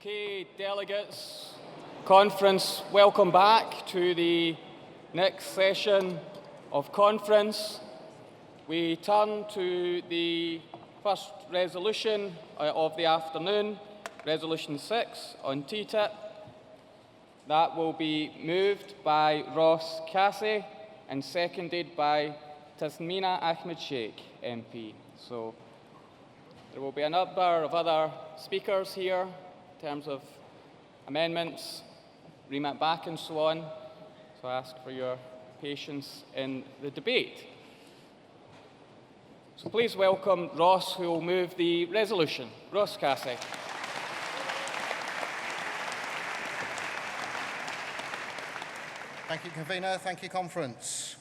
Okay, delegates, conference, welcome back to the next session of conference. We turn to the first resolution of the afternoon, Resolution 6 on TTIP. That will be moved by Ross Casey and seconded by Tasmina Ahmed Sheikh, MP. So there will be a number of other speakers here in terms of amendments, remit back and so on. So I ask for your patience in the debate. So please welcome Ross, who will move the resolution. Ross Casey. Thank you, Convener. Thank you, Conference.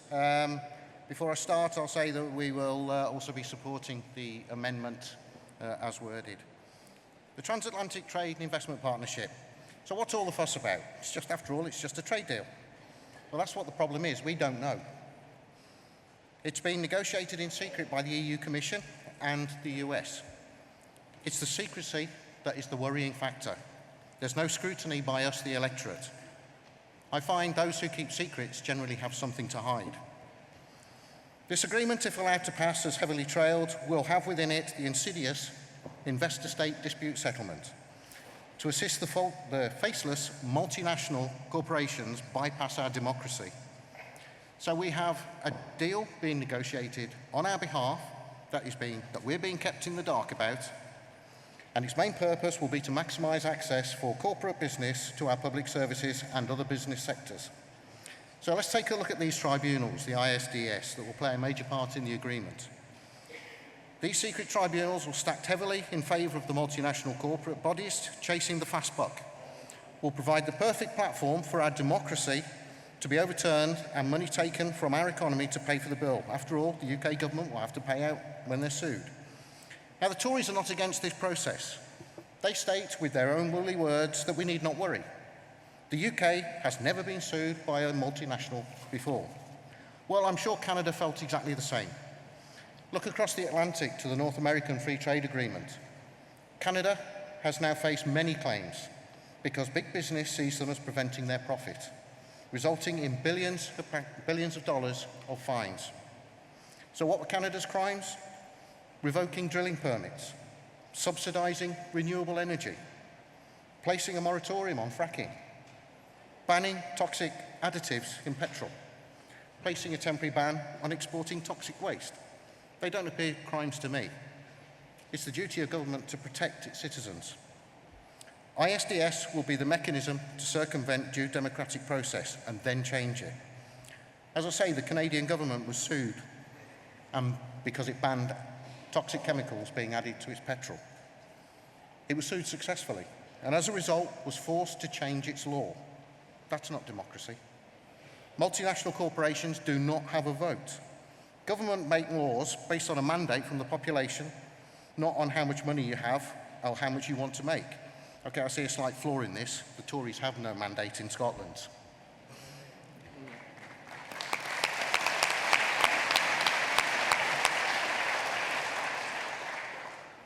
Before I start, I'll say that we will also be supporting the amendment as worded. The Transatlantic Trade and Investment Partnership. So what's all the fuss about? It's just, after all, it's just a trade deal. Well, that's what the problem is. We don't know. It's been negotiated in secret by the EU Commission and the US. It's the secrecy that is the worrying factor. There's no scrutiny by us, the electorate. I find those who keep secrets generally have something to hide. This agreement, if allowed to pass as heavily trailed, will have within it the insidious investor-state dispute settlement to assist the faceless multinational corporations bypass our democracy. So we have a deal being negotiated on our behalf that we're being kept in the dark about, and its main purpose will be to maximise access for corporate business to our public services and other business sectors. So let's take a look at these tribunals, the ISDS, that will play a major part in the agreement. These secret tribunals will stack heavily in favour of the multinational corporate bodies chasing the fast buck, will provide the perfect platform for our democracy to be overturned and money taken from our economy to pay for the bill. After all, the UK government will have to pay out when they're sued. Now, the Tories are not against this process. They state with their own woolly words that we need not worry. The UK has never been sued by a multinational before. Well, I'm sure Canada felt exactly the same. Look across the Atlantic to the North American Free Trade Agreement. Canada has now faced many claims because big business sees them as preventing their profit, resulting in billions of dollars of fines. So what were Canada's crimes? Revoking drilling permits, subsidising renewable energy, placing a moratorium on fracking, banning toxic additives in petrol, placing a temporary ban on exporting toxic waste. They don't appear crimes to me. It's the duty of government to protect its citizens. ISDS will be the mechanism to circumvent due democratic process and then change it. As I say, the Canadian government was sued because it banned toxic chemicals being added to its petrol. It was sued successfully, and as a result was forced to change its law. That's not democracy. Multinational corporations do not have a vote. Government make laws based on a mandate from the population, not on how much money you have or how much you want to make. Okay, I see a slight flaw in this. The Tories have no mandate in Scotland.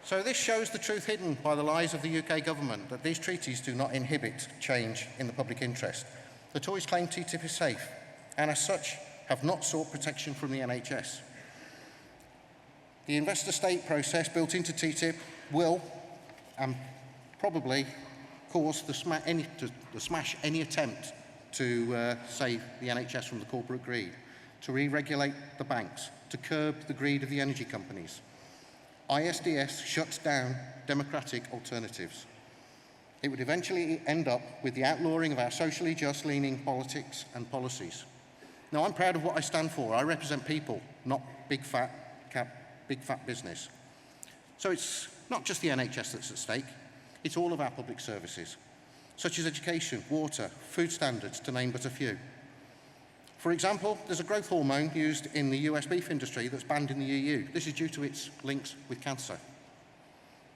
So this shows the truth hidden by the lies of the UK government, that these treaties do not inhibit change in the public interest. The Tories claim TTIP is safe, and as such, have not sought protection from the NHS. The investor-state process built into TTIP will, and probably, cause to smash any attempt to save the NHS from the corporate greed, to re-regulate the banks, to curb the greed of the energy companies. ISDS shuts down democratic alternatives. It would eventually end up with the outlawing of our socially just-leaning politics and policies. Now, I'm proud of what I stand for. I represent people, not big fat business. So it's not just the NHS that's at stake, it's all of our public services, such as education, water, food standards, to name but a few. For example, there's a growth hormone used in the US beef industry that's banned in the EU. This is due to its links with cancer.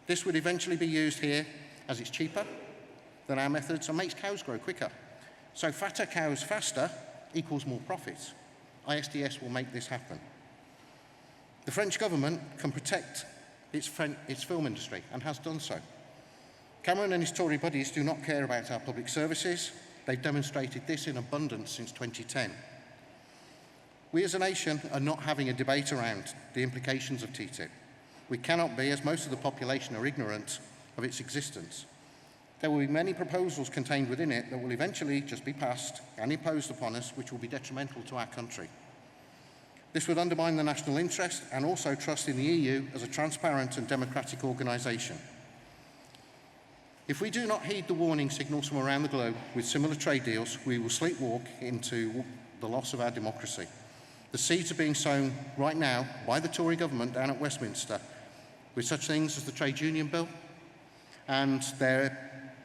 This would eventually be used here as it's cheaper than our methods and makes cows grow quicker. So fatter cows faster equals more profits. ISDS will make this happen. The French government can protect its film industry and has done so. Cameron and his Tory buddies do not care about our public services. They've demonstrated this in abundance since 2010. We as a nation are not having a debate around the implications of TTIP. We cannot be, as most of the population are ignorant of its existence. There will be many proposals contained within it that will eventually just be passed and imposed upon us, which will be detrimental to our country. This would undermine the national interest and also trust in the EU as a transparent and democratic organisation. If we do not heed the warning signals from around the globe with similar trade deals, we will sleepwalk into the loss of our democracy. The seeds are being sown right now by the Tory government down at Westminster with such things as the trade union bill, and they're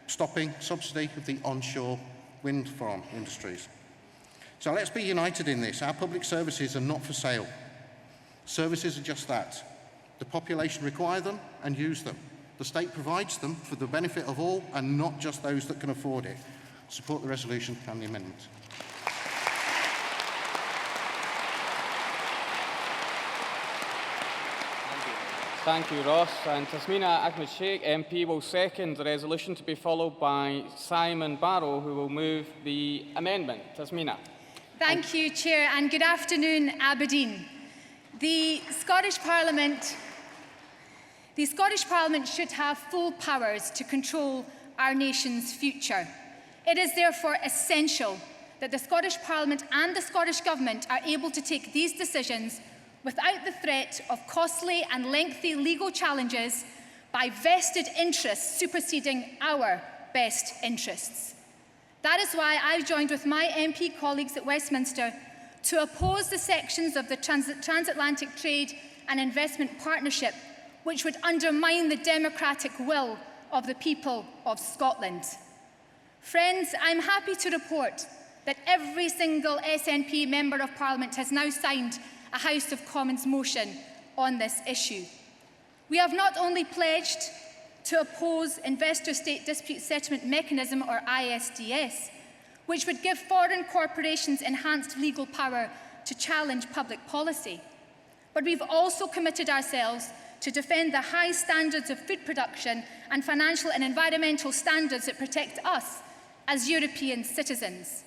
stopping subsidy of the onshore wind farm industries. So let's be united in this. Our public services are not for sale. Services are just that. The population require them and use them. The state provides them for the benefit of all and not just those that can afford it. Support the resolution and the amendment. Thank you, Ross. And Tasmina Ahmed Sheikh MP will second the resolution, to be followed by Simon Barrow, who will move the amendment. Tasmina. Thank you, Chair, and good afternoon, Aberdeen. The Scottish Parliament should have full powers to control our nation's future. It is therefore essential that the Scottish Parliament and the Scottish Government are able to take these decisions without the threat of costly and lengthy legal challenges by vested interests superseding our best interests. That is why I've joined with my MP colleagues at Westminster to oppose the sections of the Transatlantic Trade and Investment Partnership which would undermine the democratic will of the people of Scotland. Friends, I'm happy to report that every single SNP Member of Parliament has now signed a House of Commons motion on this issue. We have not only pledged to oppose Investor-State Dispute Settlement Mechanism, or ISDS, which would give foreign corporations enhanced legal power to challenge public policy, but we've also committed ourselves to defend the high standards of food production and financial and environmental standards that protect us as European citizens.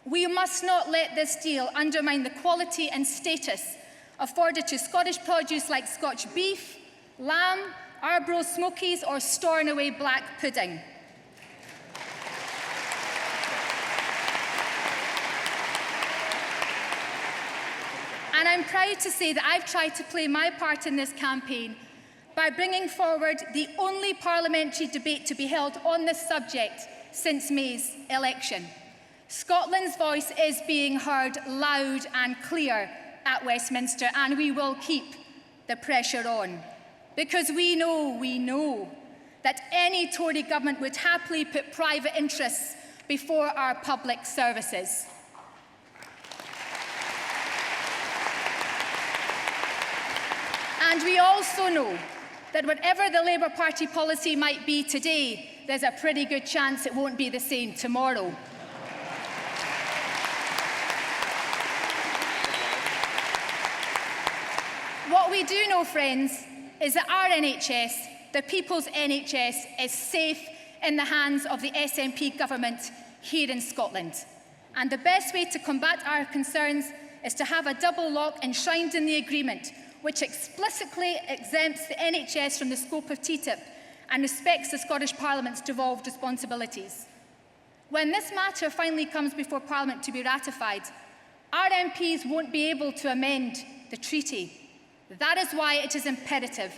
We must not let this deal undermine the quality and status afforded to Scottish produce like Scotch beef, lamb, Arbroath smokies or Stornoway black pudding. And I'm proud to say that I've tried to play my part in this campaign by bringing forward the only parliamentary debate to be held on this subject since May's election. Scotland's voice is being heard loud and clear at Westminster, and we will keep the pressure on. Because we know that any Tory government would happily put private interests before our public services. And we also know that whatever the Labour Party policy might be today, there's a pretty good chance it won't be the same tomorrow. What we do know, friends, is that our NHS, the people's NHS, is safe in the hands of the SNP government here in Scotland. And the best way to combat our concerns is to have a double lock enshrined in the agreement, which explicitly exempts the NHS from the scope of TTIP and respects the Scottish Parliament's devolved responsibilities. When this matter finally comes before Parliament to be ratified, our MPs won't be able to amend the treaty. That is why it is imperative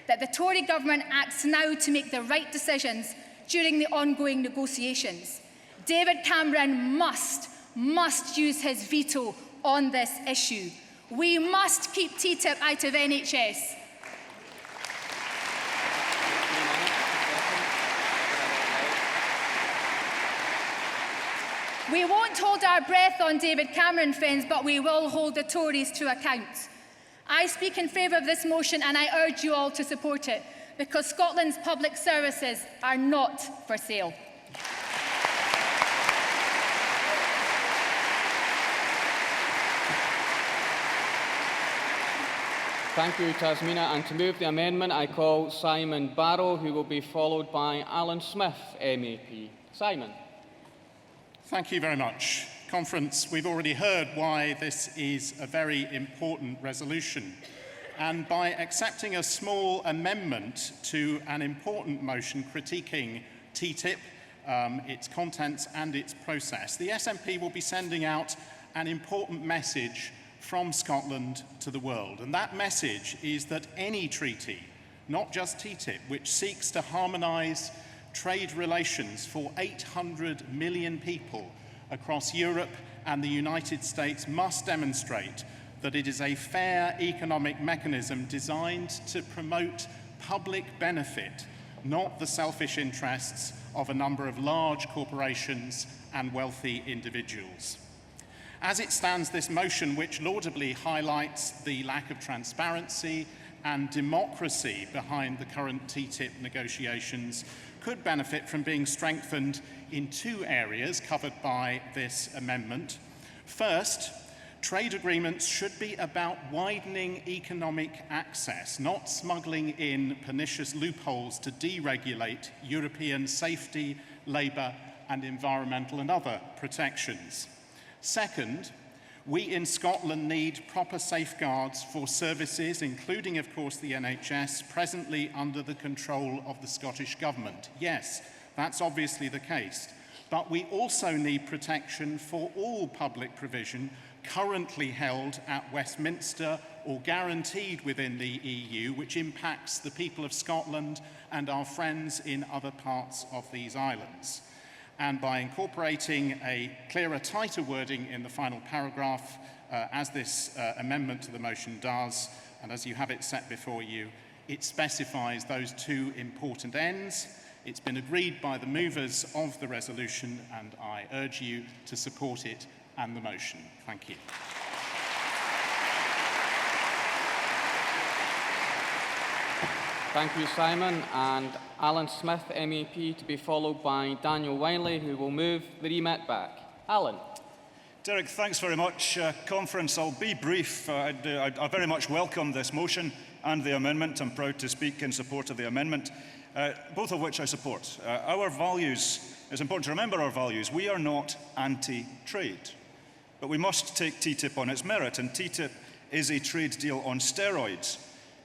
that the Tory government acts now to make the right decisions during the ongoing negotiations. David Cameron must use his veto on this issue. We must keep TTIP out of NHS. We won't hold our breath on David Cameron, friends, but we will hold the Tories to account. I speak in favour of this motion and I urge you all to support it, because Scotland's public services are not for sale. Thank you, Tasmina. And to move the amendment, I call Simon Barrow, who will be followed by Alan Smith, MEP. Simon. Thank you very much. Conference, we've already heard why this is a very important resolution. And by accepting a small amendment to an important motion critiquing TTIP, its contents and its process, the SNP will be sending out an important message from Scotland to the world. And that message is that any treaty, not just TTIP, which seeks to harmonise trade relations for 800 million people across Europe and the United States, must demonstrate that it is a fair economic mechanism designed to promote public benefit, not the selfish interests of a number of large corporations and wealthy individuals. As it stands, this motion, which laudably highlights the lack of transparency and democracy behind the current TTIP negotiations, could benefit from being strengthened in two areas covered by this amendment. First, trade agreements should be about widening economic access, not smuggling in pernicious loopholes to deregulate European safety, labour and environmental and other protections. Second, we in Scotland need proper safeguards for services, including, of course, the NHS, presently under the control of the Scottish Government. Yes, that's obviously the case. But we also need protection for all public provision currently held at Westminster or guaranteed within the EU, which impacts the people of Scotland and our friends in other parts of these islands. And by incorporating a clearer, tighter wording in the final paragraph, as this amendment to the motion does, and as you have it set before you, it specifies those two important ends. It's been agreed by the movers of the resolution, and I urge you to support it and the motion. Thank you. Thank you, Simon. And Alan Smith, MEP, to be followed by Daniel Wiley, who will move the remit back. Alan. Derek, thanks very much. Conference, I'll be brief. I very much welcome this motion and the amendment. I'm proud to speak in support of the amendment, both of which I support. Our values, it's important to remember our values. We are not anti-trade, but we must take TTIP on its merit, and TTIP is a trade deal on steroids.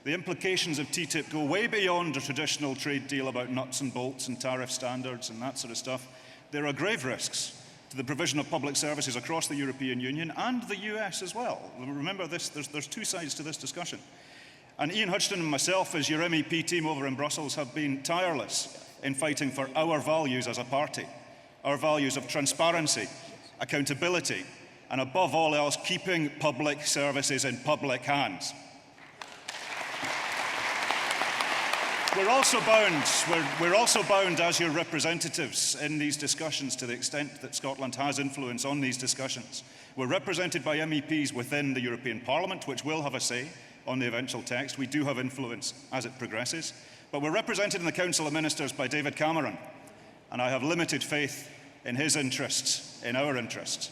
The implications of TTIP go way beyond a traditional trade deal about nuts and bolts and tariff standards and that sort of stuff. There are grave risks to the provision of public services across the European Union and the US as well. Remember this, there's two sides to this discussion. And Ian Hudson and myself, as your MEP team over in Brussels, have been tireless in fighting for our values as a party. Our values of transparency, accountability, and above all else, keeping public services in public hands. We're also bound as your representatives in these discussions to the extent that Scotland has influence on these discussions. We're represented by MEPs within the European Parliament, which will have a say on the eventual text. We do have influence as it progresses. But we're represented in the Council of Ministers by David Cameron, and I have limited faith in his interests, in our interests.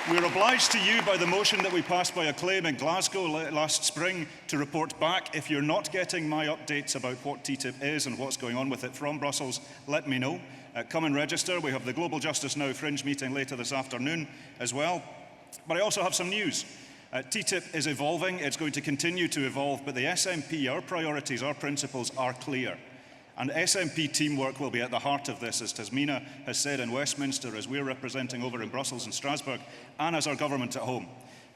We're obliged to you by the motion that we passed by acclaim in Glasgow last spring to report back. If you're not getting my updates about what TTIP is and what's going on with it from Brussels, let me know. Come and register. We have the Global Justice Now Fringe meeting later this afternoon as well. But I also have some news. TTIP is evolving. It's going to continue to evolve, but the SNP, our priorities, our principles are clear. And SNP teamwork will be at the heart of this, as Tasmina has said in Westminster, as we're representing over in Brussels and Strasbourg, and as our government at home.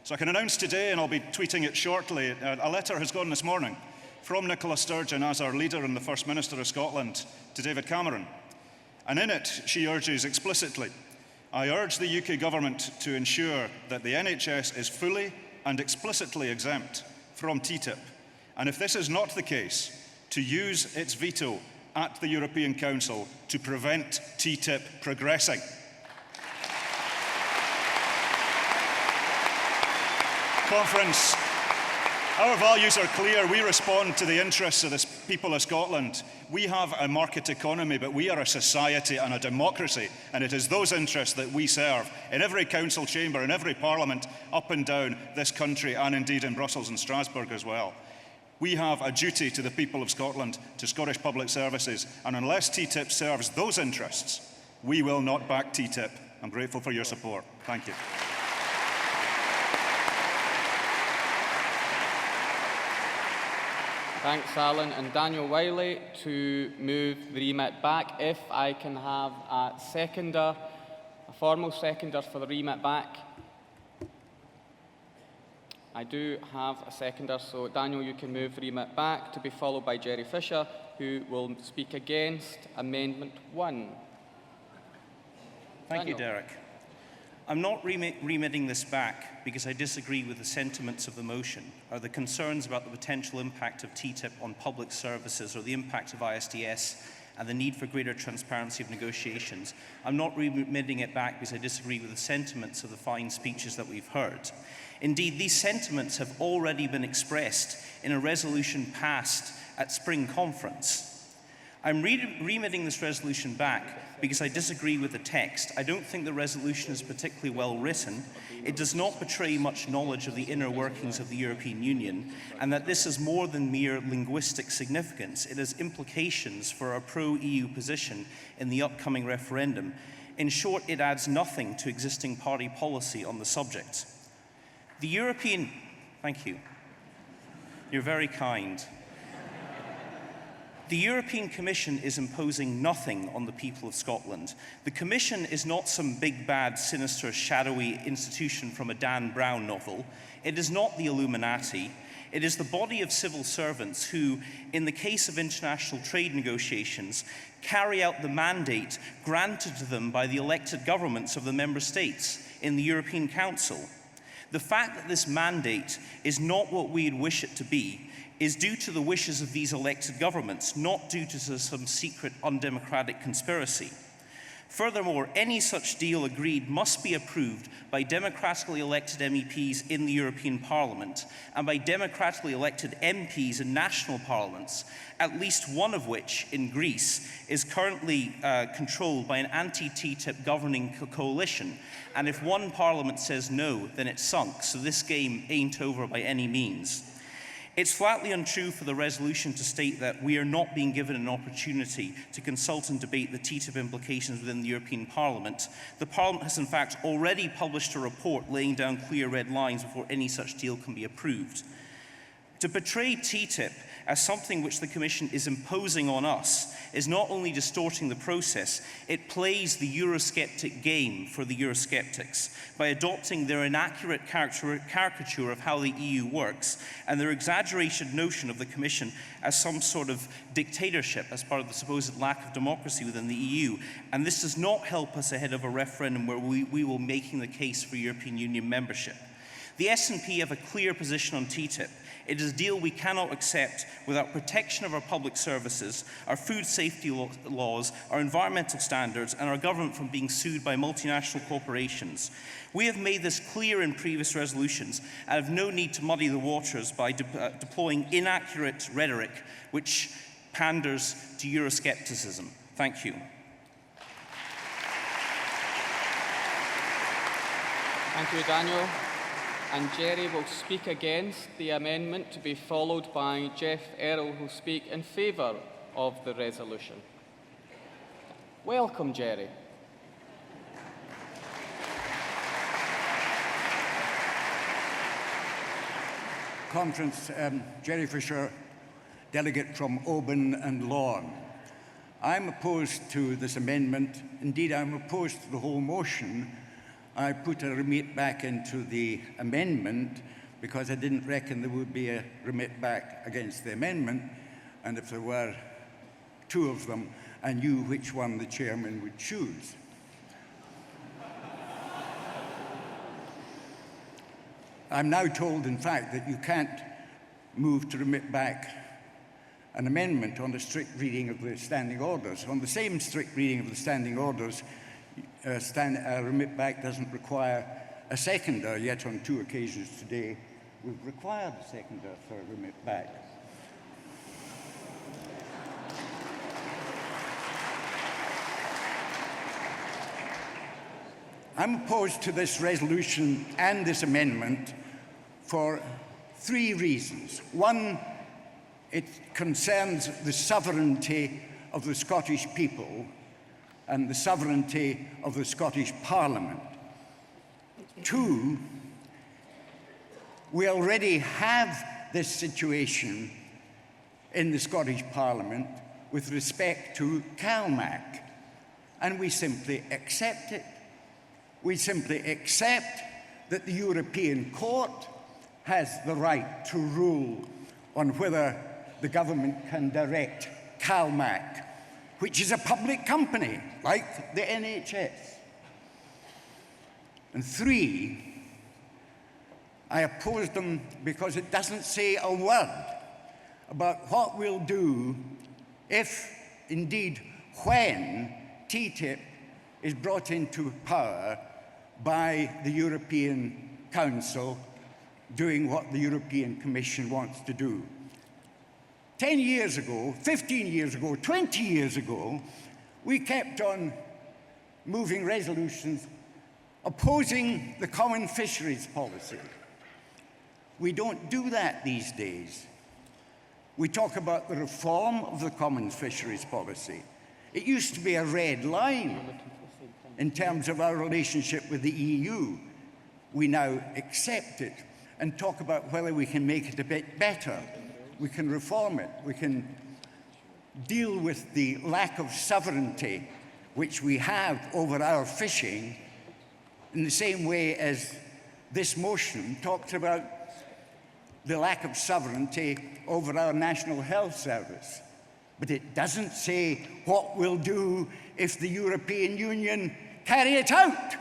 So I can announce today, and I'll be tweeting it shortly, a letter has gone this morning from Nicola Sturgeon as our leader and the First Minister of Scotland to David Cameron. And in it, she urges explicitly, I urge the UK government to ensure that the NHS is fully and explicitly exempt from TTIP. And if this is not the case, to use its veto at the European Council to prevent TTIP progressing. Conference, Our values are clear. We respond to the interests of the people of Scotland. We have a market economy, but we are a society and a democracy, and it is those interests that we serve in every council chamber, in every parliament, up and down this country, and indeed in Brussels and Strasbourg as well. We have a duty to the people of Scotland, to Scottish Public Services, and unless TTIP serves those interests, we will not back TTIP. I'm grateful for your support. Thank you. Thanks, Alan. And Daniel Wiley to move the remit back. If I can have a seconder, a formal seconder for the remit back. I do have a seconder, so Daniel, you can move the remit back, to be followed by Jerry Fisher, who will speak against Amendment 1. Thank you, Derek. I'm not remitting this back because I disagree with the sentiments of the motion, or the concerns about the potential impact of TTIP on public services, or the impact of ISDS and the need for greater transparency of negotiations. I'm not remitting it back because I disagree with the sentiments of the fine speeches that we've heard. Indeed, these sentiments have already been expressed in a resolution passed at Spring Conference. I'm remitting this resolution back because I disagree with the text. I don't think the resolution is particularly well written. It does not portray much knowledge of the inner workings of the European Union, and that this is more than mere linguistic significance. It has implications for our pro-EU position in the upcoming referendum. In short, it adds nothing to existing party policy on the subject. The European... Thank you. You're very kind. The European Commission is imposing nothing on the people of Scotland. The Commission is not some big, bad, sinister, shadowy institution from a Dan Brown novel. It is not the Illuminati. It is the body of civil servants who, in the case of international trade negotiations, carry out the mandate granted to them by the elected governments of the member states in the European Council. The fact that this mandate is not what we'd wish it to be is due to the wishes of these elected governments, not due to some secret undemocratic conspiracy. Furthermore, any such deal agreed must be approved by democratically elected MEPs in the European Parliament and by democratically elected MPs in national parliaments, at least one of which, in Greece, is currently controlled by an anti-TTIP governing coalition. And if one parliament says no, then it's sunk, so this game ain't over by any means. It's flatly untrue for the resolution to state that we are not being given an opportunity to consult and debate the TTIP implications within the European Parliament. The Parliament has in fact already published a report laying down clear red lines before any such deal can be approved. To portray TTIP as something which the Commission is imposing on us is not only distorting the process, it plays the Eurosceptic game for the Eurosceptics by adopting their inaccurate caricature of how the EU works and their exaggerated notion of the Commission as some sort of dictatorship as part of the supposed lack of democracy within the EU. And this does not help us ahead of a referendum where we will be making the case for European Union membership. The SNP have a clear position on TTIP. It is a deal we cannot accept without protection of our public services, our food safety laws, our environmental standards, and our government from being sued by multinational corporations. We have made this clear in previous resolutions and have no need to muddy the waters by deploying inaccurate rhetoric which panders to Euroscepticism. Thank you. Thank you, Daniel. And Jerry will speak against the amendment, to be followed by Jeff Errol, who will speak in favour of the resolution. Welcome, Jerry. Conference, Jerry Fisher, delegate from Oban and Lawn. I'm opposed to this amendment. Indeed, I'm opposed to the whole motion. I put a remit back into the amendment because I didn't reckon there would be a remit back against the amendment, and if there were two of them, I knew which one the chairman would choose. I'm now told, in fact, that you can't move to remit back an amendment on the strict reading of the standing orders. On the same strict reading of the standing orders, remit back doesn't require a seconder, yet on two occasions today we've required a second or third remit back. I'm opposed to this resolution and this amendment for 3 reasons. One, it concerns the sovereignty of the Scottish people and the sovereignty of the Scottish Parliament. 2, we already have this situation in the Scottish Parliament with respect to CalMac, and we simply accept it. We simply accept that the European Court has the right to rule on whether the government can direct CalMac, which is a public company, like the NHS. And 3, I oppose them because it doesn't say a word about what we'll do if, indeed, when TTIP is brought into power by the European Council doing what the European Commission wants to do. 10 years ago, 15 years ago, 20 years ago, we kept on moving resolutions opposing the common fisheries policy. We don't do that these days. We talk about the reform of the common fisheries policy. It used to be a red line in terms of our relationship with the EU. We now accept it and talk about whether we can make it a bit better. We can reform it. We can deal with the lack of sovereignty which we have over our fishing in the same way as this motion talks about the lack of sovereignty over our National Health Service. But it doesn't say what we'll do if the European Union carry it out.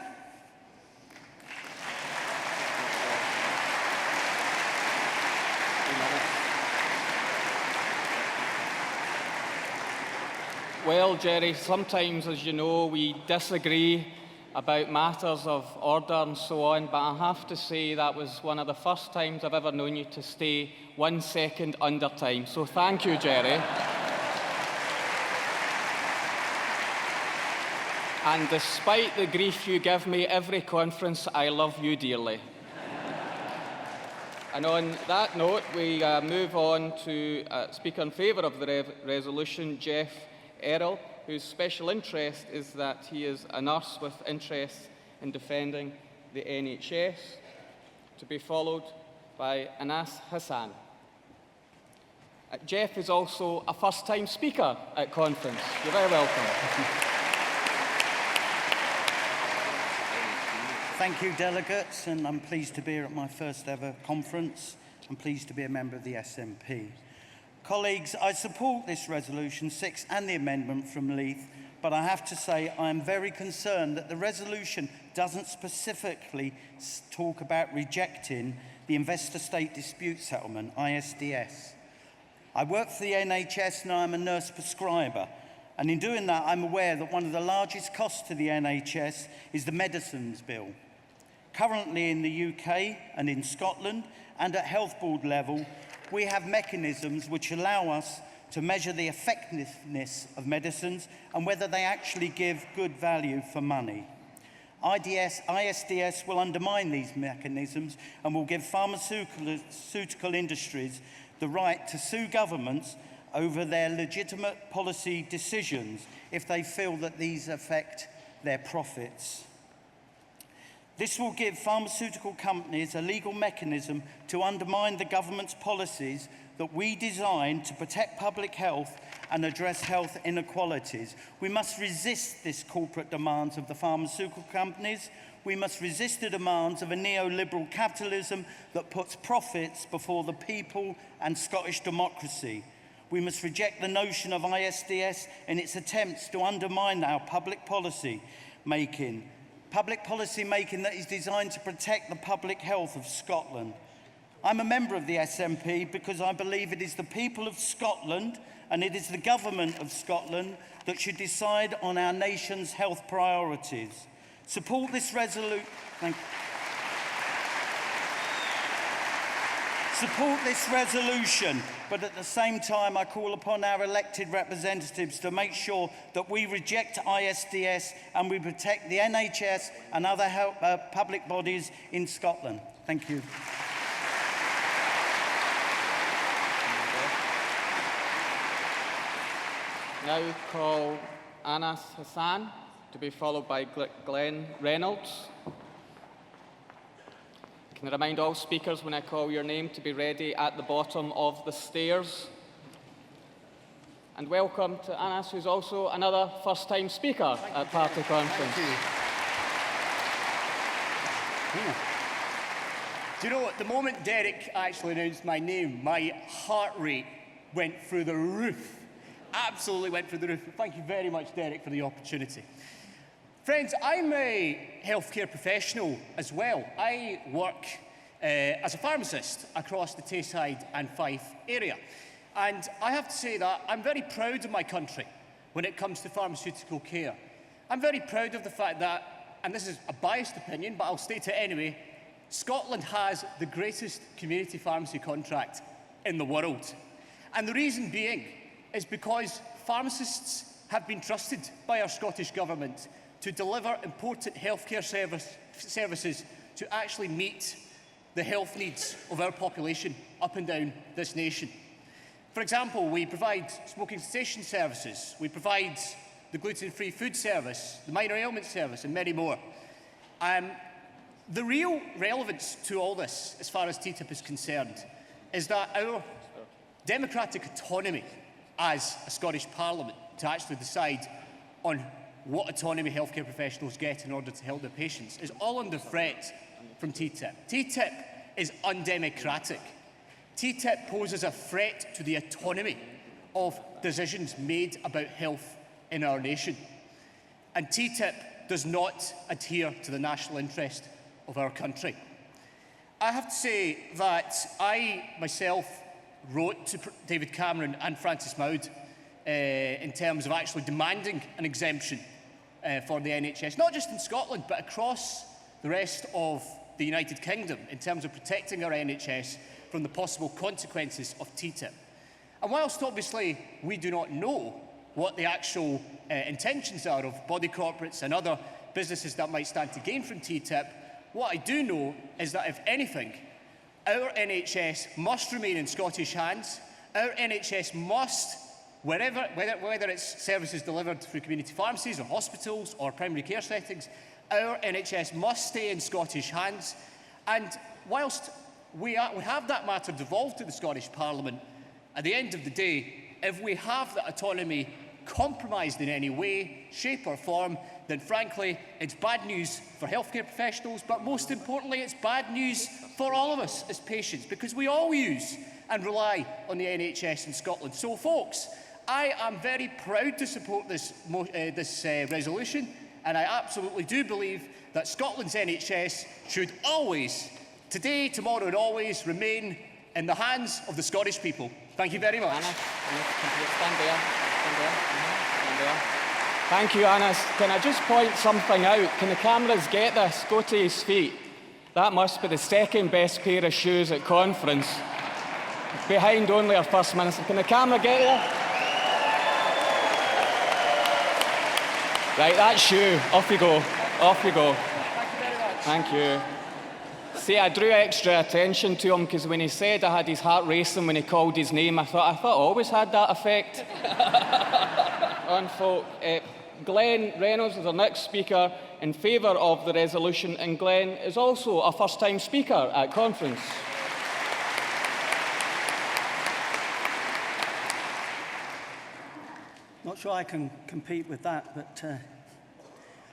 Well, Jerry, sometimes, as you know, we disagree about matters of order and so on, but I have to say that was one of the first times I've ever known you to stay 1 second under time. So thank you, Jerry. And despite the grief you give me every conference, I love you dearly. And on that note, we move on to speak in favour of the resolution, Jeff Errol, whose special interest is that he is a nurse with interest in defending the NHS, to be followed by Anas Hassan. Jeff is also a first-time speaker at conference. You're very welcome. Thank you, delegates, and I'm pleased to be here at my first ever conference. I'm pleased to be a member of the SNP. Colleagues, I support this Resolution 6 and the amendment from Leith, but I have to say I am very concerned that the resolution doesn't specifically talk about rejecting the Investor-State Dispute Settlement, ISDS. I work for the NHS and I'm a nurse prescriber, and in doing that I'm aware that one of the largest costs to the NHS is the medicines bill. Currently in the UK and in Scotland and at health board level, we have mechanisms which allow us to measure the effectiveness of medicines and whether they actually give good value for money. ISDS will undermine these mechanisms and will give pharmaceutical industries the right to sue governments over their legitimate policy decisions if they feel that these affect their profits. This will give pharmaceutical companies a legal mechanism to undermine the government's policies that we designed to protect public health and address health inequalities. We must resist this corporate demands of the pharmaceutical companies. We must resist the demands of a neoliberal capitalism that puts profits before the people and Scottish democracy. We must reject the notion of ISDS in its attempts to undermine our public policy making that is designed to protect the public health of Scotland. I'm a member of the SNP because I believe it is the people of Scotland and it is the government of Scotland that should decide on our nation's health priorities. Support this resolution. support this resolution, but at the same time I call upon our elected representatives to make sure that we reject ISDS and we protect the NHS and other public bodies in Scotland. Thank you. Now call Anas Hassan to be followed by Glenn Reynolds. Can I remind all speakers when I call your name to be ready at the bottom of the stairs? And welcome to Anas, who's also another first-time speaker at Party Conference. Thank you. Do you know what? The moment Derek actually announced my name, my heart rate went through the roof. Absolutely went through the roof. Thank you very much, Derek, for the opportunity. Friends, I'm a healthcare professional as well. I work as a pharmacist across the Tayside and Fife area. And I have to say that I'm very proud of my country when it comes to pharmaceutical care. I'm very proud of the fact that, and this is a biased opinion, but I'll state it anyway, Scotland has the greatest community pharmacy contract in the world. And the reason being is because pharmacists have been trusted by our Scottish Government to deliver important healthcare services to actually meet the health needs of our population up and down this nation. For example, we provide smoking cessation services, we provide the gluten-free food service, the minor ailment service, and many more. The real relevance to all this, as far as TTIP is concerned, is that our democratic autonomy as a Scottish Parliament to actually decide on what autonomy healthcare professionals get in order to help their patients is all under threat from TTIP. TTIP is undemocratic. TTIP poses a threat to the autonomy of decisions made about health in our nation. And TTIP does not adhere to the national interest of our country. I have to say that I myself wrote to David Cameron and Francis Maude in terms of actually demanding an exemption for the NHS, not just in Scotland, but across the rest of the United Kingdom, in terms of protecting our NHS from the possible consequences of TTIP. And whilst obviously we do not know what the actual intentions are of body corporates and other businesses that might stand to gain from TTIP, what I do know is that, if anything, our NHS must remain in Scottish hands. Our NHS must, whether it's services delivered through community pharmacies or hospitals or primary care settings, our NHS must stay in Scottish hands. And whilst we have that matter devolved to the Scottish Parliament, at the end of the day, if we have that autonomy compromised in any way, shape or form, then frankly, it's bad news for healthcare professionals, but most importantly, it's bad news for all of us as patients, because we all use and rely on the NHS in Scotland. So folks, I am very proud to support this resolution, and I absolutely do believe that Scotland's NHS should always, today, tomorrow and always, remain in the hands of the Scottish people. Thank you very much. Stand there. Thank you, Anas. Can I just point something out? Can the cameras get this? Go to his feet. That must be the second best pair of shoes at conference, behind only our First Minister. Can the camera get there? Right, that shoe. Off you go. Off you go. Thank you very much. Thank you. See, I drew extra attention to him because when he said I had his heart racing when he called his name, I thought I always had that effect on folk. Glenn Reynolds is our next speaker in favour of the resolution, and Glenn is also a first-time speaker at conference. Not sure I can compete with that, but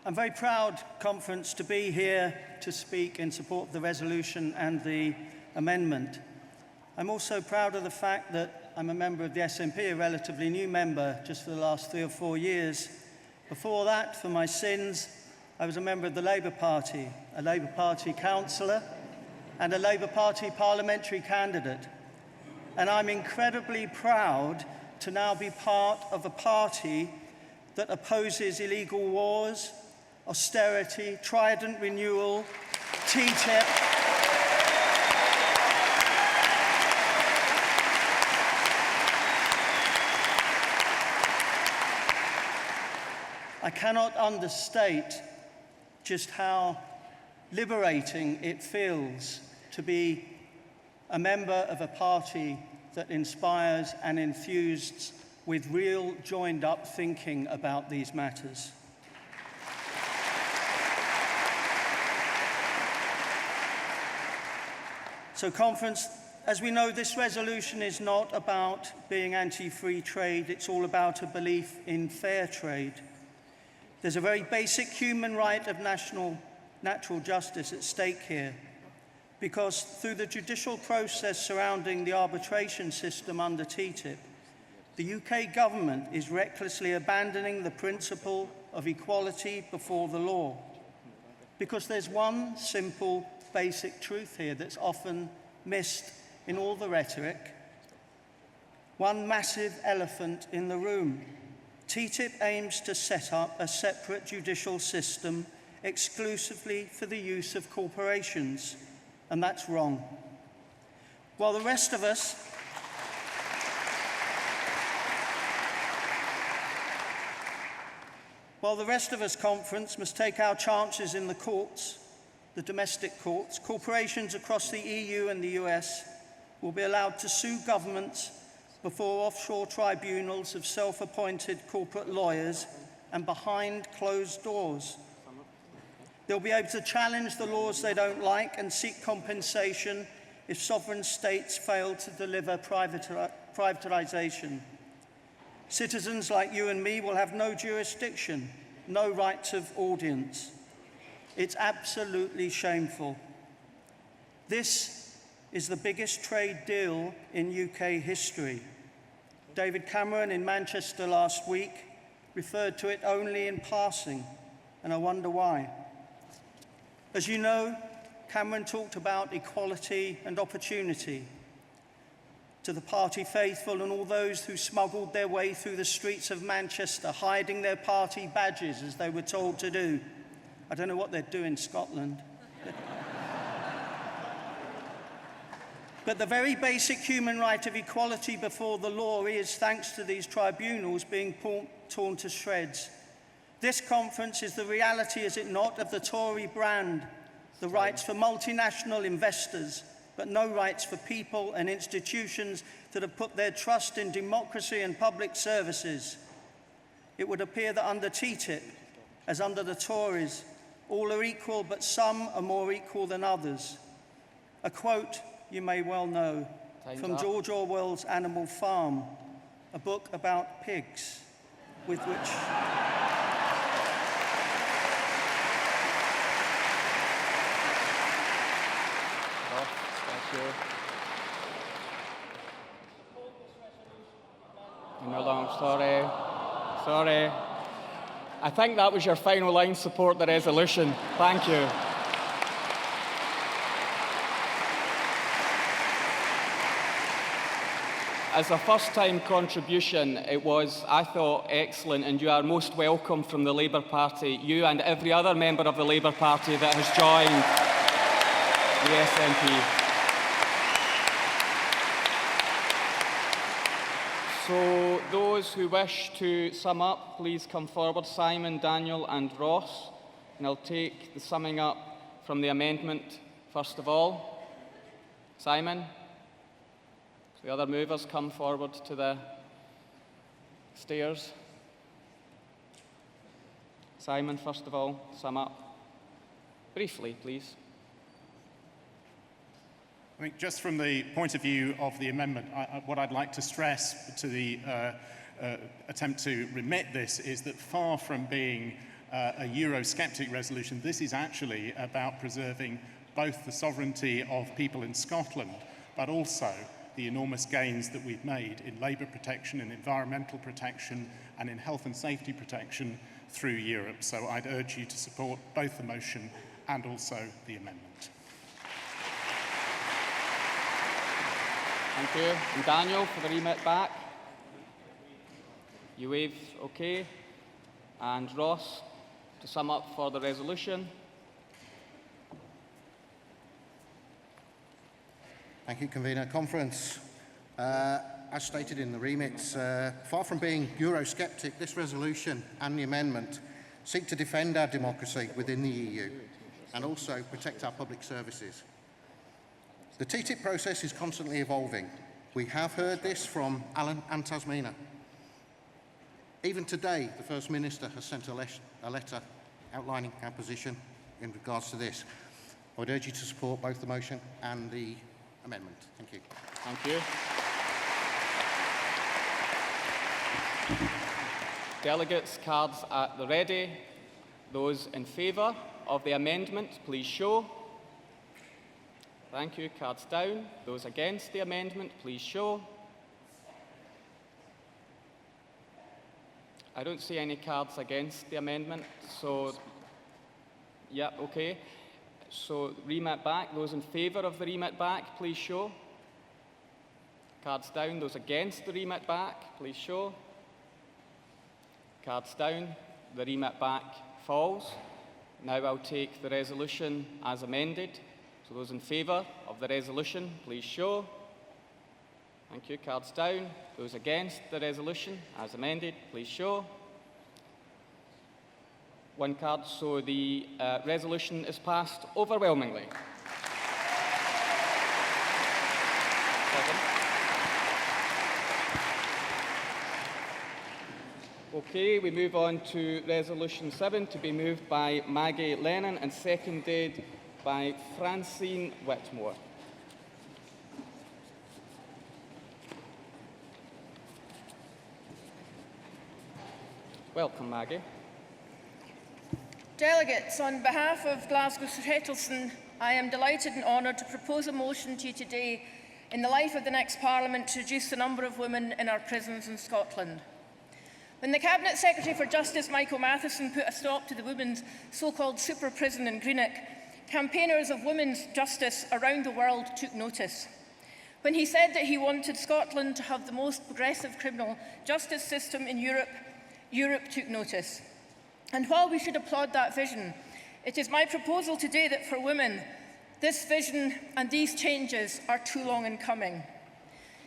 I'm very proud, conference, to be here to speak in support of the resolution and the amendment. I'm also proud of the fact that I'm a member of the SNP, a relatively new member, just for the last 3 or 4 years. Before that, for my sins, I was a member of the Labour Party, a Labour Party councillor, and a Labour Party parliamentary candidate. And I'm incredibly proud to now be part of a party that opposes illegal wars, austerity, Trident renewal, TTIP. I cannot understate just how liberating it feels to be a member of a party that inspires and enthused with real joined-up thinking about these matters. So, Conference, as we know, this resolution is not about being anti-free trade, it's all about a belief in fair trade. There's a very basic human right of natural justice at stake here, because through the judicial process surrounding the arbitration system under TTIP, the UK government is recklessly abandoning the principle of equality before the law. Because there's one simple, basic truth here that's often missed in all the rhetoric. One massive elephant in the room. TTIP aims to set up a separate judicial system exclusively for the use of corporations, and that's wrong. While the rest of us Conference, must take our chances in the courts, the domestic courts, corporations across the EU and the US will be allowed to sue governments before offshore tribunals of self-appointed corporate lawyers and behind closed doors. They'll be able to challenge the laws they don't like and seek compensation if sovereign states fail to deliver privatisation. Citizens like you and me will have no jurisdiction, no rights of audience. It's absolutely shameful. This is the biggest trade deal in UK history. David Cameron in Manchester last week referred to it only in passing, and I wonder why. As you know, Cameron talked about equality and opportunity. To the party faithful and all those who smuggled their way through the streets of Manchester, hiding their party badges as they were told to do. I don't know what they'd do in Scotland. But the very basic human right of equality before the law is, thanks to these tribunals, being torn to shreds. This conference is the reality, is it not, of the Tory brand, the rights for multinational investors, but no rights for people and institutions that have put their trust in democracy and public services. It would appear that under TTIP, as under the Tories, all are equal, but some are more equal than others. A quote you may well know from George Orwell's Animal Farm, a book about pigs, with which... No, I'm sorry. Sorry. I think that was your final line, support the resolution. Thank you. As a first-time contribution, it was, I thought, excellent, and you are most welcome from the Labour Party, you and every other member of the Labour Party that has joined the SNP. So those who wish to sum up, please come forward. Simon, Daniel and Ross. And I'll take the summing up from the amendment first of all. Simon. So the other movers come forward to the stairs. Simon, first of all, sum up. Briefly, please. I mean, just from the point of view of the amendment, what I'd like to stress to the attempt to remit this is that far from being a Eurosceptic resolution, this is actually about preserving both the sovereignty of people in Scotland, but also the enormous gains that we've made in labour protection, in environmental protection, and in health and safety protection through Europe. So I'd urge you to support both the motion and also the amendment. Thank you. And Daniel, for the remit back. You wave, okay. And Ross, to sum up for the resolution. Thank you, Convener. Conference. As stated in the remit, far from being Eurosceptic, this resolution and the amendment seek to defend our democracy within the EU, and also protect our public services. The TTIP process is constantly evolving. We have heard this from Alan and Tasmina. Even today, the First Minister has sent a letter outlining our position in regards to this. I would urge you to support both the motion and the amendment. Thank you. Thank you. Delegates, cards at the ready. Those in favour of the amendment, please show. Thank you. Cards down. Those against the amendment, please show. I don't see any cards against the amendment, so, yeah, okay. So, remit back. Those in favour of the remit back, please show. Cards down. Those against the remit back, please show. Cards down. The remit back falls. Now I'll take the resolution as amended. So those in favour of the resolution, please show. Thank you. Cards down. Those against the resolution as amended, please show. One card, so the resolution is passed overwhelmingly. Okay, we move on to Resolution 7, to be moved by Maggie Lennon and seconded by Francine Whitmore. Welcome, Maggie. Delegates, on behalf of Glasgow Shettleston, I am delighted and honoured to propose a motion to you today in the life of the next Parliament to reduce the number of women in our prisons in Scotland. When the Cabinet Secretary for Justice, Michael Matheson, put a stop to the women's so-called super prison in Greenock, campaigners of women's justice around the world took notice. When he said that he wanted Scotland to have the most progressive criminal justice system in Europe, Europe took notice. And while we should applaud that vision, it is my proposal today that for women, this vision and these changes are too long in coming.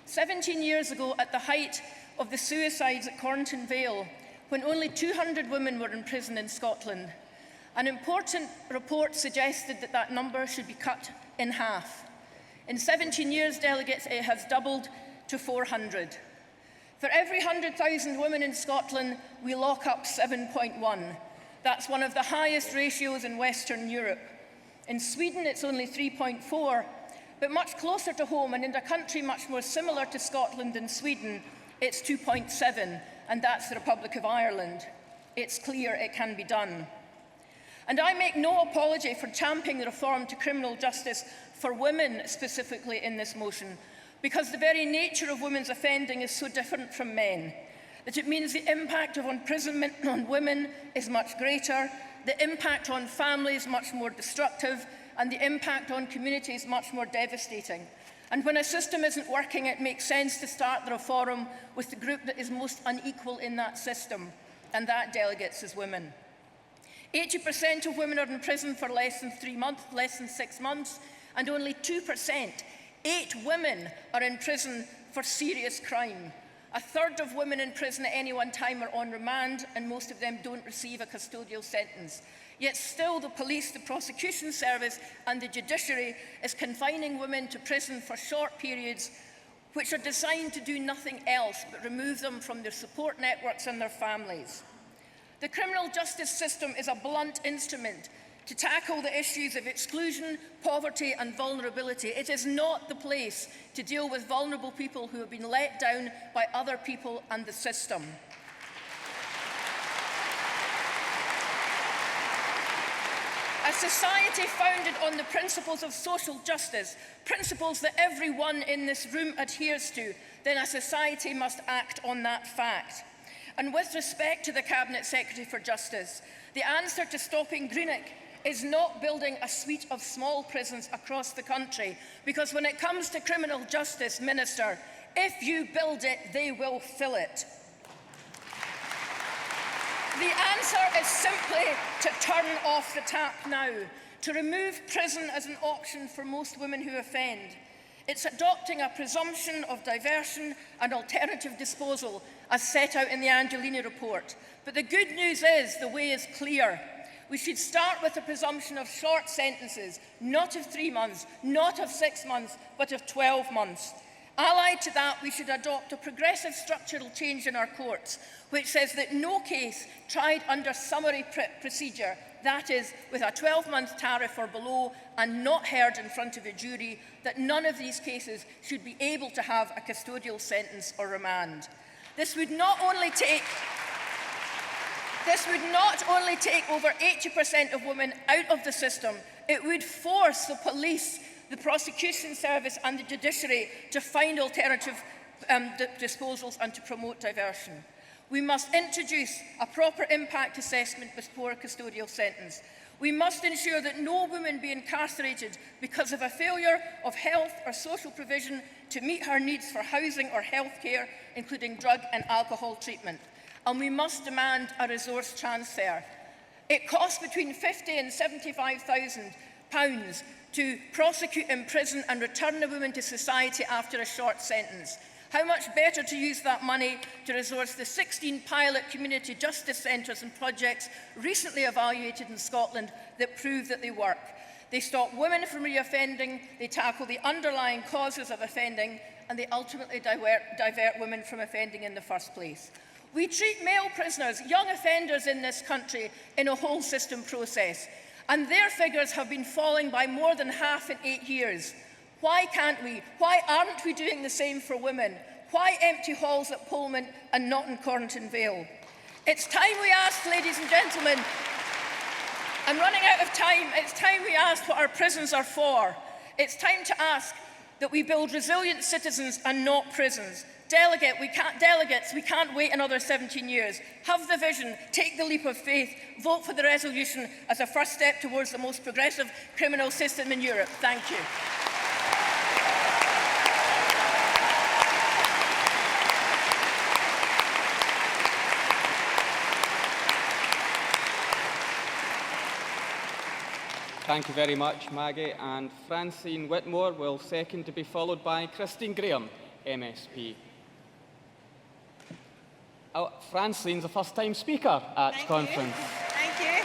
17 years ago, at the height of the suicides at Cornton Vale, when only 200 women were in prison in Scotland, an important report suggested that that number should be cut in half. In 17 years, delegates, it has doubled to 400. For every 100,000 women in Scotland, we lock up 7.1. That's one of the highest ratios in Western Europe. In Sweden, it's only 3.4, but much closer to home and in a country much more similar to Scotland and Sweden, it's 2.7, and that's the Republic of Ireland. It's clear it can be done. And I make no apology for championing the reform to criminal justice for women specifically in this motion, because the very nature of women's offending is so different from men, that it means the impact of imprisonment on women is much greater, the impact on families much more destructive, and the impact on communities much more devastating. And when a system isn't working, it makes sense to start the reform with the group that is most unequal in that system, and that, delegates, is women. 80% of women are in prison for less than 6 months, and only 2%, 8 women, are in prison for serious crime. A third of women in prison at any one time are on remand, and most of them don't receive a custodial sentence. Yet still the police, the prosecution service and the judiciary is confining women to prison for short periods which are designed to do nothing else but remove them from their support networks and their families. The criminal justice system is a blunt instrument to tackle the issues of exclusion, poverty and vulnerability. It is not the place to deal with vulnerable people who have been let down by other people and the system. A society founded on the principles of social justice, principles that everyone in this room adheres to, then a society must act on that fact. And with respect to the Cabinet Secretary for Justice, the answer to stopping Greenock is not building a suite of small prisons across the country, because when it comes to criminal justice, Minister, if you build it, they will fill it. The answer is simply to turn off the tap now, to remove prison as an option for most women who offend. It's adopting a presumption of diversion and alternative disposal as set out in the Angelini report. But the good news is the way is clear. We should start with a presumption of short sentences, not of 3 months, not of 6 months, but of 12 months. Allied to that, we should adopt a progressive structural change in our courts, which says that no case tried under summary procedure, that is, with a 12-month tariff or below and not heard in front of a jury, that none of these cases should be able to have a custodial sentence or remand. This would not only take over 80% of women out of the system, it would force the police, the prosecution service and the judiciary to find alternative disposals and to promote diversion. We must introduce a proper impact assessment before a custodial sentence. We must ensure that no woman be incarcerated because of a failure of health or social provision to meet her needs for housing or health care, including drug and alcohol treatment. And we must demand a resource transfer. It costs between £50,000 and £75,000 to prosecute, imprison and return a woman to society after a short sentence. How much better to use that money to resource the 16 pilot community justice centres and projects recently evaluated in Scotland that prove that they work. They stop women from reoffending, they tackle the underlying causes of offending, and they ultimately divert women from offending in the first place. We treat male prisoners, young offenders in this country, in a whole system process, and their figures have been falling by more than half in 8 years. Why can't we? Why aren't we doing the same for women? Why empty halls at Pullman and not in Cornton Vale? It's time we ask, ladies and gentlemen, I'm running out of time, it's time we asked what our prisons are for. It's time to ask that we build resilient citizens and not prisons. Delegates, we can't wait another 17 years. Have the vision, take the leap of faith, vote for the resolution as a first step towards the most progressive criminal system in Europe. Thank you. Thank you very much, Maggie. And Francine Whitmore will second, to be followed by Christine Graham, MSP. Oh, Francine's a first-time speaker at conference. Thank you.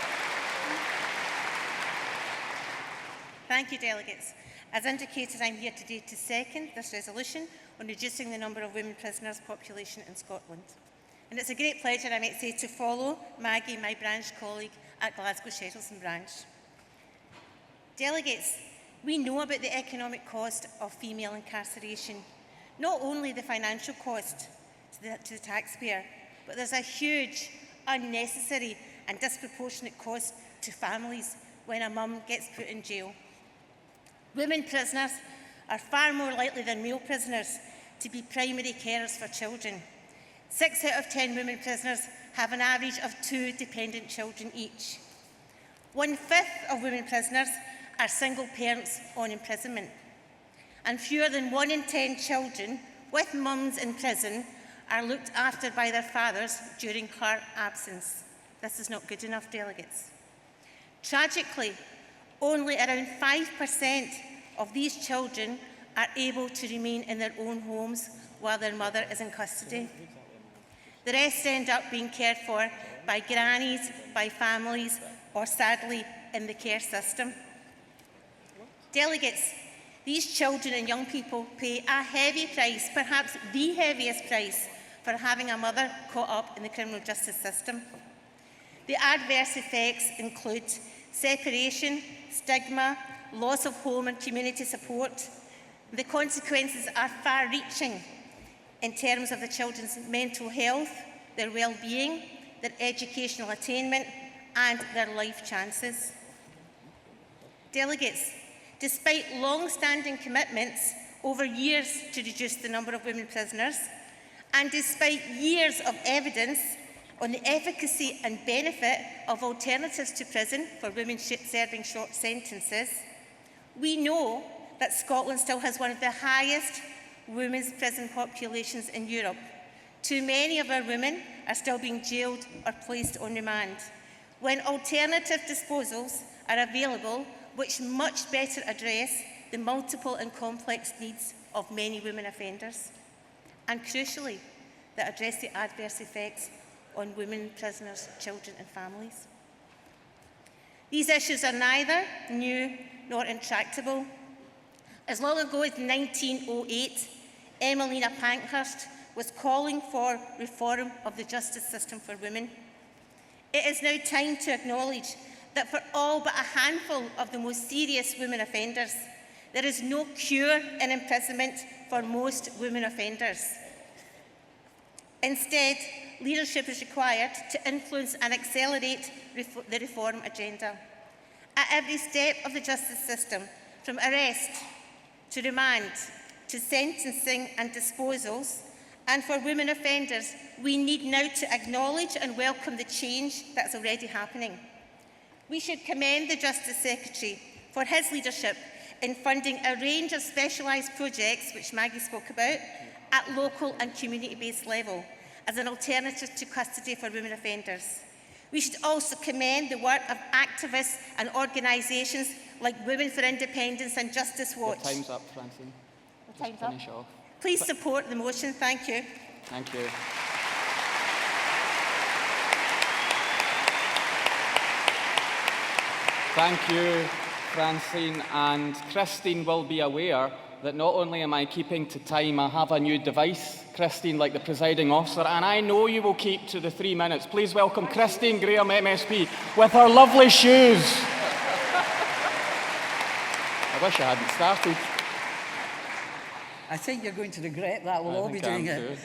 Thank you, delegates. As indicated, I'm here today to second this resolution on reducing the number of women prisoners population in Scotland. And it's a great pleasure, I might say, to follow Maggie, my branch colleague at Glasgow Shettleston branch. Delegates, we know about the economic cost of female incarceration, not only the financial cost to the taxpayer, but there's a huge, unnecessary and disproportionate cost to families when a mum gets put in jail. Women prisoners are far more likely than male prisoners to be primary carers for children. 6 out of 10 women prisoners have an average of 2 dependent children each. 1/5 of women prisoners are single parents on imprisonment. And fewer than 1 in 10 children with mums in prison are looked after by their fathers during her absence. This is not good enough, delegates. Tragically, only around 5% of these children are able to remain in their own homes while their mother is in custody. The rest end up being cared for by grannies, by families, or sadly, in the care system. Delegates, these children and young people pay a heavy price, perhaps the heaviest price, for having a mother caught up in the criminal justice system. The adverse effects include separation, stigma, loss of home and community support. The consequences are far-reaching in terms of the children's mental health, their well-being, their educational attainment, and their life chances. Delegates, despite long-standing commitments over years to reduce the number of women prisoners, and despite years of evidence on the efficacy and benefit of alternatives to prison for women serving short sentences, we know that Scotland still has one of the highest women's prison populations in Europe. Too many of our women are still being jailed or placed on remand. When alternative disposals are available which much better address the multiple and complex needs of many women offenders, and crucially, that address the adverse effects on women, prisoners, children and families. These issues are neither new nor intractable. As long ago as 1908, Emelina Pankhurst was calling for reform of the justice system for women. It is now time to acknowledge that for all but a handful of the most serious women offenders, there is no cure in imprisonment for most women offenders. Instead, leadership is required to influence and accelerate the reform agenda. At every step of the justice system, from arrest to remand to sentencing and disposals, and for women offenders, we need now to acknowledge and welcome the change that's already happening. We should commend the Justice Secretary for his leadership in funding a range of specialised projects, which Maggie spoke about, at local and community-based level, as an alternative to custody for women offenders. We should also commend the work of activists and organisations like Women for Independence and Justice Watch. Your time's up, Francine. Time's up. Finish off. Please support the motion. Thank you. Thank you. Thank you, Francine. And Christine will be aware that not only am I keeping to time, I have a new device, Christine, like the presiding officer, and I know you will keep to the 3 minutes. Please welcome Christine Graham, MSP, with her lovely shoes. I wish I hadn't started. I think you're going to regret that. We'll all be doing it.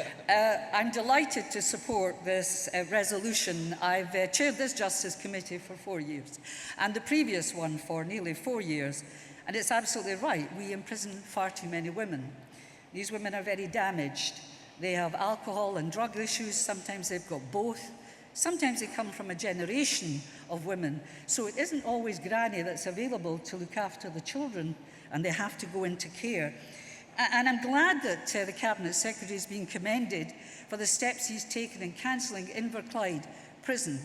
I'm delighted to support this resolution. I've chaired this Justice Committee for 4 years, and the previous one for nearly 4 years. And it's absolutely right. We imprison far too many women. These women are very damaged. They have alcohol and drug issues. Sometimes they've got both. Sometimes they come from a generation of women. So it isn't always granny that's available to look after the children, and they have to go into care. And I'm glad that the Cabinet Secretary is being commended for the steps he's taken in cancelling Inverclyde Prison,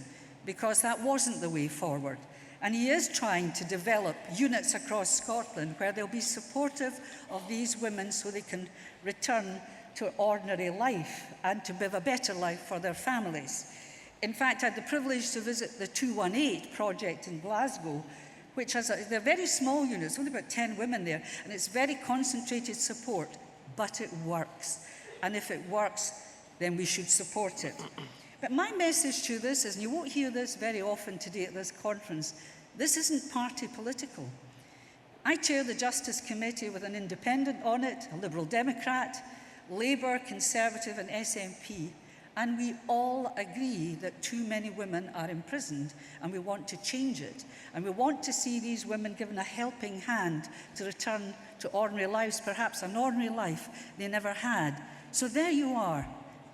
because that wasn't the way forward. And he is trying to develop units across Scotland where they'll be supportive of these women so they can return to ordinary life and to live a better life for their families. In fact, I had the privilege to visit the 218 project in Glasgow, which has they're very small units, only about 10 women there, and it's very concentrated support, but it works. And if it works, then we should support it. But my message to this is, and you won't hear this very often today at this conference, this isn't party political. I chair the Justice Committee with an independent on it, a Liberal Democrat, Labour, Conservative and SNP, and we all agree that too many women are imprisoned, and we want to change it. And we want to see these women given a helping hand to return to ordinary lives, perhaps an ordinary life they never had. So there you are.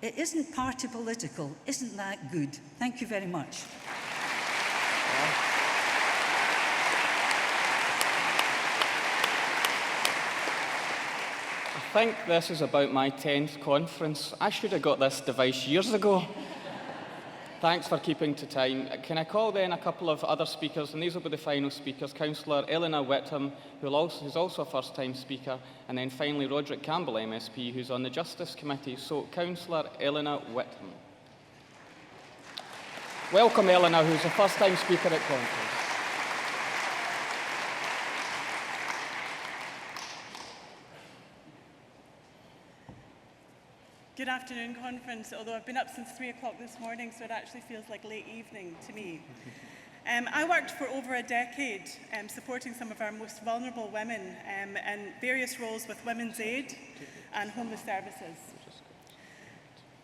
It isn't party political. Isn't that good? Thank you very much. I think this is about my 10th conference. I should have got this device years ago. Thanks for keeping to time. Can I call then a couple of other speakers, and these will be the final speakers, Councillor Eleanor Whitham, who's also a first-time speaker, and then finally Roderick Campbell, MSP, who's on the Justice Committee. So, Councillor Eleanor Whitham. Welcome, Eleanor, who's a first-time speaker at conference. Good afternoon, conference, although I've been up since 3 o'clock this morning, so it actually feels like late evening to me. I worked for over a decade supporting some of our most vulnerable women in various roles with Women's Aid and Homeless Services.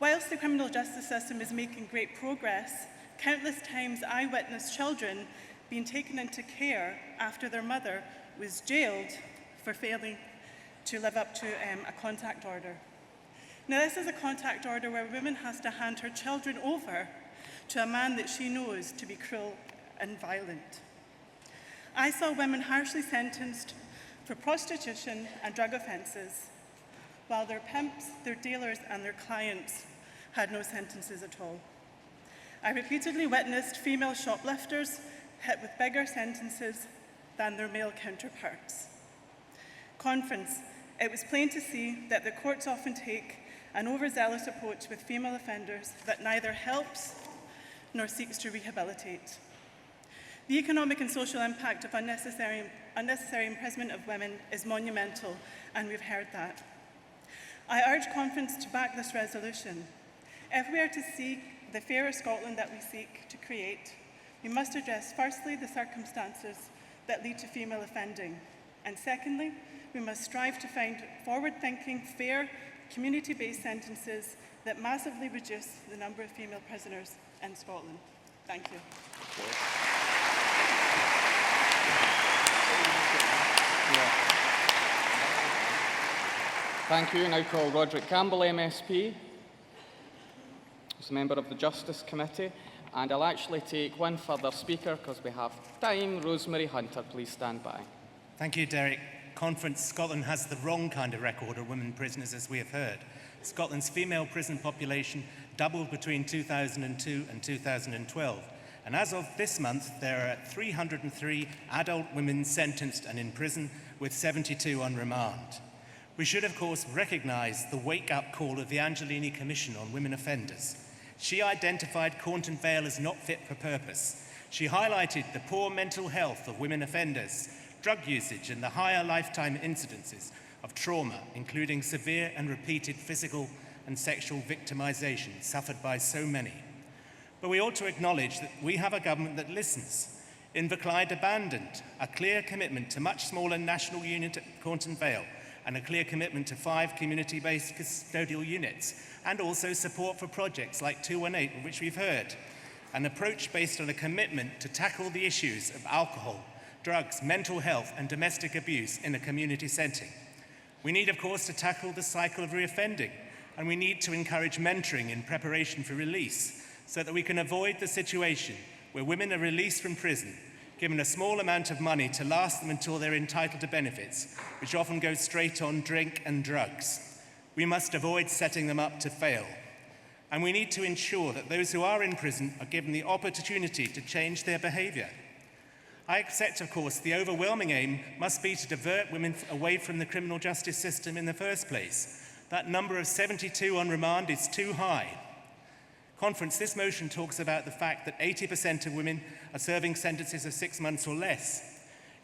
Whilst the criminal justice system is making great progress, countless times I witnessed children being taken into care after their mother was jailed for failing to live up to a contact order. Now, this is a contact order where a woman has to hand her children over to a man that she knows to be cruel and violent. I saw women harshly sentenced for prostitution and drug offences, while their pimps, their dealers and their clients had no sentences at all. I repeatedly witnessed female shoplifters hit with bigger sentences than their male counterparts. Conference, it was plain to see that the courts often take an overzealous approach with female offenders that neither helps nor seeks to rehabilitate. The economic and social impact of unnecessary imprisonment of women is monumental, and we've heard that. I urge Conference to back this resolution. If we are to seek the fairer Scotland that we seek to create, we must address firstly the circumstances that lead to female offending, and secondly, we must strive to find forward-thinking, fair, community-based sentences that massively reduce the number of female prisoners in Scotland. Thank you. Thank you. Now call Roderick Campbell, MSP, as a member of the Justice Committee. And I'll actually take one further speaker because we have time. Rosemary Hunter, please stand by. Thank you, Derek. Conference, Scotland has the wrong kind of record of women prisoners, as we have heard. Scotland's female prison population doubled between 2002 and 2012. And as of this month, there are 303 adult women sentenced and in prison, with 72 on remand. We should, of course, recognise the wake-up call of the Angelini Commission on Women Offenders. She identified Cornton Vale as not fit for purpose. She highlighted the poor mental health of women offenders, drug usage, and the higher lifetime incidences of trauma, including severe and repeated physical and sexual victimisation suffered by so many. But we ought to acknowledge that we have a government that listens. Inverclyde abandoned a clear commitment to much smaller national unit at Cornton Vale, and a clear commitment to 5 community-based custodial units, and also support for projects like 218, which we've heard. An approach based on a commitment to tackle the issues of alcohol, drugs, mental health, and domestic abuse in a community setting. We need, of course, to tackle the cycle of reoffending, and we need to encourage mentoring in preparation for release, so that we can avoid the situation where women are released from prison, given a small amount of money to last them until they're entitled to benefits, which often go straight on drink and drugs. We must avoid setting them up to fail. And we need to ensure that those who are in prison are given the opportunity to change their behaviour. I accept, of course, the overwhelming aim must be to divert women away from the criminal justice system in the first place. That number of 72 on remand is too high. Conference, this motion talks about the fact that 80% of women are serving sentences of 6 months or less.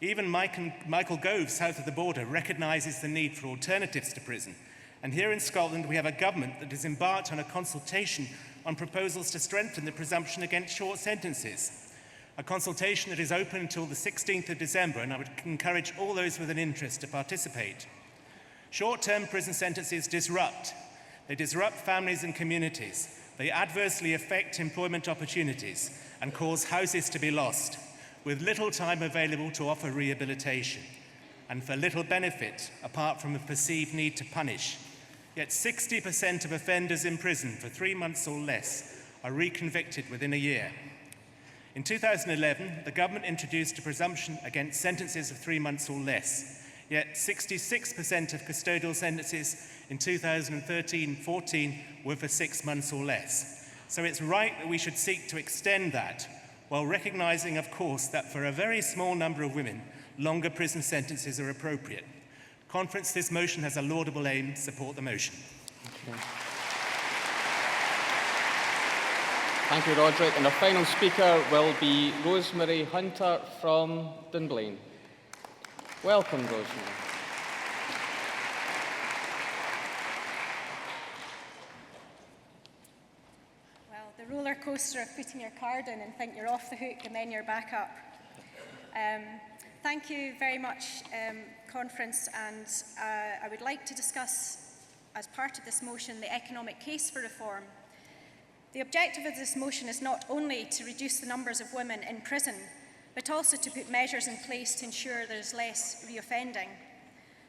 Even Michael Gove, south of the border, recognises the need for alternatives to prison. And here in Scotland, we have a government that has embarked on a consultation on proposals to strengthen the presumption against short sentences. A consultation that is open until the 16th of December, and I would encourage all those with an interest to participate. Short-term prison sentences disrupt. They disrupt families and communities. They adversely affect employment opportunities and cause houses to be lost, with little time available to offer rehabilitation, and for little benefit apart from a perceived need to punish. Yet 60% of offenders in prison for 3 months or less are reconvicted within a year. In 2011, the government introduced a presumption against sentences of 3 months or less, yet 66% of custodial sentences in 2013-14 were for 6 months or less. So it's right that we should seek to extend that, while recognising, of course, that for a very small number of women, longer prison sentences are appropriate. Conference, this motion has a laudable aim. Support the motion. Okay. Thank you, Roderick. And our final speaker will be Rosemary Hunter from Dunblane. Welcome, Rosemary. Well, the roller coaster of putting your card in and think you're off the hook and then you're back up. Thank you very much, Conference, and I would like to discuss, as part of this motion, the economic case for reform. The objective of this motion is not only to reduce the numbers of women in prison, but also to put measures in place to ensure there is less reoffending.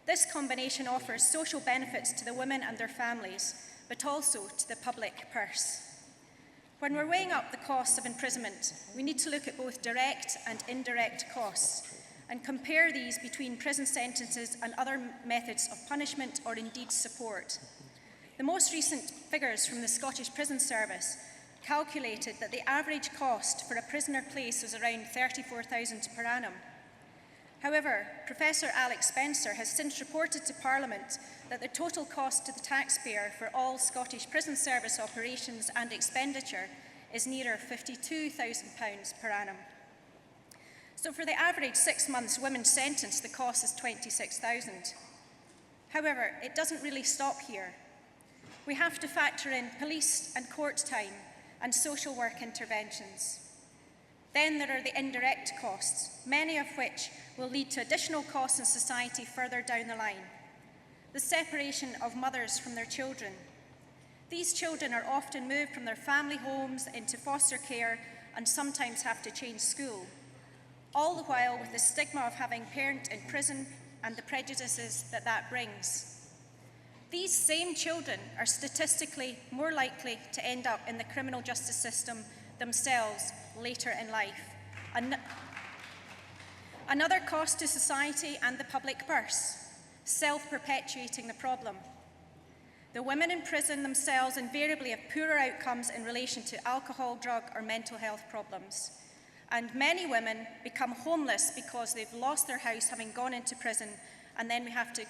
This combination offers social benefits to the women and their families, but also to the public purse. When we're weighing up the costs of imprisonment, we need to look at both direct and indirect costs and compare these between prison sentences and other methods of punishment or indeed support. The most recent figures from the Scottish Prison Service calculated that the average cost for a prisoner place was around £34,000 per annum. However, Professor Alex Spencer has since reported to Parliament that the total cost to the taxpayer for all Scottish prison service operations and expenditure is nearer £52,000 per annum. So for the average 6 months women sentenced, the cost is £26,000. However, it doesn't really stop here. We have to factor in police and court time and social work interventions. Then there are the indirect costs, many of which will lead to additional costs in society further down the line. The separation of mothers from their children. These children are often moved from their family homes into foster care and sometimes have to change school, all the while with the stigma of having a parent in prison and the prejudices that that brings. These same children are statistically more likely to end up in the criminal justice system themselves later in life. Another cost to society and the public purse, self-perpetuating the problem. The women in prison themselves invariably have poorer outcomes in relation to alcohol, drug or mental health problems. And many women become homeless because they've lost their house having gone into prison, and then we have to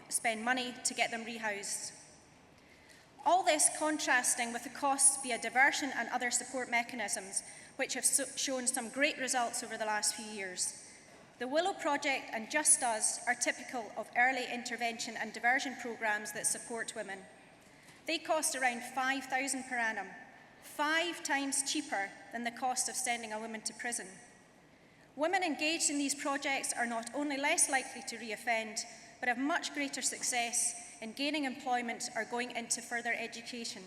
spend money to get them rehoused. All this contrasting with the costs via diversion and other support mechanisms, which have shown some great results over the last few years. The Willow Project and Just Us are typical of early intervention and diversion programmes that support women. They cost around £5,000 per annum, 5 times cheaper than the cost of sending a woman to prison. Women engaged in these projects are not only less likely to reoffend, but have much greater success in gaining employment or going into further education.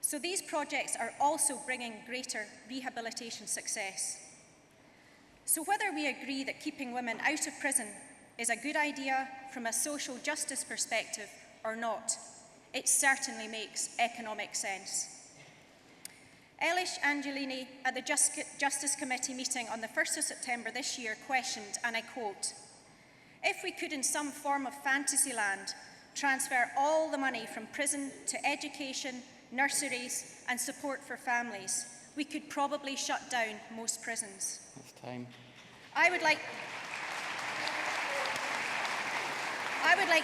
So these projects are also bringing greater rehabilitation success. So whether we agree that keeping women out of prison is a good idea from a social justice perspective or not, it certainly makes economic sense. Elish Angelini at the Justice Committee meeting on the 1st of September this year questioned, and I quote, "If we could in some form of fantasy land transfer all the money from prison to education, nurseries and support for families, we could probably shut down most prisons." That's time. I would like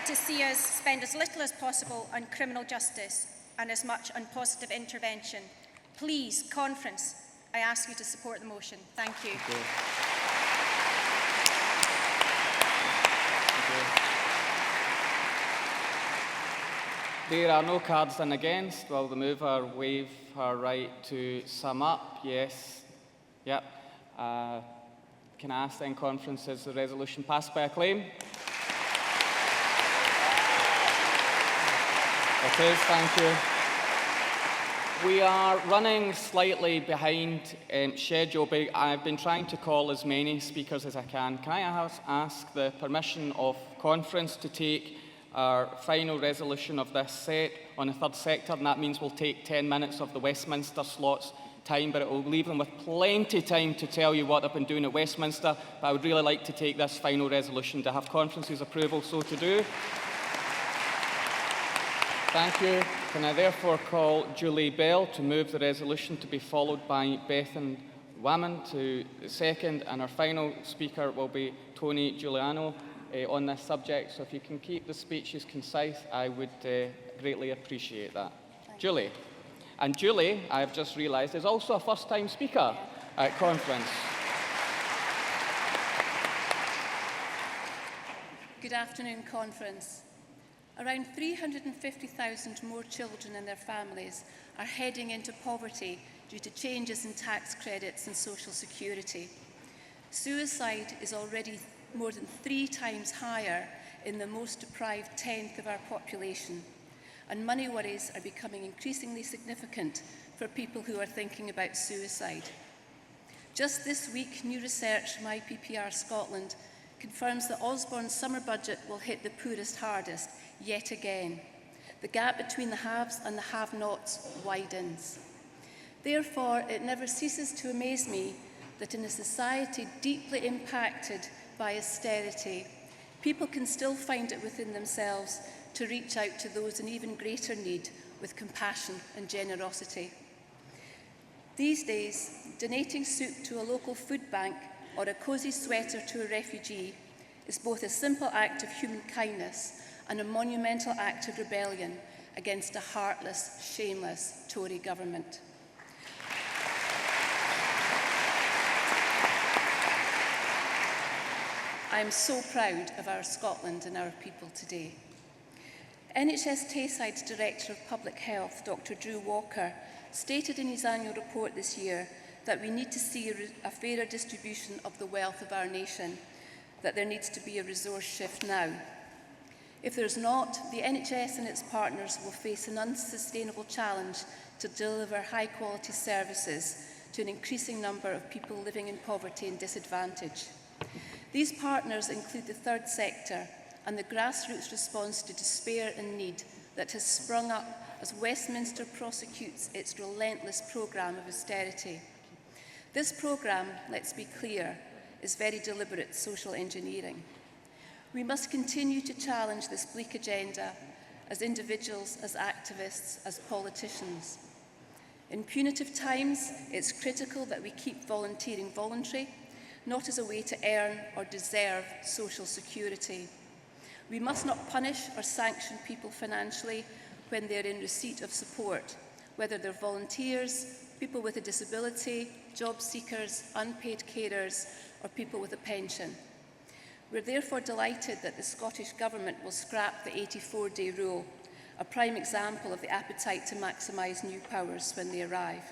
to see us spend as little as possible on criminal justice and as much on positive intervention. Please, Conference, I ask you to support the motion. Thank you. Thank you. There are no cards in against. Will the mover waive her right to sum up? Yes. Yep. Can I ask then, Conference, is the resolution passed by acclaim? It is, thank you. We are running slightly behind schedule, but I've been trying to call as many speakers as I can. Can I ask the permission of Conference to take our final resolution of this set on the third sector, and that means we'll take 10 minutes of the Westminster slot's time, but it will leave them with plenty of time to tell you what they've been doing at Westminster. But I would really like to take this final resolution to have Conference's approval so to do. Thank you. Can I therefore call Julie Bell to move the resolution, to be followed by Bethan Wamman to second, and our final speaker will be Tony Giuliano on this subject. So if you can keep the speeches concise, I would greatly appreciate that. Julie. And Julie, I've just realised, is also a first-time speaker at Conference. Good afternoon, Conference. Around 350,000 more children and their families are heading into poverty due to changes in tax credits and social security. Suicide is already more than 3 times higher in the most deprived tenth of our population, and money worries are becoming increasingly significant for people who are thinking about suicide. Just this week, new research from IPPR Scotland confirms that Osborne's summer budget will hit the poorest hardest yet again. The gap between the haves and the have-nots widens. Therefore, it never ceases to amaze me that in a society deeply impacted by austerity, people can still find it within themselves to reach out to those in even greater need with compassion and generosity. These days, donating soup to a local food bank or a cosy sweater to a refugee is both a simple act of human kindness and a monumental act of rebellion against a heartless, shameless Tory government. I am so proud of our Scotland and our people today. NHS Tayside's Director of Public Health, Dr Drew Walker, stated in his annual report this year that we need to see a fairer distribution of the wealth of our nation, that there needs to be a resource shift now. If there's not, the NHS and its partners will face an unsustainable challenge to deliver high-quality services to an increasing number of people living in poverty and disadvantage. These partners include the third sector and the grassroots response to despair and need that has sprung up as Westminster prosecutes its relentless programme of austerity. This programme, let's be clear, is very deliberate social engineering. We must continue to challenge this bleak agenda as individuals, as activists, as politicians. In punitive times, it's critical that we keep volunteering voluntary, not as a way to earn or deserve social security. We must not punish or sanction people financially when they're in receipt of support, whether they're volunteers, people with a disability, job seekers, unpaid carers, or people with a pension. We're therefore delighted that the Scottish Government will scrap the 84-day rule, a prime example of the appetite to maximise new powers when they arrive.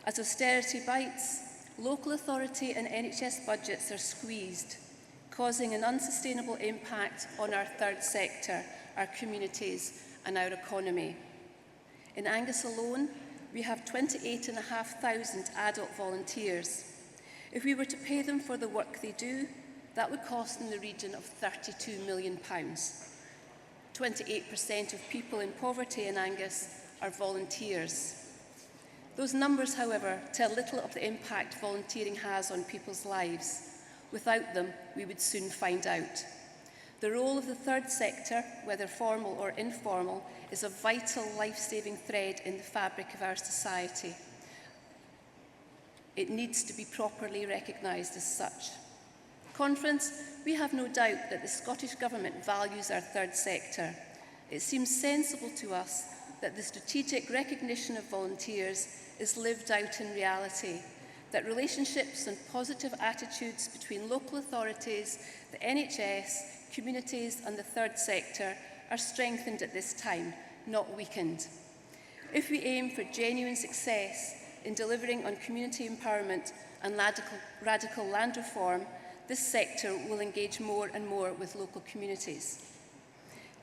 As austerity bites, local authority and NHS budgets are squeezed, causing an unsustainable impact on our third sector, our communities and our economy. In Angus alone, we have 28,500 adult volunteers. If we were to pay them for the work they do, that would cost in the region of £32 million. 28% of people in poverty in Angus are volunteers. Those numbers, however, tell little of the impact volunteering has on people's lives. Without them, we would soon find out. The role of the third sector, whether formal or informal, is a vital life-saving thread in the fabric of our society. It needs to be properly recognised as such. Conference, we have no doubt that the Scottish Government values our third sector. It seems sensible to us that the strategic recognition of volunteers is lived out in reality, that relationships and positive attitudes between local authorities, the NHS, communities and the third sector are strengthened at this time, not weakened. If we aim for genuine success in delivering on community empowerment and radical land reform, this sector will engage more and more with local communities.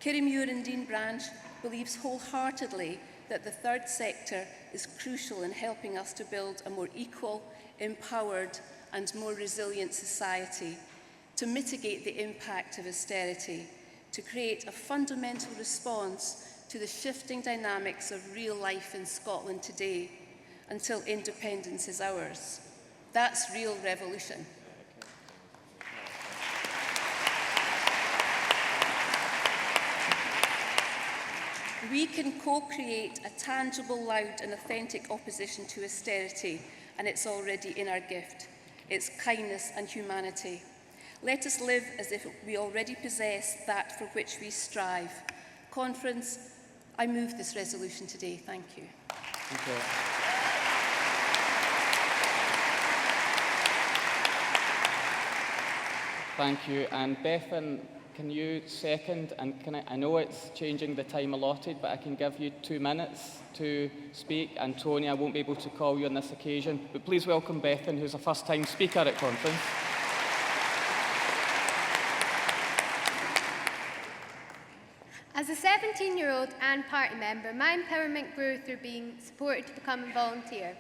Kirriemuir and Dean Branch believes wholeheartedly that the third sector is crucial in helping us to build a more equal, empowered and more resilient society, to mitigate the impact of austerity, to create a fundamental response to the shifting dynamics of real life in Scotland today until independence is ours. That's real revolution. We can co-create a tangible, loud and authentic opposition to austerity, and it's already in our gift. It's kindness and humanity. Let us live as if we already possess that for which we strive. Conference, I move this resolution today. Thank you. Thank you. Thank you. And Bethan, can you second? And I know it's changing the time allotted, but I can give you 2 minutes to speak. And Tony, I won't be able to call you on this occasion. But please welcome Bethan, who's a first-time speaker at conference. As a 17-year-old and party member, my empowerment grew through being supported to become a volunteer,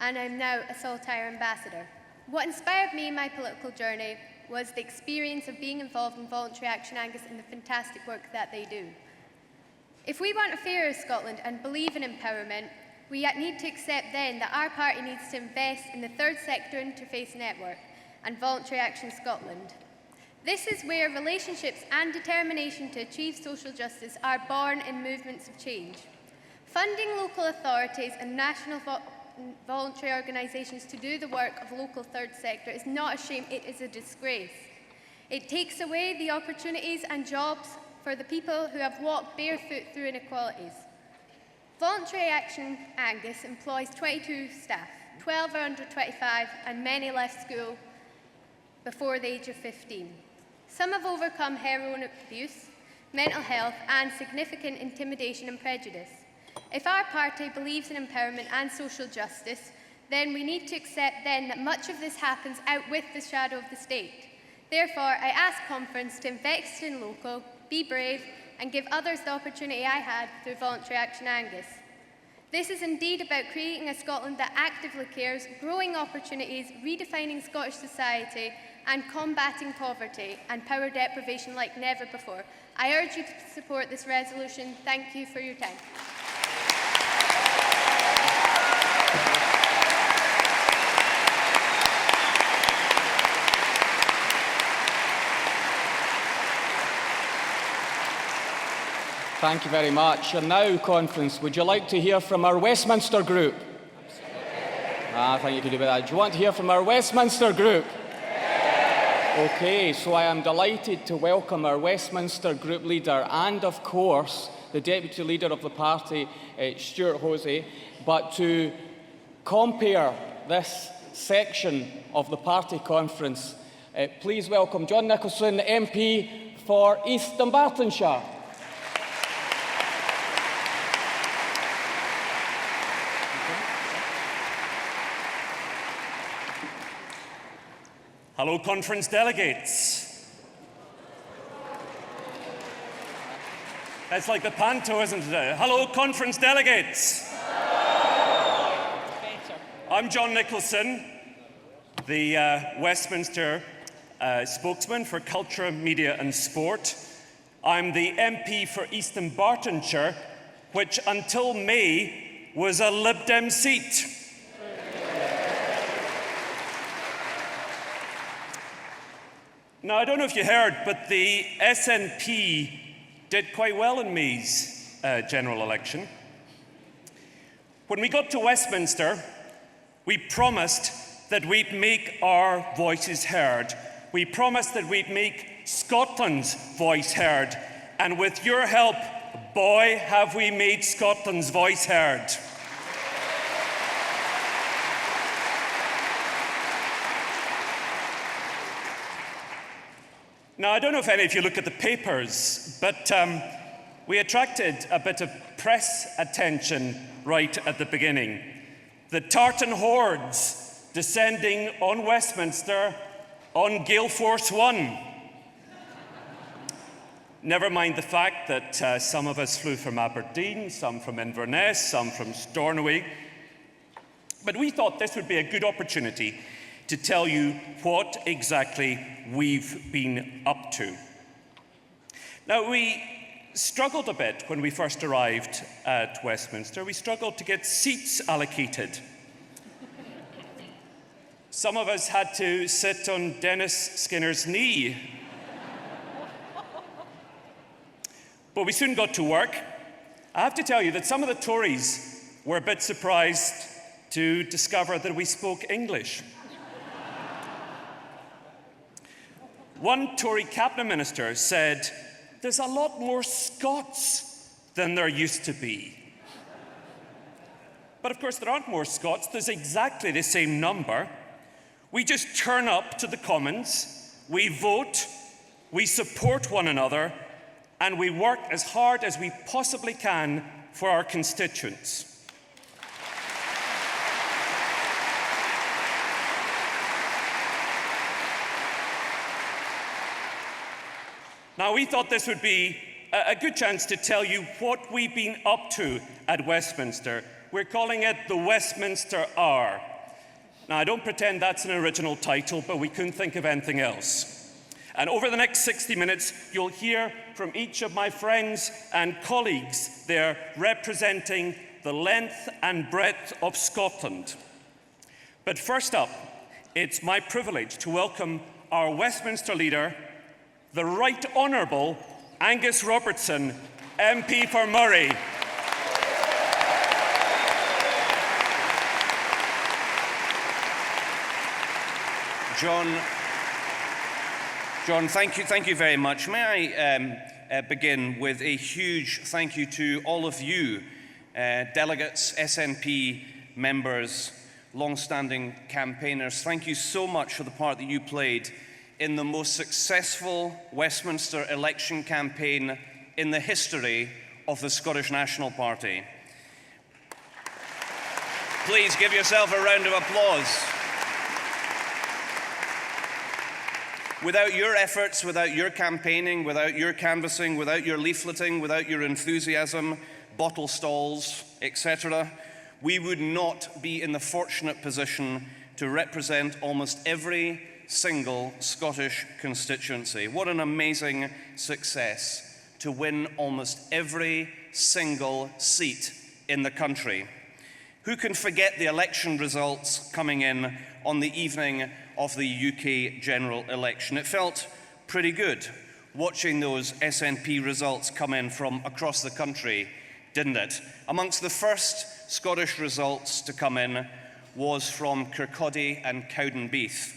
and I'm now a Saltire ambassador. What inspired me in my political journey was the experience of being involved in Voluntary Action Angus and the fantastic work that they do. If we want a fairer Scotland and believe in empowerment, we need to accept then that our party needs to invest in the third sector interface network and Voluntary Action Scotland. This is where relationships and determination to achieve social justice are born in movements of change. Funding local authorities and national voluntary organisations to do the work of local third sector is not a shame, it is a disgrace. It takes away the opportunities and jobs for the people who have walked barefoot through inequalities. Voluntary Action Angus employs 22 staff, 12 are under 25 and many left school before the age of 15. Some have overcome heroin abuse, mental health and significant intimidation and prejudice. If our party believes in empowerment and social justice, then we need to accept then that much of this happens out with the shadow of the state. Therefore, I ask Conference to invest in local, be brave and give others the opportunity I had through Voluntary Action Angus. This is indeed about creating a Scotland that actively cares, growing opportunities, redefining Scottish society and combating poverty and power deprivation like never before. I urge you to support this resolution. Thank you for your time. Thank you very much. And now, Conference, would you like to hear from our Westminster group? I think you could do with that. Do you want to hear from our Westminster group? Okay, so I am delighted to welcome our Westminster group leader and, of course, the deputy leader of the party, Stuart Hosey. But to compare this section of the party conference, please welcome John Nicholson, MP for East Dunbartonshire. Hello, conference delegates. It's like the panto, isn't it? Hello, conference delegates. I'm John Nicholson, the Westminster spokesman for Culture, Media and Sport. I'm the MP for East Dunbartonshire, which until May was a Lib Dem seat. Now, I don't know if you heard, but the SNP did quite well in May's general election. When we got to Westminster, we promised that we'd make our voices heard. We promised that we'd make Scotland's voice heard. And with your help, boy, have we made Scotland's voice heard. Now, I don't know if any of you look at the papers, but we attracted a bit of press attention right at the beginning. The tartan hordes descending on Westminster on Gale Force 1. Never mind the fact that some of us flew from Aberdeen, some from Inverness, some from Stornoway. But we thought this would be a good opportunity to tell you what exactly we've been up to. Now, we struggled a bit when we first arrived at Westminster. We struggled to get seats allocated. Some of us had to sit on Dennis Skinner's knee. But we soon got to work. I have to tell you that some of the Tories were a bit surprised to discover that we spoke English. One Tory cabinet minister said, "There's a lot more Scots than there used to be." But of course, there aren't more Scots. There's exactly the same number. We just turn up to the Commons, we vote, we support one another, and we work as hard as we possibly can for our constituents. Now, we thought this would be a good chance to tell you what we've been up to at Westminster. We're calling it the Westminster Hour. Now, I don't pretend that's an original title, but we couldn't think of anything else. And over the next 60 minutes, you'll hear from each of my friends and colleagues there representing the length and breadth of Scotland. But first up, it's my privilege to welcome our Westminster leader, the Right Honourable Angus Robertson, MP for Murray. John, thank you very much. May I begin with a huge thank you to all of you, delegates, SNP members, long-standing campaigners. Thank you so much for the part that you played in the most successful Westminster election campaign in the history of the Scottish National Party. Please give yourself a round of applause. Without your efforts, without your campaigning, without your canvassing, without your leafleting, without your enthusiasm, bottle stalls, etc., we would not be in the fortunate position to represent almost every single Scottish constituency. What an amazing success to win almost every single seat in the country. Who can forget the election results coming in on the evening of the UK general election? It felt pretty good watching those SNP results come in from across the country, didn't it? Amongst the first Scottish results to come in was from Kirkcaldy and Cowdenbeath.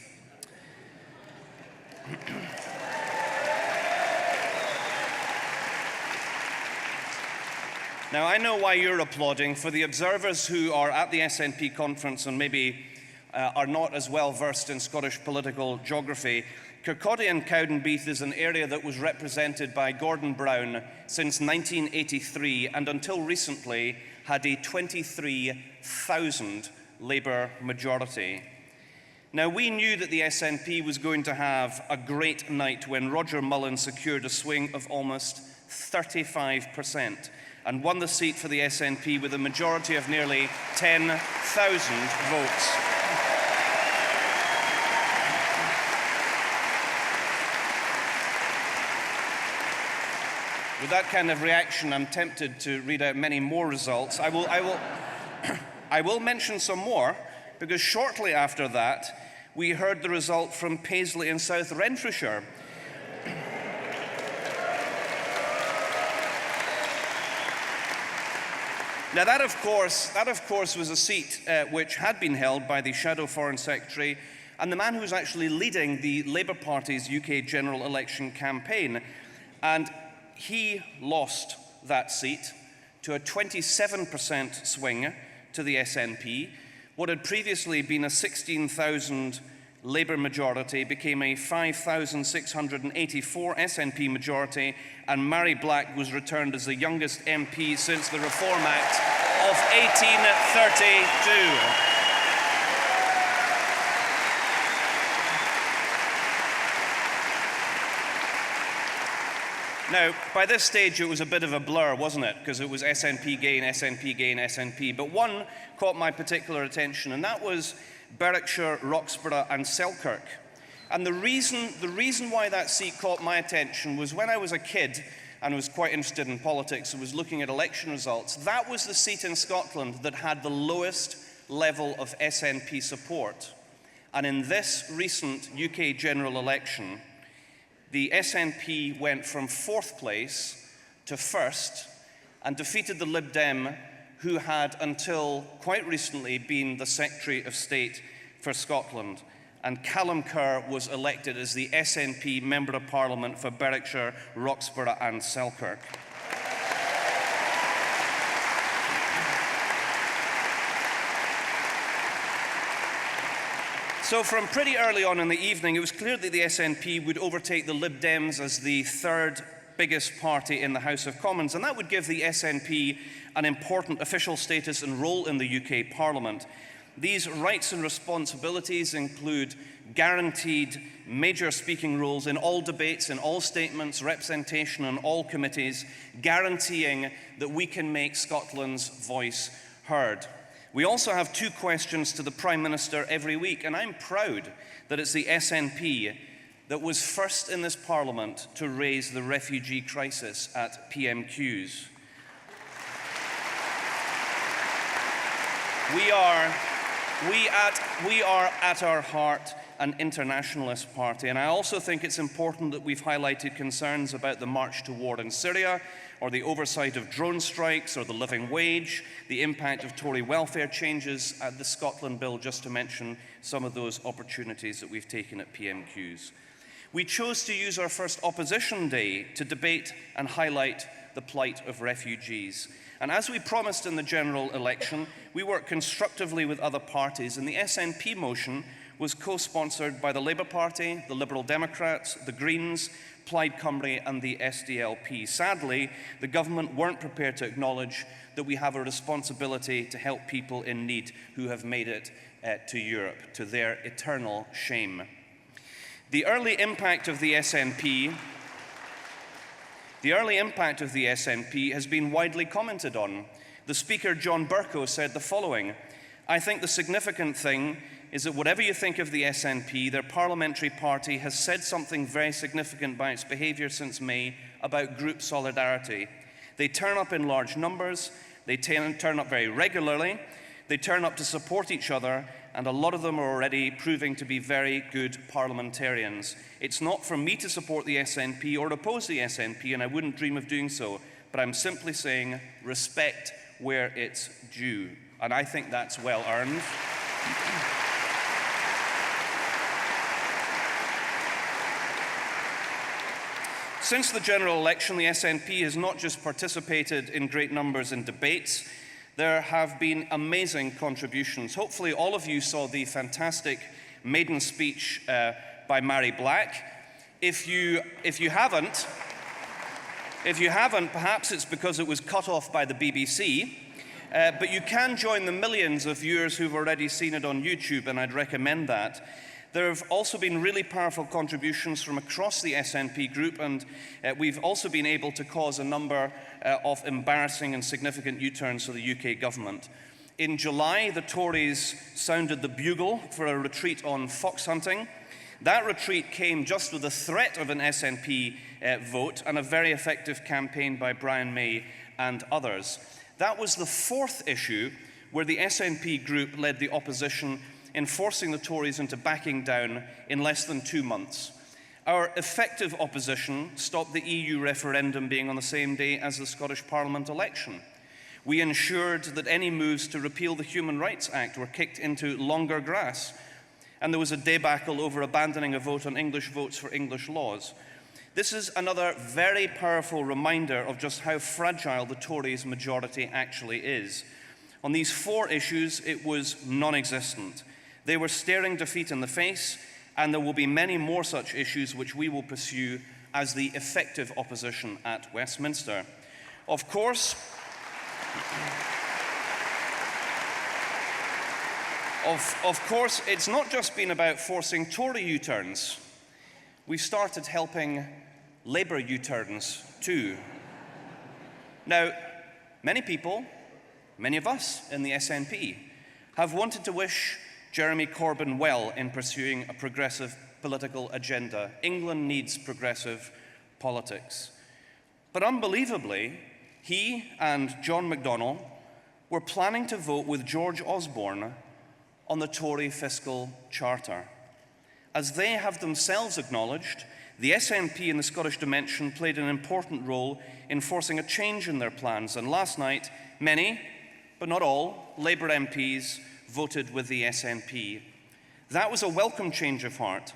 Now, I know why you're applauding. For the observers who are at the SNP conference and maybe are not as well versed in Scottish political geography, Kirkcaldy and Cowdenbeath is an area that was represented by Gordon Brown since 1983 and until recently had a 23,000 Labour majority. Now, we knew that the SNP was going to have a great night when Roger Mullen secured a swing of almost 35% and won the seat for the SNP with a majority of nearly 10,000 votes. With that kind of reaction, I'm tempted to read out many more results. I will mention some more, because shortly after that, we heard the result from Paisley in South Renfrewshire. Now, that of course, was a seat which had been held by the Shadow Foreign Secretary and the man who was actually leading the Labour Party's UK general election campaign. And he lost that seat to a 27% swing to the SNP. What had previously been a 16,000 Labour majority became a 5,684 SNP majority, and Mary Black was returned as the youngest MP since the Reform Act of 1832. Now, by this stage, it was a bit of a blur, wasn't it? Because it was SNP gain, SNP gain, SNP. But one caught my particular attention, and that was Berwickshire, Roxburgh, and Selkirk. And the reason why that seat caught my attention was when I was a kid and was quite interested in politics and was looking at election results, that was the seat in Scotland that had the lowest level of SNP support. And in this recent UK general election, the SNP went from 4th place to 1st and defeated the Lib Dem, who had until quite recently been the Secretary of State for Scotland. And Callum Kerr was elected as the SNP Member of Parliament for Berwickshire, Roxburgh and Selkirk. So from pretty early on in the evening, it was clear that the SNP would overtake the Lib Dems as the 3rd biggest party in the House of Commons, and that would give the SNP an important official status and role in the UK Parliament. These rights and responsibilities include guaranteed major speaking roles in all debates, in all statements, representation on all committees, guaranteeing that we can make Scotland's voice heard. We also have 2 questions to the Prime Minister every week, and I'm proud that it's the SNP that was first in this Parliament to raise the refugee crisis at PMQs. We are at our heart an internationalist party. And I also think it's important that we've highlighted concerns about the march to war in Syria, or the oversight of drone strikes, or the living wage, the impact of Tory welfare changes, the Scotland Bill, just to mention some of those opportunities that we've taken at PMQs. We chose to use our first opposition day to debate and highlight the plight of refugees. And as we promised in the general election, we worked constructively with other parties, and the SNP motion was co-sponsored by the Labour Party, the Liberal Democrats, the Greens, Plaid Cymru and the SDLP. Sadly, the government weren't prepared to acknowledge that we have a responsibility to help people in need who have made it to Europe, to their eternal shame. The early impact of the SNP has been widely commented on. The Speaker, John Bercow, said the following: "I think the significant thing is that whatever you think of the SNP, their parliamentary party has said something very significant by its behaviour since May about group solidarity. They turn up in large numbers, they turn up very regularly, they turn up to support each other, and a lot of them are already proving to be very good parliamentarians. It's not for me to support the SNP or oppose the SNP, and I wouldn't dream of doing so, but I'm simply saying respect where it's due." And I think that's well earned. Since the general election, the SNP has not just participated in great numbers in debates, there have been amazing contributions. Hopefully all of you saw the fantastic maiden speech by Mary Black. If you haven't, perhaps it's because it was cut off by the BBC, but you can join the millions of viewers who've already seen it on YouTube, and I'd recommend that. There have also been really powerful contributions from across the SNP group, and we've also been able to cause a number of embarrassing and significant U-turns for the UK government. In July, the Tories sounded the bugle for a retreat on fox hunting. That retreat came just with the threat of an SNP vote and a very effective campaign by Brian May and others. That was the fourth issue where the SNP group led the opposition in forcing the Tories into backing down in less than 2 months. Our effective opposition stopped the EU referendum being on the same day as the Scottish Parliament election. We ensured that any moves to repeal the Human Rights Act were kicked into longer grass, and there was a debacle over abandoning a vote on English votes for English laws. This is another very powerful reminder of just how fragile the Tories' majority actually is. On these 4 issues, it was non-existent. They were staring defeat in the face, and there will be many more such issues which we will pursue as the effective opposition at Westminster. Of course, it's not just been about forcing Tory U-turns. We've started helping Labour U-turns too. Now, many people, many of us in the SNP, have wanted to wish Jeremy Corbyn well in pursuing a progressive political agenda. England needs progressive politics. But unbelievably, he and John McDonnell were planning to vote with George Osborne on the Tory fiscal charter. As they have themselves acknowledged, the SNP in the Scottish dimension played an important role in forcing a change in their plans, and last night, many, but not all, Labour MPs voted with the SNP. That was a welcome change of heart.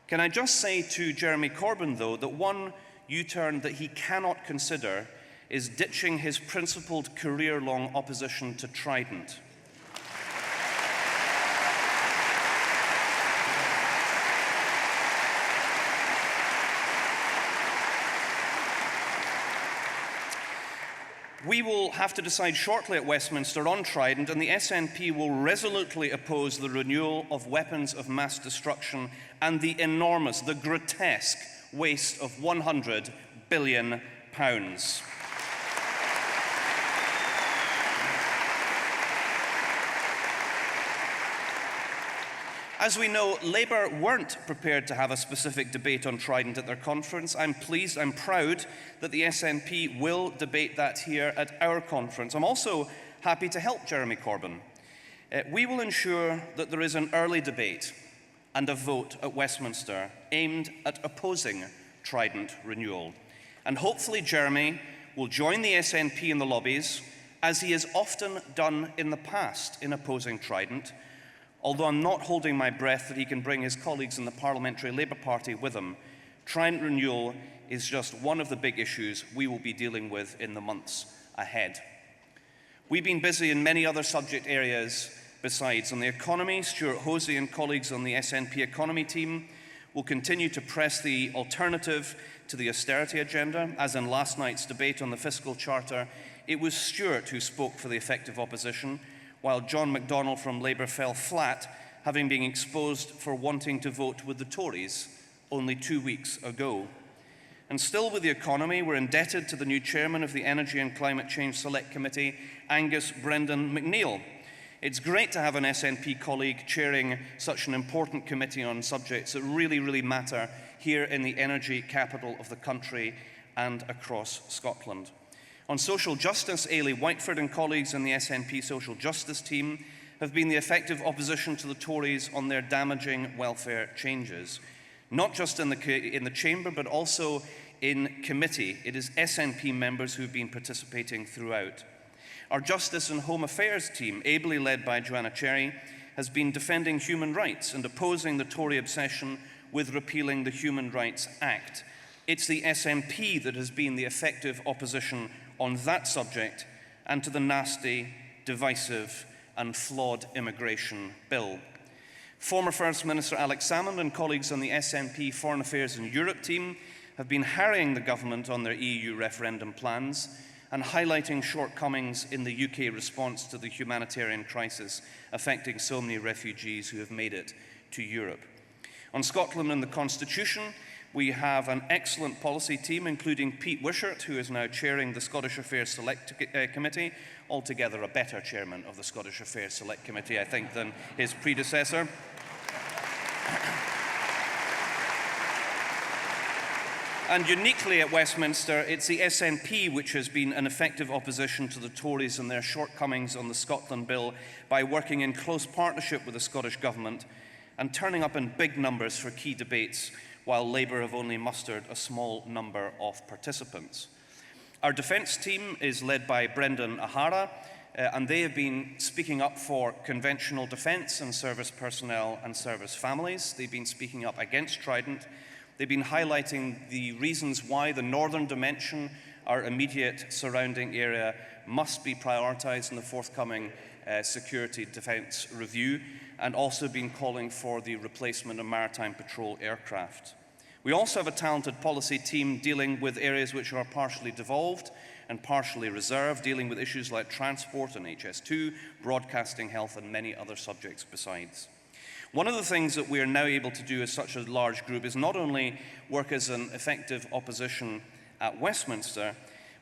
Can I just say to Jeremy Corbyn, though, that one U-turn that he cannot consider is ditching his principled career-long opposition to Trident. We will have to decide shortly at Westminster on Trident, and the SNP will resolutely oppose the renewal of weapons of mass destruction and the enormous, the grotesque waste of £100 billion. As we know, Labour weren't prepared to have a specific debate on Trident at their conference. I'm proud that the SNP will debate that here at our conference. I'm also happy to help Jeremy Corbyn. We will ensure that there is an early debate and a vote at Westminster aimed at opposing Trident renewal. And hopefully Jeremy will join the SNP in the lobbies, as he has often done in the past in opposing Trident, although I'm not holding my breath that he can bring his colleagues in the Parliamentary Labour Party with him. Trident renewal is just one of the big issues we will be dealing with in the months ahead. We've been busy in many other subject areas besides. On the economy, Stuart Hosey and colleagues on the SNP economy team will continue to press the alternative to the austerity agenda. As in last night's debate on the fiscal charter, it was Stuart who spoke for the effective opposition, while John McDonnell from Labour fell flat, having been exposed for wanting to vote with the Tories only 2 weeks ago. And still with the economy, we're indebted to the new chairman of the Energy and Climate Change Select Committee, Angus Brendan McNeill. It's great to have an SNP colleague chairing such an important committee on subjects that really matter here in the energy capital of the country and across Scotland. On social justice, Ailey Whiteford and colleagues in the SNP social justice team have been the effective opposition to the Tories on their damaging welfare changes. Not just in the chamber, but also in committee. It is SNP members who've been participating throughout. Our Justice and Home Affairs team, ably led by Joanna Cherry, has been defending human rights and opposing the Tory obsession with repealing the Human Rights Act. It's the SNP that has been the effective opposition on that subject and to the nasty, divisive and flawed immigration bill. Former First Minister Alex Salmond and colleagues on the SNP Foreign Affairs and Europe team have been harrying the government on their EU referendum plans and highlighting shortcomings in the UK response to the humanitarian crisis affecting so many refugees who have made it to Europe. On Scotland and the Constitution, we have an excellent policy team, including Pete Wishart, who is now chairing the Scottish Affairs Select Committee, altogether a better chairman of the Scottish Affairs Select Committee, I think, than his predecessor. And uniquely at Westminster, it's the SNP which has been an effective opposition to the Tories and their shortcomings on the Scotland Bill by working in close partnership with the Scottish Government and turning up in big numbers for key debates, while Labour have only mustered a small number of participants. Our defence team is led by Brendan O'Hara, and they have been speaking up for conventional defence and service personnel and service families. They've been speaking up against Trident. They've been highlighting the reasons why the northern dimension, our immediate surrounding area, must be prioritised in the forthcoming security defence review, and also been calling for the replacement of maritime patrol aircraft. We also have a talented policy team dealing with areas which are partially devolved and partially reserved, dealing with issues like transport and HS2, broadcasting, health, and many other subjects besides. One of the things that we are now able to do as such a large group is not only work as an effective opposition at Westminster,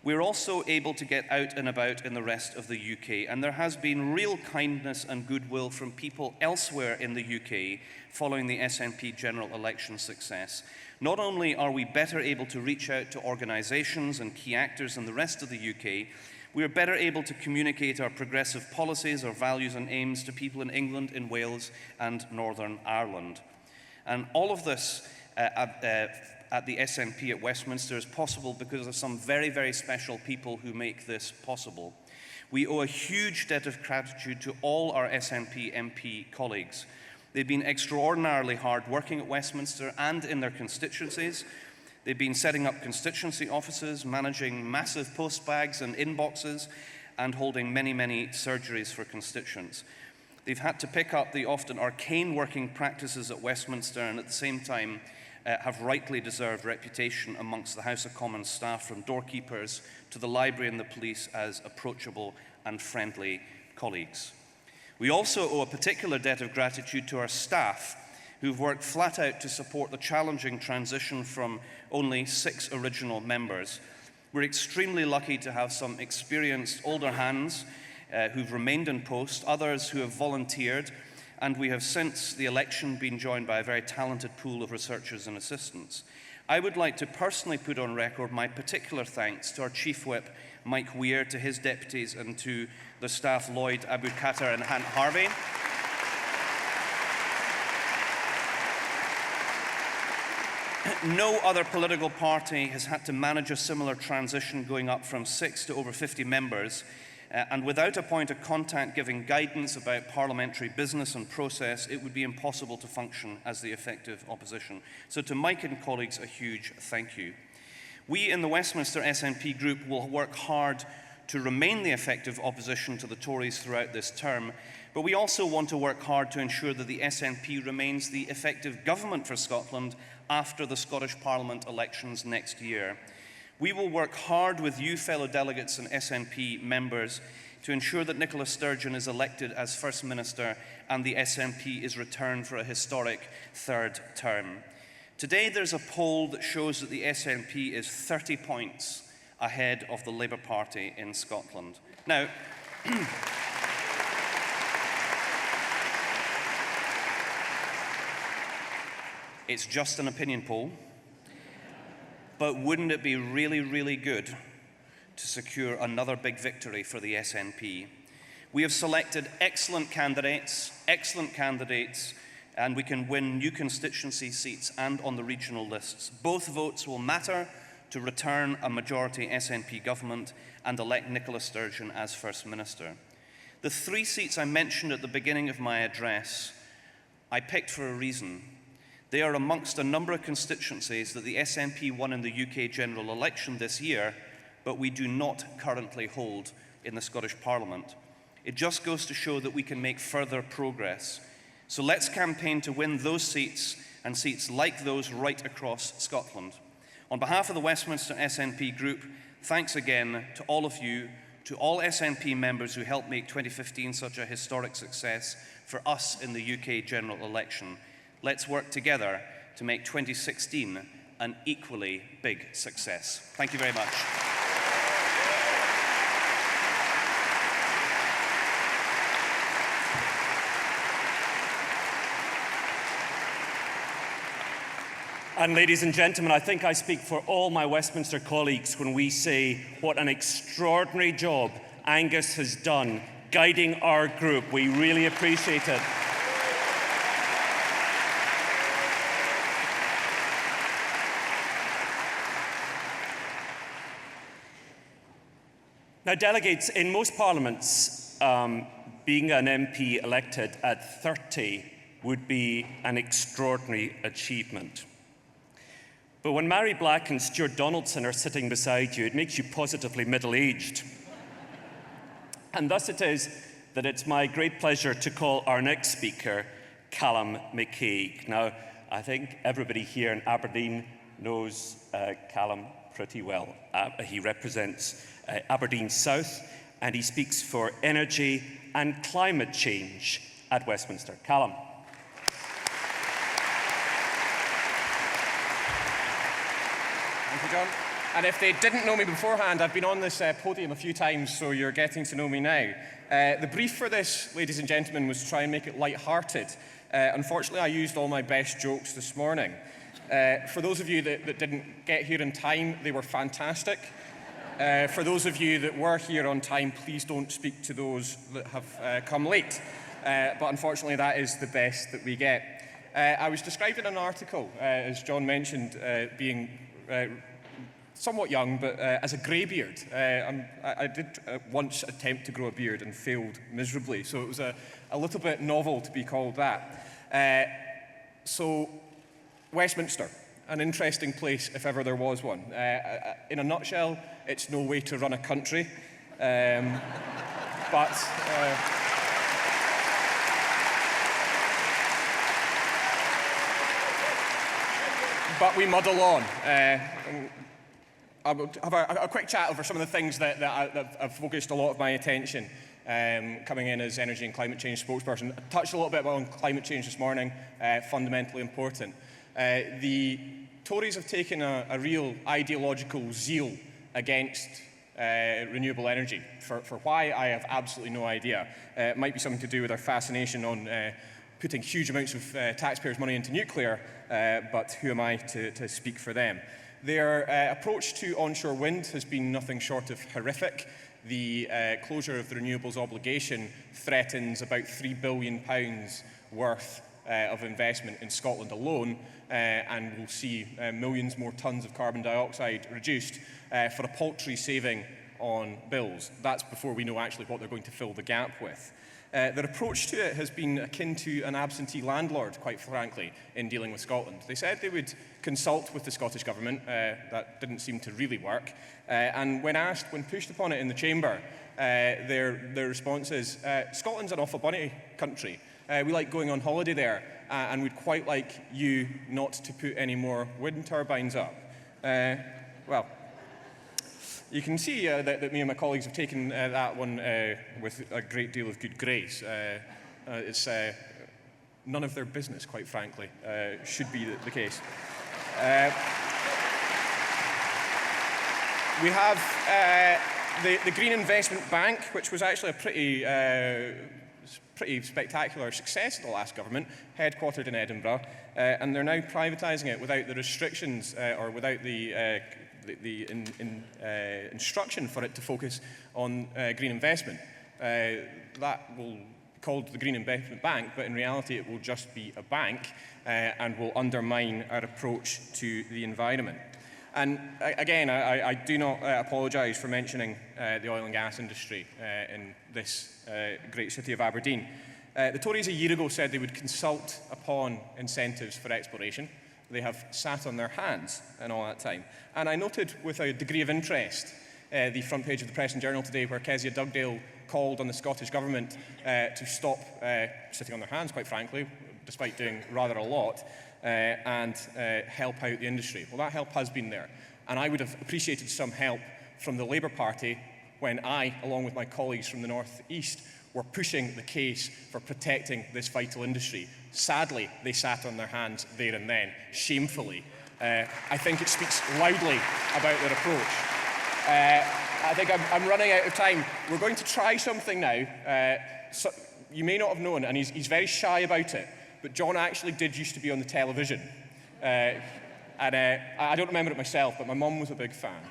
we're also able to get out and about in the rest of the UK, and there has been real kindness and goodwill from people elsewhere in the UK following the SNP general election success. Not only are we better able to reach out to organisations and key actors in the rest of the UK, we are better able to communicate our progressive policies, our values and aims to people in England, in Wales and Northern Ireland. And all of this at the SNP at Westminster is possible because of some very special people who make this possible. We owe a huge debt of gratitude to all our SNP MP colleagues. They've been extraordinarily hard working at Westminster and in their constituencies. They've been setting up constituency offices, managing massive post bags and inboxes, and holding many surgeries for constituents. They've had to pick up the often arcane working practices at Westminster and at the same time have rightly deserved reputation amongst the House of Commons staff, from doorkeepers to the library and the police, as approachable and friendly colleagues. We also owe a particular debt of gratitude to our staff, who've worked flat out to support the challenging transition from only 6 original members. We're extremely lucky to have some experienced older hands who've remained in post, others who have volunteered, and we have since the election been joined by a very talented pool of researchers and assistants. I would like to personally put on record my particular thanks to our Chief Whip, Mike Weir, to his deputies, and to the staff Lloyd Abu Qatar and Hant Harvey. No other political party has had to manage a similar transition going up from 6 to over 50 members, and without a point of contact giving guidance about parliamentary business and process, it would be impossible to function as the effective opposition. So to Mike and colleagues, a huge thank you. We in the Westminster SNP group will work hard to remain the effective opposition to the Tories throughout this term, but we also want to work hard to ensure that the SNP remains the effective government for Scotland after the Scottish Parliament elections next year. We will work hard with you, fellow delegates and SNP members, to ensure that Nicola Sturgeon is elected as First Minister and the SNP is returned for a historic third term. Today there's a poll that shows that the SNP is 30 points ahead of the Labour Party in Scotland. Now, it's just an opinion poll, but wouldn't it be really, really good to secure another big victory for the SNP? We have selected excellent candidates, and we can win new constituency seats and on the regional lists. Both votes will matter to return a majority SNP government and elect Nicola Sturgeon as First Minister. The 3 seats I mentioned at the beginning of my address, I picked for a reason. They are amongst a number of constituencies that the SNP won in the UK general election this year, but we do not currently hold in the Scottish Parliament. It just goes to show that we can make further progress. So let's campaign to win those seats and seats like those right across Scotland. On behalf of the Westminster SNP group, thanks again to all of you, to all SNP members who helped make 2015 such a historic success for us in the UK general election. Let's work together to make 2016 an equally big success. Thank you very much. And ladies and gentlemen, I think I speak for all my Westminster colleagues when we say what an extraordinary job Angus has done guiding our group. We really appreciate it. Now, delegates, in most parliaments, being an MP elected at 30 would be an extraordinary achievement. But when Mary Black and Stuart Donaldson are sitting beside you, it makes you positively middle-aged. And thus it is that it's my great pleasure to call our next speaker, Callum McCaig. Now, I think everybody here in Aberdeen knows Callum pretty well. He represents Aberdeen South, and he speaks for energy and climate change at Westminster. Callum. Thank you, John. And if they didn't know me beforehand, I've been on this podium a few times, so you're getting to know me now. The brief for this, ladies and gentlemen, was to try and make it light-hearted. Unfortunately, I used all my best jokes this morning. For those of you that didn't get here in time, they were fantastic. For those of you that were here on time, please don't speak to those that have come late. But unfortunately, that is the best that we get. I was described in an article, as John mentioned, being somewhat young, but as a greybeard. I did once attempt to grow a beard and failed miserably, so it was a little bit novel to be called that. So, Westminster, an interesting place if ever there was one. In a nutshell, it's no way to run a country, but we muddle on. I will have a quick chat over some of the things that have focused a lot of my attention coming in as energy and climate change spokesperson. I touched a little bit on climate change this morning, fundamentally important. The Tories have taken a real ideological zeal against renewable energy. For why, I have absolutely no idea. It might be something to do with their fascination on putting huge amounts of taxpayers' money into nuclear, but who am I to speak for them? Their approach to onshore wind has been nothing short of horrific. The closure of the renewables obligation threatens about £3 billion worth of investment in Scotland alone, and we'll see millions more tonnes of carbon dioxide reduced for a paltry saving on bills. That's before we know actually what they're going to fill the gap with. Their approach to it has been akin to an absentee landlord, quite frankly, in dealing with Scotland. They said they would consult with the Scottish Government. That didn't seem to really work. And when pushed upon it in the Chamber, their response is, Scotland's an awful bunny country. We like going on holiday there, and we'd quite like you not to put any more wind turbines up. Well, you can see that me and my colleagues have taken that one with a great deal of good grace. It's none of their business, quite frankly, should be the case. We have the Green Investment Bank, which was actually a pretty spectacular success of the last government, headquartered in Edinburgh, and they're now privatising it without the restrictions or without the instruction for it to focus on green investment. That will be called the Green Investment Bank, but in reality it will just be a bank and will undermine our approach to the environment. And again, I do not apologise for mentioning the oil and gas industry in this great city of Aberdeen. The Tories a year ago said they would consult upon incentives for exploration. They have sat on their hands in all that time. And I noted with a degree of interest the front page of the Press and Journal today where Kezia Dugdale called on the Scottish Government to stop sitting on their hands, quite frankly, despite doing rather a lot, and help out the industry. Well, that help has been there. And I would have appreciated some help from the Labour Party when I, along with my colleagues from the North East, were pushing the case for protecting this vital industry. Sadly, they sat on their hands there and then, shamefully. I think it speaks loudly about their approach. I think I'm running out of time. We're going to try something now. So you may not have known, and he's very shy about it, but John actually did used to be on the television. And I don't remember it myself, but my mum was a big fan.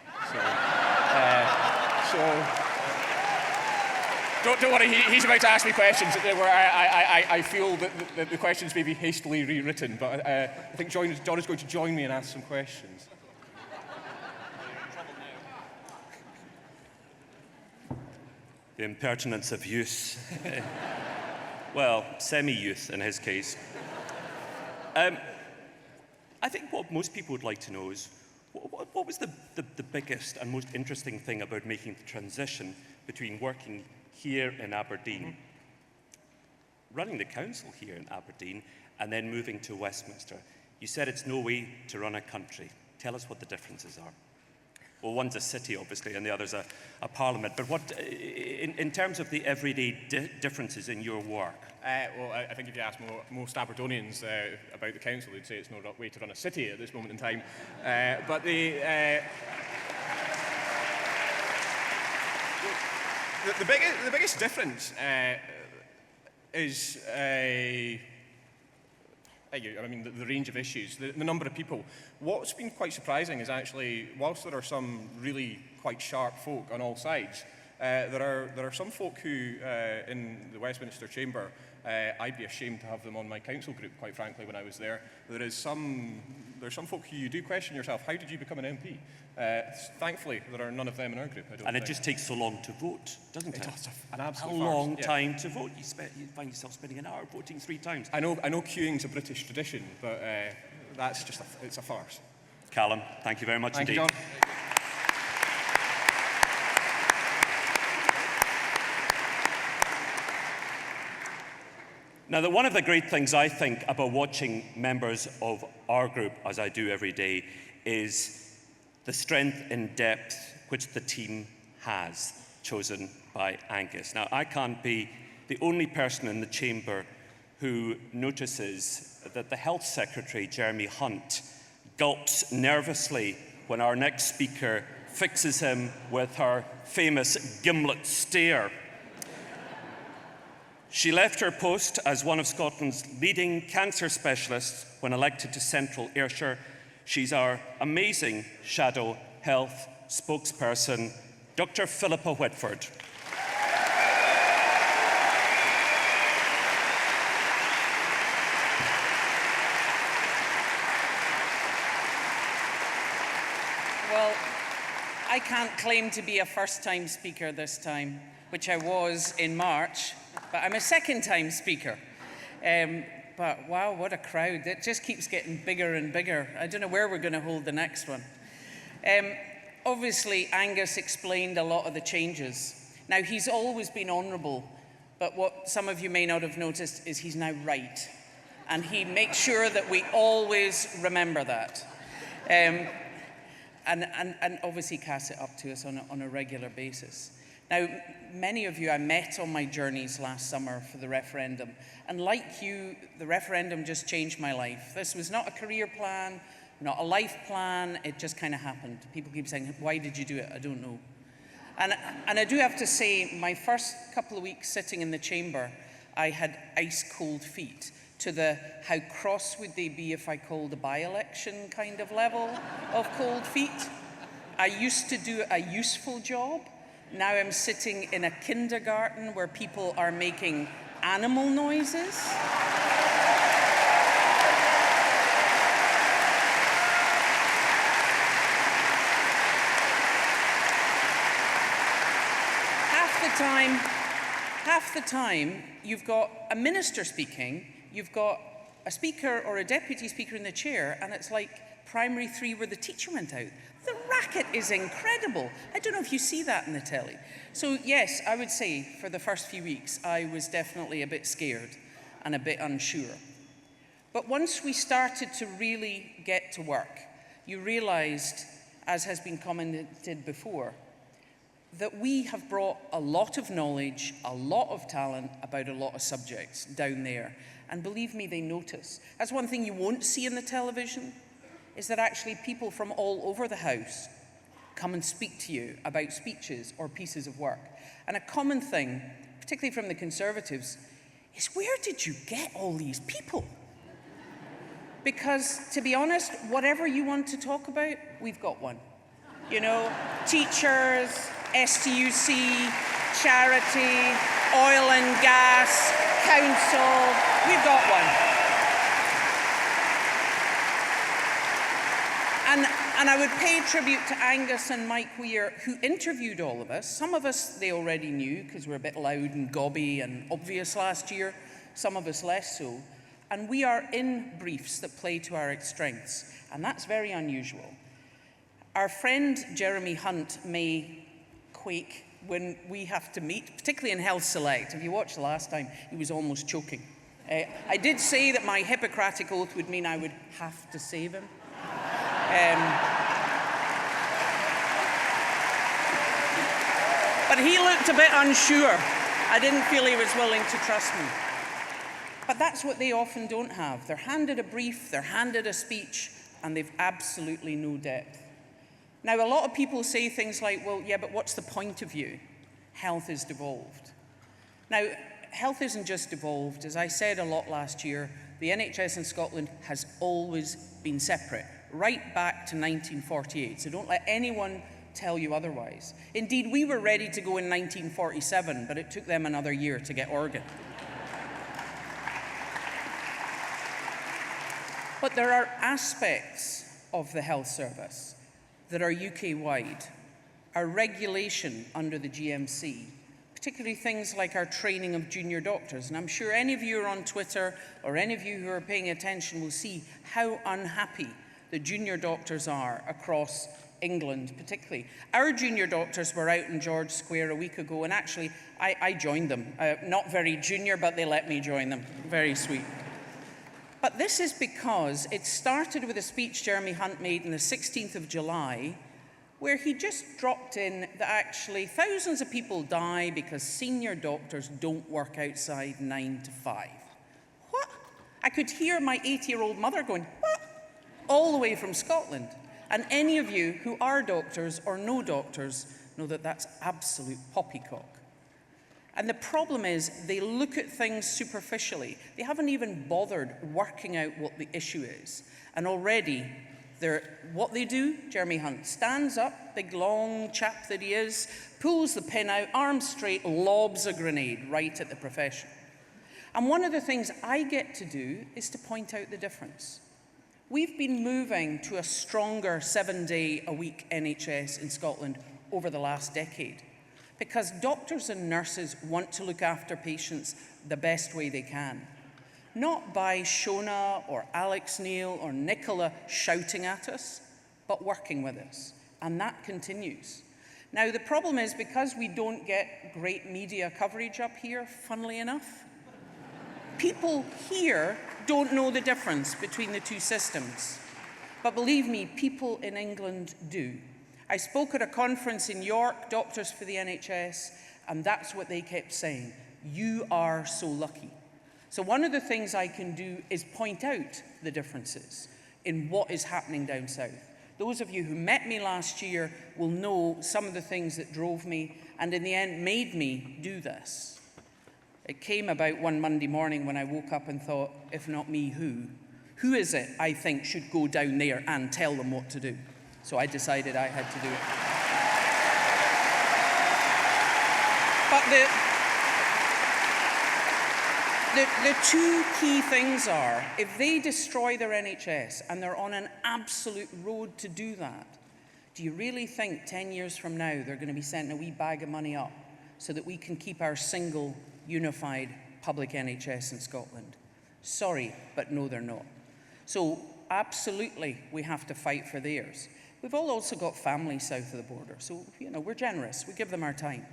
Don't worry, he's about to ask me questions where I feel that the questions may be hastily rewritten, but I think John is going to join me and ask some questions. The impertinence of youth. Well, semi-youth in his case. I think what most people would like to know is, what was the biggest and most interesting thing about making the transition between working here in Aberdeen, running the council here in Aberdeen, and then moving to Westminster? You said it's no way to run a country. Tell us what the differences are. Well, one's a city, obviously, and the other's a parliament. But what, in terms of the everyday differences in your work? Well, I think if you ask most Aberdonians about the council, they'd say it's no way to run a city at this moment in time. But the biggest difference is the range of issues, the number of people. What's been quite surprising is actually, whilst there are some really quite sharp folk on all sides, there are some folk who, in the Westminster Chamber, I'd be ashamed to have them on my council group, quite frankly, when I was there. There's some folk who you do question yourself, how did you become an MP? Thankfully, there are none of them in our group, I don't think. It just takes so long to vote, doesn't it? It's an absolute a long farce, yeah. time to vote. You find yourself spending an hour voting 3 times. I know queuing's a British tradition, but that's just it's a farce. Callum, thank you very much indeed. Thank you, John. Now, one of the great things I think about watching members of our group, as I do every day, is the strength and depth which the team has, chosen by Angus. Now, I can't be the only person in the chamber who notices that the Health Secretary, Jeremy Hunt, gulps nervously when our next speaker fixes him with her famous gimlet stare. She left her post as one of Scotland's leading cancer specialists when elected to Central Ayrshire. She's our amazing shadow health spokesperson, Dr. Philippa Whitford. Well, I can't claim to be a first-time speaker this time, which I was in March, but I'm a second-time speaker. But wow, what a crowd. It just keeps getting bigger and bigger. I don't know where we're going to hold the next one. Obviously, Angus explained a lot of the changes. Now, he's always been honourable, but what some of you may not have noticed is he's now right. And he makes sure that we always remember that. And obviously casts it up to us on a regular basis. Now, many of you I met on my journeys last summer for the referendum. And like you, the referendum just changed my life. This was not a career plan, not a life plan. It just kind of happened. People keep saying, why did you do it? I don't know. And I do have to say, my first couple of weeks sitting in the chamber, I had ice-cold feet to the how cross would they be if I called a by-election kind of level of cold feet. I used to do a useful job. Now I'm sitting in a kindergarten where people are making animal noises. Half the time, you've got a minister speaking, you've got a speaker or a deputy speaker in the chair, and it's like primary 3 where the teacher went out. The racket is incredible. I don't know if you see that in the telly. So yes, I would say for the first few weeks, I was definitely a bit scared and a bit unsure. But once we started to really get to work, you realized, as has been commented before, that we have brought a lot of knowledge, a lot of talent about a lot of subjects down there. And believe me, they notice. That's one thing you won't see in the television, is that actually people from all over the House come and speak to you about speeches or pieces of work. And a common thing, particularly from the Conservatives, is where did you get all these people? Because, to be honest, whatever you want to talk about, we've got one. You know, teachers, STUC, charity, oil and gas, council, we've got one. And I would pay tribute to Angus and Mike Weir, who interviewed all of us. Some of us they already knew, because we're a bit loud and gobby and obvious last year. Some of us less so. And we are in briefs that play to our strengths, and that's very unusual. Our friend Jeremy Hunt may quake when we have to meet, particularly in Health Select. If you watched the last time, he was almost choking. I did say that my Hippocratic oath would mean I would have to save him. But he looked a bit unsure. I didn't feel he was willing to trust me. But that's what they often don't have. They're handed a brief, they're handed a speech, and they've absolutely no depth. Now, a lot of people say things like, well, yeah, but what's the point of you? Health is devolved. Now, health isn't just devolved. As I said a lot last year, the NHS in Scotland has always been separate, right back to 1948. So don't let anyone tell you otherwise. Indeed, we were ready to go in 1947, but it took them another year to get organ. But there are aspects of the health service that are UK-wide. Our regulation under the GMC, particularly things like our training of junior doctors. And I'm sure any of you who are on Twitter or any of you who are paying attention will see how unhappy the junior doctors are across England, particularly. Our junior doctors were out in George Square a week ago, and actually, I joined them. Not very junior, but they let me join them. Very sweet. But this is because it started with a speech Jeremy Hunt made on the 16th of July, where he just dropped in that actually thousands of people die because senior doctors don't work outside 9 to 5. What? I could hear my 80-year-old mother going, what? All the way from Scotland. And any of you who are doctors or know doctors know that that's absolute poppycock. And the problem is they look at things superficially. They haven't even bothered working out what the issue is. And already, what they do, Jeremy Hunt stands up, big long chap that he is, pulls the pin out, arms straight, lobs a grenade right at the profession. And one of the things I get to do is to point out the difference. We've been moving to a stronger 7-day-a-week NHS in Scotland over the last decade because doctors and nurses want to look after patients the best way they can. Not by Shona or Alex Neil or Nicola shouting at us, but working with us. And that continues. Now, the problem is because we don't get great media coverage up here, funnily enough, people here don't know the difference between the two systems. But believe me, people in England do. I spoke at a conference in York, Doctors for the NHS, and that's what they kept saying. You are so lucky. So one of the things I can do is point out the differences in what is happening down south. Those of you who met me last year will know some of the things that drove me and in the end made me do this. It came about one Monday morning when I woke up and thought, if not me, who? Who is it I think should go down there and tell them what to do? So I decided I had to do it. But the two key things are, if they destroy their NHS, and they're on an absolute road to do that, do you really think 10 years from now they're going to be sending a wee bag of money up so that we can keep our single, unified public NHS in Scotland? Sorry, but no, they're not. So absolutely, we have to fight for theirs. We've all also got families south of the border, so we're generous. We give them our time.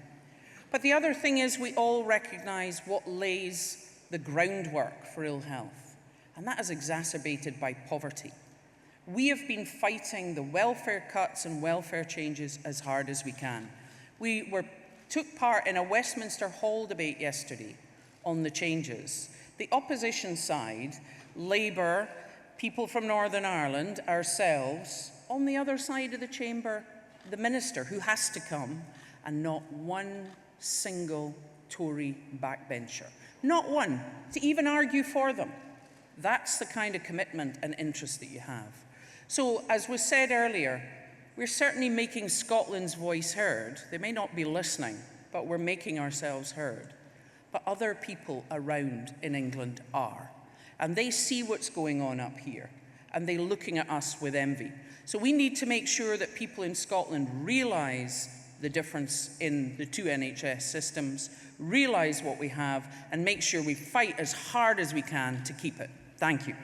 But the other thing is we all recognise what lays the groundwork for ill health, and that is exacerbated by poverty. We have been fighting the welfare cuts and welfare changes as hard as we can. We took part in a Westminster Hall debate yesterday on the changes. The opposition side, Labour, people from Northern Ireland, ourselves, on the other side of the chamber, the minister who has to come, and not one single Tory backbencher. Not one to even argue for them. That's the kind of commitment and interest that you have. So, as was said earlier, we're certainly making Scotland's voice heard. They may not be listening, but we're making ourselves heard. But other people around in England are. And they see what's going on up here, and they're looking at us with envy. So we need to make sure that people in Scotland realise the difference in the two NHS systems, realise what we have, and make sure we fight as hard as we can to keep it. Thank you.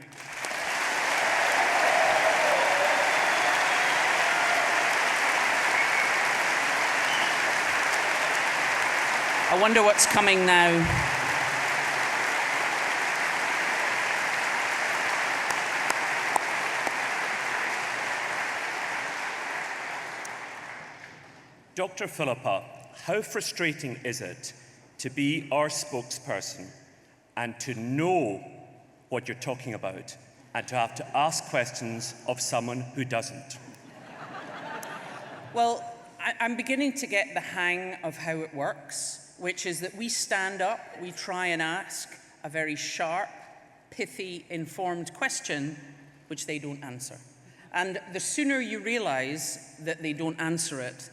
I wonder what's coming now. Dr. Philippa, how frustrating is it to be our spokesperson and to know what you're talking about and to have to ask questions of someone who doesn't? Well, I'm beginning to get the hang of how it works, which is that we stand up, we try and ask a very sharp, pithy, informed question, which they don't answer. And the sooner you realise that they don't answer it,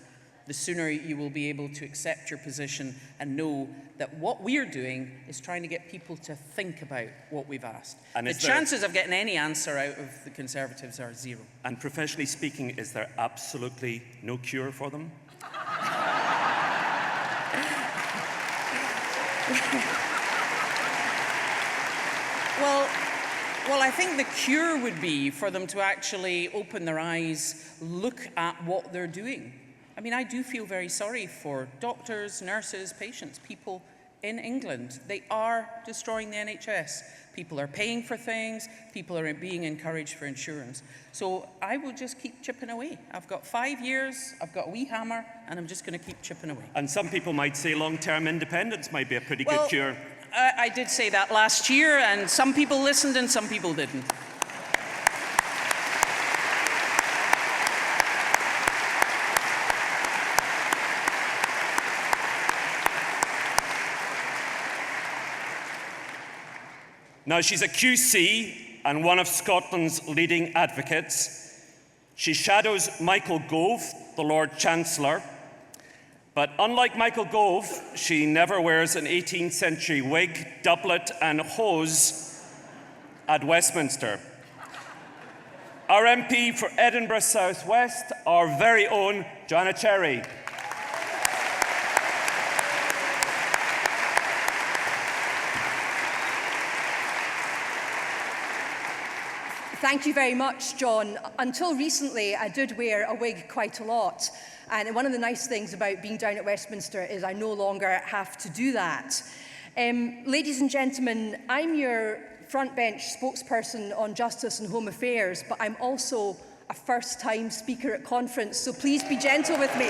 the sooner you will be able to accept your position and know that what we're doing is trying to get people to think about what we've asked. And the chances of getting any answer out of the Conservatives are zero. And professionally speaking, is there absolutely no cure for them? Well, I think the cure would be for them to actually open their eyes, look at what they're doing. I mean, I do feel very sorry for doctors, nurses, patients, people in England. They are destroying the NHS. People are paying for things. People are being encouraged for insurance. So I will just keep chipping away. I've got 5 years, I've got a wee hammer, and I'm just going to keep chipping away. And some people might say long-term independence might be a pretty good cure. I did say that last year, and some people listened and some people didn't. Now, she's a QC and one of Scotland's leading advocates. She shadows Michael Gove, the Lord Chancellor. But unlike Michael Gove, she never wears an 18th century wig, doublet and hose at Westminster. our MP for Edinburgh South West, our very own Joanna Cherry. Thank you very much, John. Until recently, I did wear a wig quite a lot. And one of the nice things about being down at Westminster is I no longer have to do that. Ladies and gentlemen, I'm your front bench spokesperson on Justice and Home Affairs, but I'm also a first-time speaker at conference, so please be gentle with me.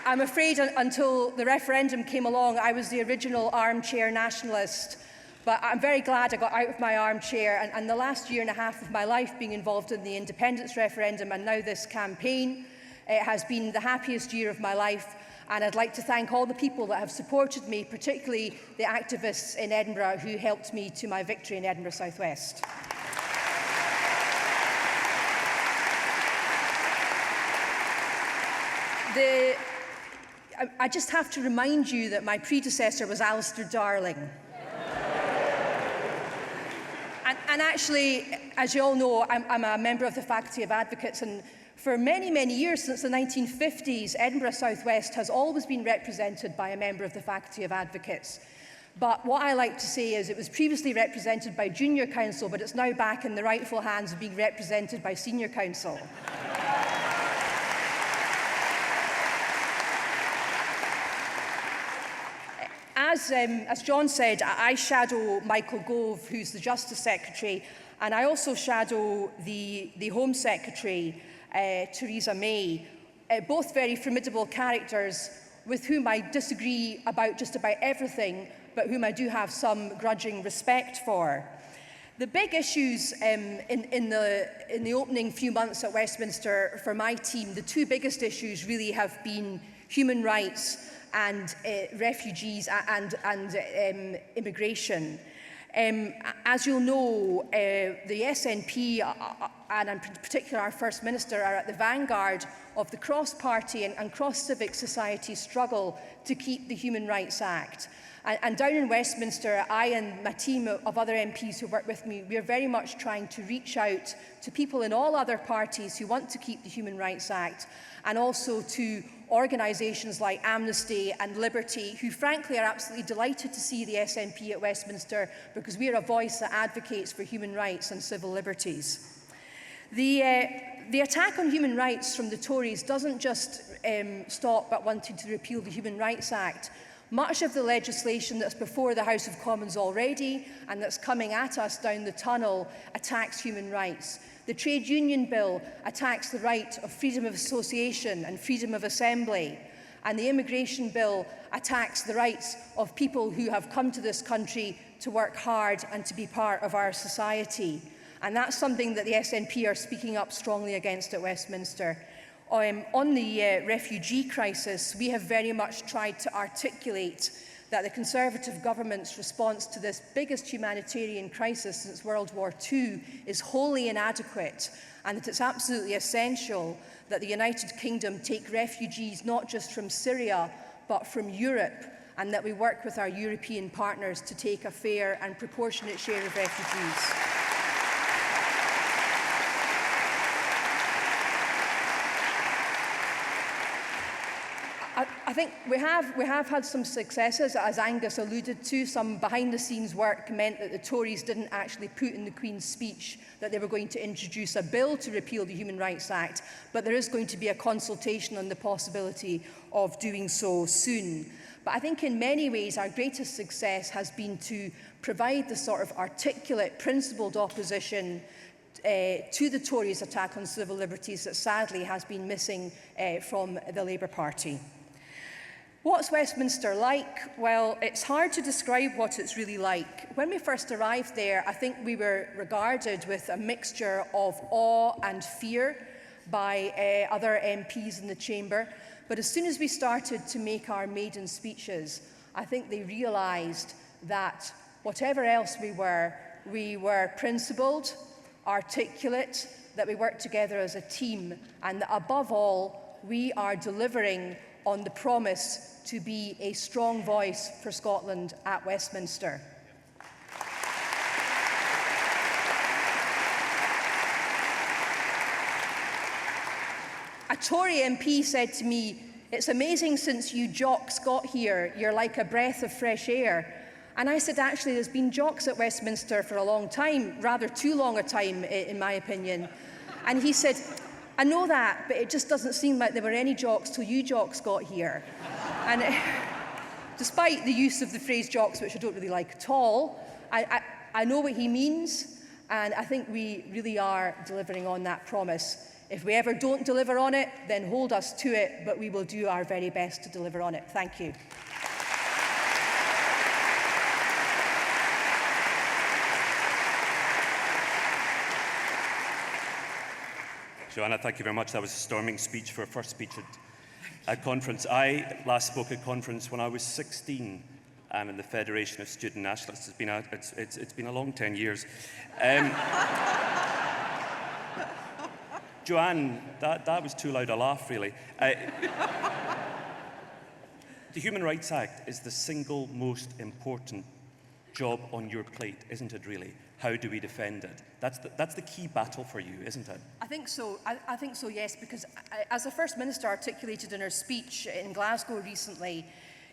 I'm afraid until the referendum came along, I was the original armchair nationalist. But I'm very glad I got out of my armchair, and the last year and a half of my life being involved in the independence referendum and now this campaign, it has been the happiest year of my life. And I'd like to thank all the people that have supported me, particularly the activists in Edinburgh who helped me to my victory in Edinburgh South West. I just have to remind you that my predecessor was Alistair Darling. And actually, as you all know, I'm a member of the Faculty of Advocates, and for many, many years, since the 1950s, Edinburgh South West has always been represented by a member of the Faculty of Advocates. But what I like to say is it was previously represented by Junior Council, but it's now back in the rightful hands of being represented by Senior Council. As John said, I shadow Michael Gove, who's the Justice Secretary, and I also shadow the Home Secretary, Theresa May, both very formidable characters with whom I disagree about just about everything, but whom I do have some grudging respect for. The big issues in the opening few months at Westminster for my team, the two biggest issues really have been human rights and refugees and immigration. As you'll know, the SNP and in particular our First Minister are at the vanguard of the cross-party and cross-civic society struggle to keep the Human Rights Act. And down in Westminster, I and my team of other MPs who work with me, we are very much trying to reach out to people in all other parties who want to keep the Human Rights Act, and also to organisations like Amnesty and Liberty, who frankly are absolutely delighted to see the SNP at Westminster because we are a voice that advocates for human rights and civil liberties. The attack on human rights from the Tories doesn't just stop at wanting to repeal the Human Rights Act. Much of the legislation that's before the House of Commons already and that's coming at us down the tunnel attacks human rights. The Trade Union Bill attacks the right of freedom of association and freedom of assembly. And the Immigration Bill attacks the rights of people who have come to this country to work hard and to be part of our society. And that's something that the SNP are speaking up strongly against at Westminster. On the refugee crisis, we have very much tried to articulate that the Conservative government's response to this biggest humanitarian crisis since World War II is wholly inadequate, and that it's absolutely essential that the United Kingdom take refugees not just from Syria, but from Europe, and that we work with our European partners to take a fair and proportionate share of refugees. I think we have had some successes, as Angus alluded to. Some behind-the-scenes work meant that the Tories didn't actually put in the Queen's speech that they were going to introduce a bill to repeal the Human Rights Act, but there is going to be a consultation on the possibility of doing so soon. But I think in many ways our greatest success has been to provide the sort of articulate, principled opposition to the Tories' attack on civil liberties that sadly has been missing from the Labour Party. What's Westminster like? Well, it's hard to describe what it's really like. When we first arrived there, I think we were regarded with a mixture of awe and fear by other MPs in the chamber. But as soon as we started to make our maiden speeches, I think they realised that whatever else we were principled, articulate, that we worked together as a team, and that above all, we are delivering on the promise to be a strong voice for Scotland at Westminster. A Tory MP said to me, "It's amazing since you jocks got here, you're like a breath of fresh air." And I said, actually, there's been jocks at Westminster for a long time, rather too long a time, in my opinion. And he said, "I know that, but it just doesn't seem like there were any jocks till you jocks got here." And despite the use of the phrase jocks, which I don't really like at all, I know what he means, and I think we really are delivering on that promise. If we ever don't deliver on it, then hold us to it, but we will do our very best to deliver on it. Thank you. Joanna, thank you very much. That was a storming speech for a first speech at conference. I last spoke at conference when I was 16 in the Federation of Student Nationalists. It's been a long 10 years. Joanne, that was too loud a laugh, really. The Human Rights Act is the single most important job on your plate, isn't it, really? How do we defend it? That's the key battle for you, isn't it? I think so. I think so, yes, because as the First Minister articulated in her speech in Glasgow recently,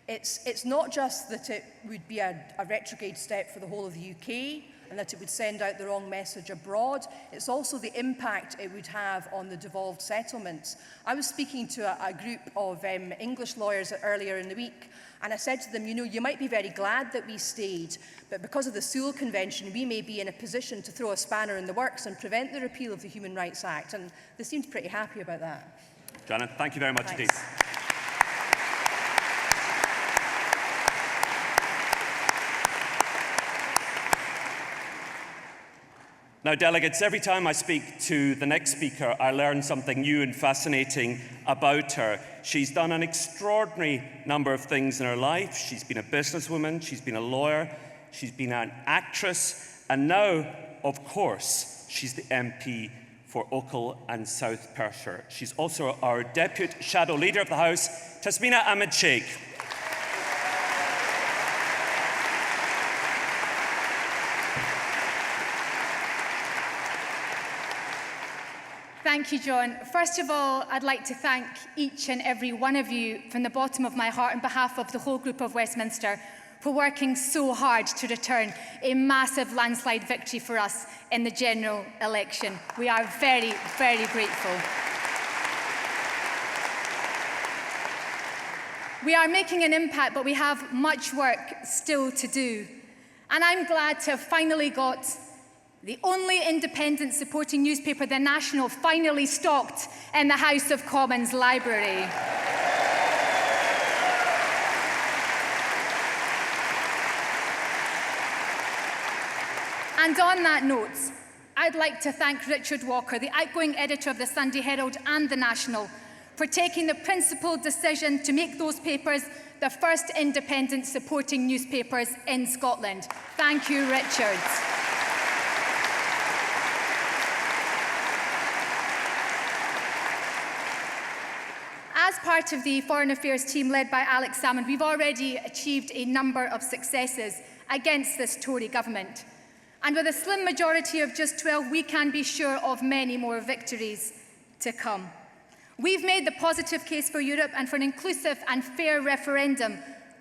it's not just that it would be a retrograde step for the whole of the UK and that it would send out the wrong message abroad. It's also the impact it would have on the devolved settlements. I was speaking to a group of English lawyers earlier in the week, and I said to them, you know, you might be very glad that we stayed, but because of the Sewell Convention, we may be in a position to throw a spanner in the works and prevent the repeal of the Human Rights Act. And they seemed pretty happy about that. Janet, thank you very much indeed. Now, delegates, every time I speak to the next speaker, I learn something new and fascinating about her. She's done an extraordinary number of things in her life. She's been a businesswoman, she's been a lawyer, she's been an actress, and now, of course, she's the MP for Ochil and South Perthshire. She's also our Deputy Shadow Leader of the House, Tasmina Ahmed Sheikh. Thank you, John. First of all, I'd like to thank each and every one of you from the bottom of my heart on behalf of the whole group of Westminster for working so hard to return a massive landslide victory for us in the general election. We are very, very grateful. We are making an impact, but we have much work still to do. And I'm glad to have finally got the only independent supporting newspaper, The National, finally stocked in the House of Commons library. And on that note, I'd like to thank Richard Walker, the outgoing editor of the Sunday Herald and The National, for taking the principled decision to make those papers the first independent supporting newspapers in Scotland. Thank you, Richard. As part of the Foreign Affairs team led by Alex Salmond, we've already achieved a number of successes against this Tory government. And with a slim majority of just 12, we can be sure of many more victories to come. We've made the positive case for Europe and for an inclusive and fair referendum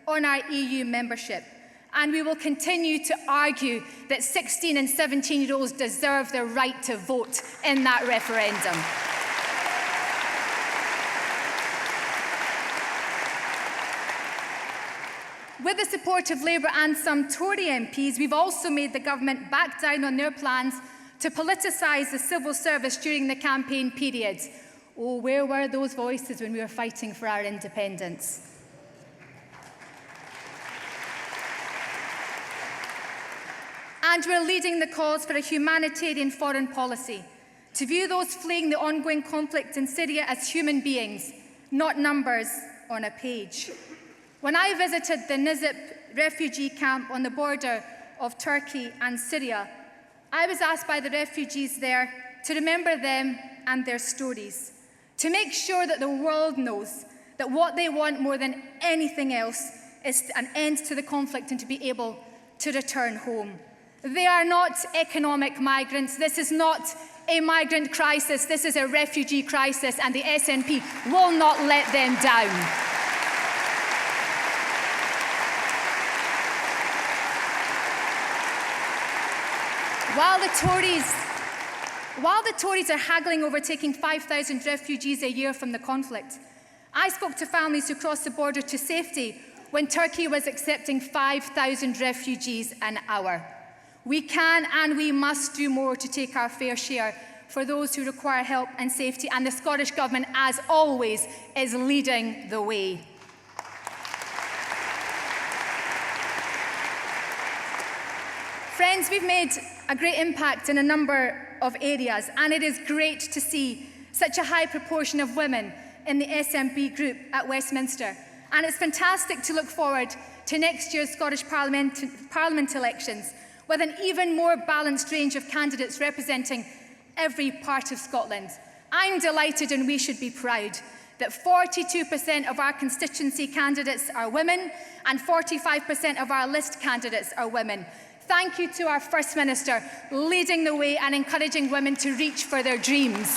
on our EU membership. And we will continue to argue that 16 and 17-year-olds deserve the right to vote in that referendum. With the support of Labour and some Tory MPs, we've also made the government back down on their plans to politicise the civil service during the campaign period. Oh, where were those voices when we were fighting for our independence? And we're leading the cause for a humanitarian foreign policy, to view those fleeing the ongoing conflict in Syria as human beings, not numbers on a page. When I visited the Nizip refugee camp on the border of Turkey and Syria, I was asked by the refugees there to remember them and their stories, to make sure that the world knows that what they want more than anything else is an end to the conflict and to be able to return home. They are not economic migrants. This is not a migrant crisis. This is a refugee crisis, and the SNP will not let them down. While the Tories are haggling over taking 5,000 refugees a year from the conflict, I spoke to families who crossed the border to safety when Turkey was accepting 5,000 refugees an hour. We can and we must do more to take our fair share for those who require help and safety, and the Scottish Government, as always, is leading the way. Friends, we've made a great impact in a number of areas, and it is great to see such a high proportion of women in the SNP group at Westminster. And it's fantastic to look forward to next year's Scottish Parliament elections with an even more balanced range of candidates representing every part of Scotland. I'm delighted, and we should be proud, that 42% of our constituency candidates are women and 45% of our list candidates are women. Thank you to our First Minister leading the way and encouraging women to reach for their dreams.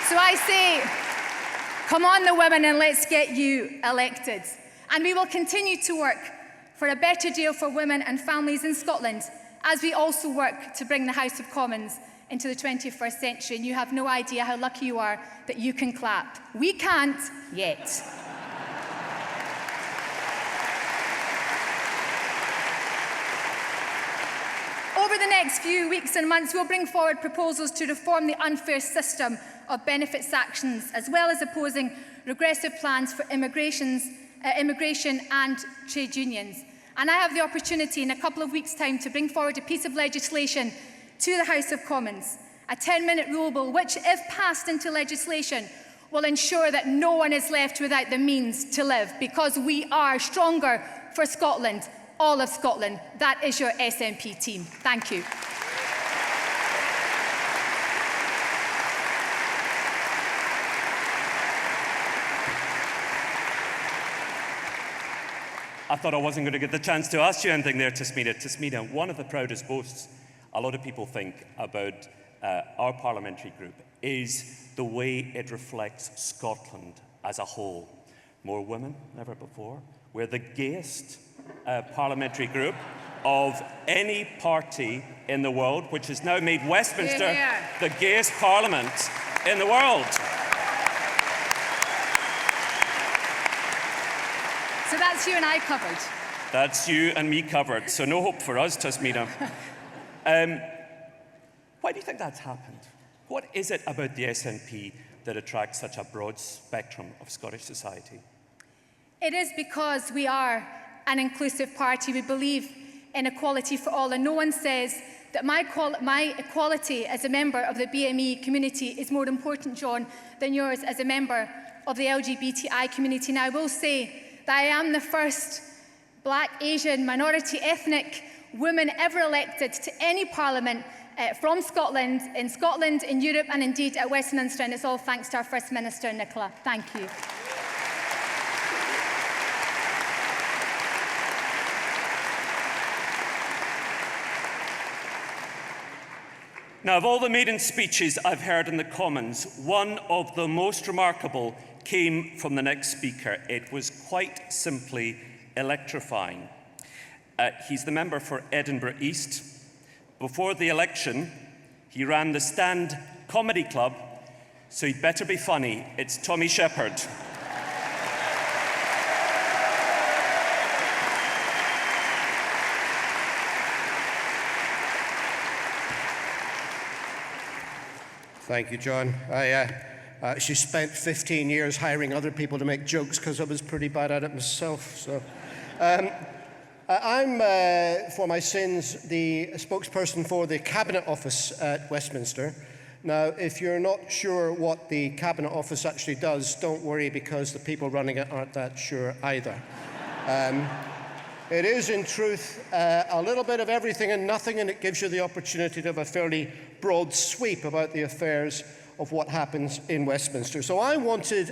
So I say, come on the women, and let's get you elected. And we will continue to work for a better deal for women and families in Scotland, as we also work to bring the House of Commons into the 21st century. And you have no idea how lucky you are that you can clap. We can't yet. Over the next few weeks and months, we'll bring forward proposals to reform the unfair system of benefits actions, as well as opposing regressive plans for immigration and trade unions. And I have the opportunity in a couple of weeks' time to bring forward a piece of legislation to the House of Commons, a 10-minute rule bill which, if passed into legislation, will ensure that no one is left without the means to live, because we are stronger for Scotland, all of Scotland. That is your SNP team. Thank you. I thought I wasn't going to get the chance to ask you anything there, Tasmina. Tasmina, one of the proudest boasts a lot of people think about our parliamentary group is the way it reflects Scotland as a whole. More women than ever before. We're the gayest parliamentary group of any party in the world, which has now made Westminster the gayest parliament in the world. So that's you and I covered. That's you and me covered, so no hope for us, Tasmina. Why do you think that's happened? What is it about the SNP that attracts such a broad spectrum of Scottish society? It is because we are an inclusive party. We believe in equality for all, and no one says that my equality as a member of the BME community is more important, John, than yours as a member of the LGBTI community. Now, I will say that I am the first Black, Asian, minority ethnic woman ever elected to any parliament from Scotland, in Europe, and indeed at Westminster, and it's all thanks to our First Minister, Nicola. Thank you. Now, of all the maiden speeches I've heard in the Commons, one of the most remarkable came from the next speaker. It was quite simply electrifying. He's the member for Edinburgh East. Before the election, he ran the Stand Comedy Club, so he'd better be funny. It's Tommy Shepherd. Thank you, John. I actually spent 15 years hiring other people to make jokes because I was pretty bad at it myself. So, I'm, for my sins, the spokesperson for the Cabinet Office at Westminster. Now, if you're not sure what the Cabinet Office actually does, don't worry, because the people running it aren't that sure either. It is, in truth, a little bit of everything and nothing, and it gives you the opportunity to have a fairly broad sweep about the affairs of what happens in Westminster. So I wanted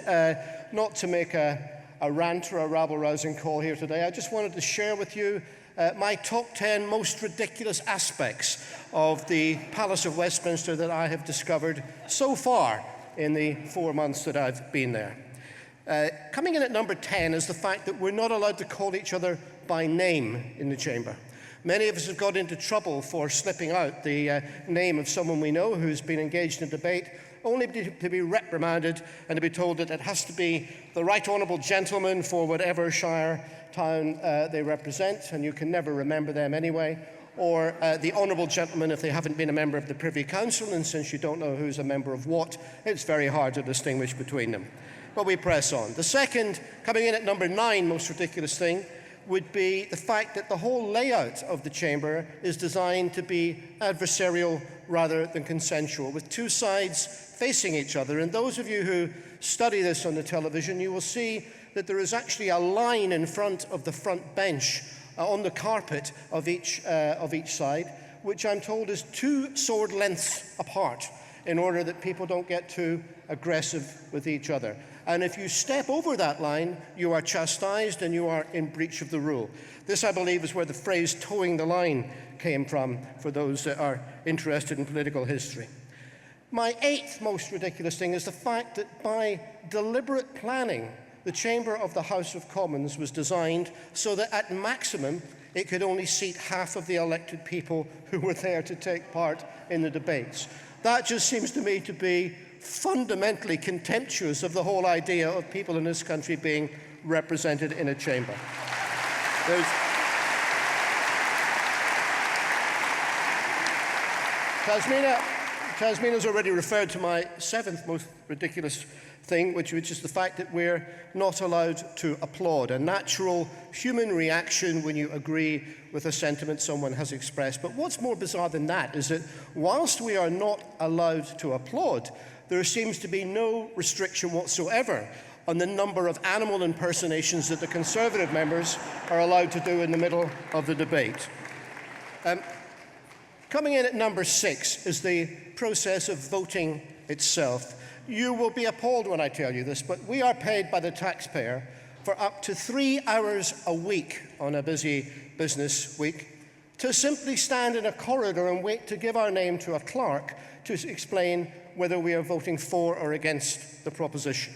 not to make a rant or a rabble-rousing call here today. I just wanted to share with you my top 10 most ridiculous aspects of the Palace of Westminster that I have discovered so far in the 4 months that I've been there. Coming in at number 10 is the fact that we're not allowed to call each other by name in the chamber. Many of us have got into trouble for slipping out the name of someone we know who's been engaged in debate, only to be reprimanded and to be told that it has to be the right honourable gentleman for whatever shire town they represent, and you can never remember them anyway, or the honourable gentleman if they haven't been a member of the Privy Council, and since you don't know who's a member of what, it's very hard to distinguish between them. But we press on. The second, coming in at number 9, most ridiculous thing, would be the fact that the whole layout of the chamber is designed to be adversarial rather than consensual, with two sides facing each other. And those of you who study this on the television, you will see that there is actually a line in front of the front bench on the carpet of each side, which I'm told is 2 sword lengths apart in order that people don't get too aggressive with each other. And if you step over that line, you are chastised and you are in breach of the rule. This, I believe, is where the phrase "towing the line" came from for those that are interested in political history. My 8th most ridiculous thing is the fact that by deliberate planning, the chamber of the House of Commons was designed so that at maximum it could only seat half of the elected people who were there to take part in the debates. That just seems to me to be fundamentally contemptuous of the whole idea of people in this country being represented in a chamber. Tasmina's already referred to my 7th most ridiculous thing, which is the fact that we're not allowed to applaud, a natural human reaction when you agree with a sentiment someone has expressed. But what's more bizarre than that is that whilst we are not allowed to applaud, there seems to be no restriction whatsoever on the number of animal impersonations that the Conservative members are allowed to do in the middle of the debate. Coming in at number 6 is the process of voting itself. You will be appalled when I tell you this, but we are paid by the taxpayer for up to 3 hours a week on a busy business week to simply stand in a corridor and wait to give our name to a clerk to explain whether we are voting for or against the proposition.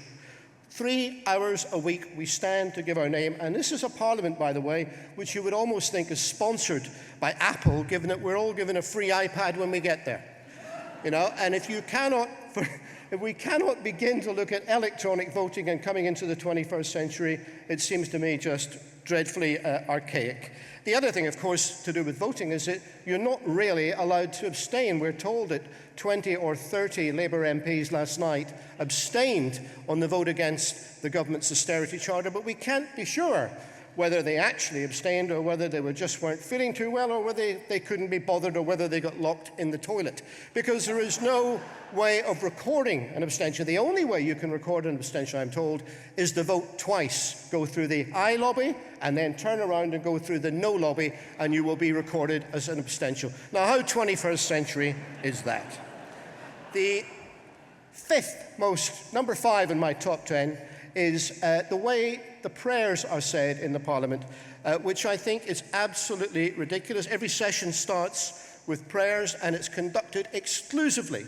3 hours a week we stand to give our name, and this is a parliament, by the way, which you would almost think is sponsored by Apple, given that we're all given a free iPad when we get there. You know, and if we cannot begin to look at electronic voting and coming into the 21st century, it seems to me just dreadfully archaic. The other thing, of course, to do with voting is that you're not really allowed to abstain. We're told that 20 or 30 Labour MPs last night abstained on the vote against the government's austerity charter, but we can't be sure whether they actually abstained or whether they just weren't feeling too well or whether they couldn't be bothered or whether they got locked in the toilet. Because there is no way of recording an abstention. The only way you can record an abstention, I'm told, is to vote twice. Go through the aye lobby and then turn around and go through the no lobby, and you will be recorded as an abstention. Now, how 21st century is that? The 5th most, number 5 in my top 10, is the way the prayers are said in the Parliament, which I think is absolutely ridiculous. Every session starts with prayers, and it's conducted exclusively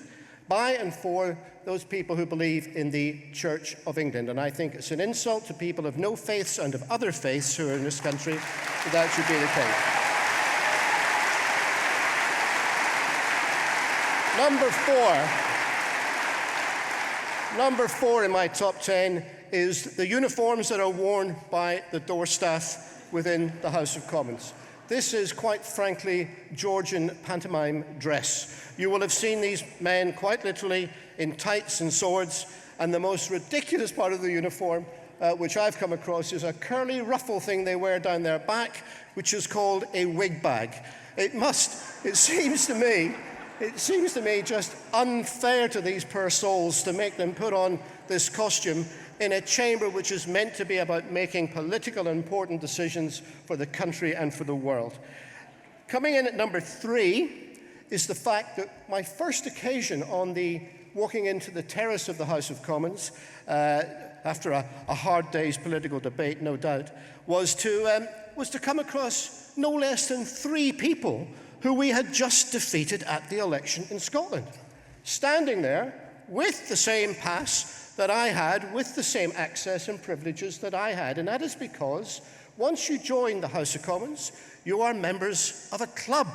by and for those people who believe in the Church of England. And I think it's an insult to people of no faiths and of other faiths who are in this country that should be the case. Number 4 in my top 10 is the uniforms that are worn by the door staff within the House of Commons. This is, quite frankly, Georgian pantomime dress. You will have seen these men quite literally in tights and swords, and the most ridiculous part of the uniform, which I've come across, is a curly ruffle thing they wear down their back, which is called a wig bag. It seems to me just unfair to these poor souls to make them put on this costume in a chamber which is meant to be about making political and important decisions for the country and for the world. Coming in at number 3 is the fact that my first occasion on walking into the terrace of the House of Commons, after a hard day's political debate, no doubt, was to come across no less than 3 people who we had just defeated at the election in Scotland, standing there with the same pass that I had, with the same access and privileges that I had. And that is because once you join the House of Commons, you are members of a club.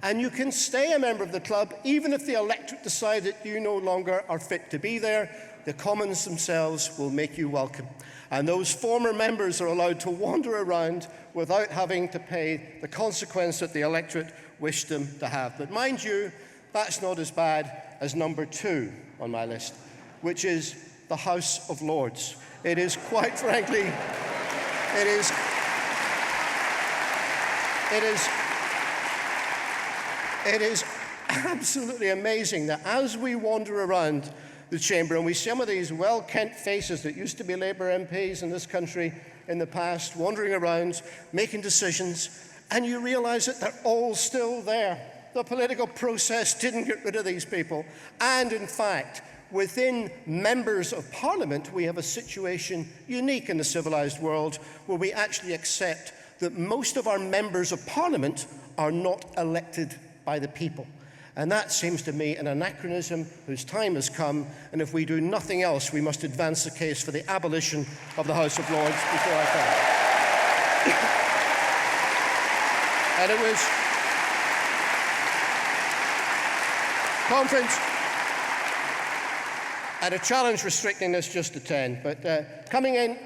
And you can stay a member of the club even if the electorate decide that you no longer are fit to be there. The Commons themselves will make you welcome. And those former members are allowed to wander around without having to pay the consequence that the electorate wished them to have. But mind you, that's not as bad as number 2 on my list, which is the House of Lords. It is, quite frankly, it is absolutely amazing that as we wander around the chamber and we see some of these well-kent faces that used to be Labour MPs in this country in the past, wandering around, making decisions, and you realise that they're all still there. The political process didn't get rid of these people. And in fact, within members of Parliament, we have a situation unique in the civilised world where we actually accept that most of our members of Parliament are not elected by the people. And that seems to me an anachronism whose time has come, and if we do nothing else, we must advance the case for the abolition of the House of Lords before I come. And it was conference at a challenge restricting this just to 10, but coming in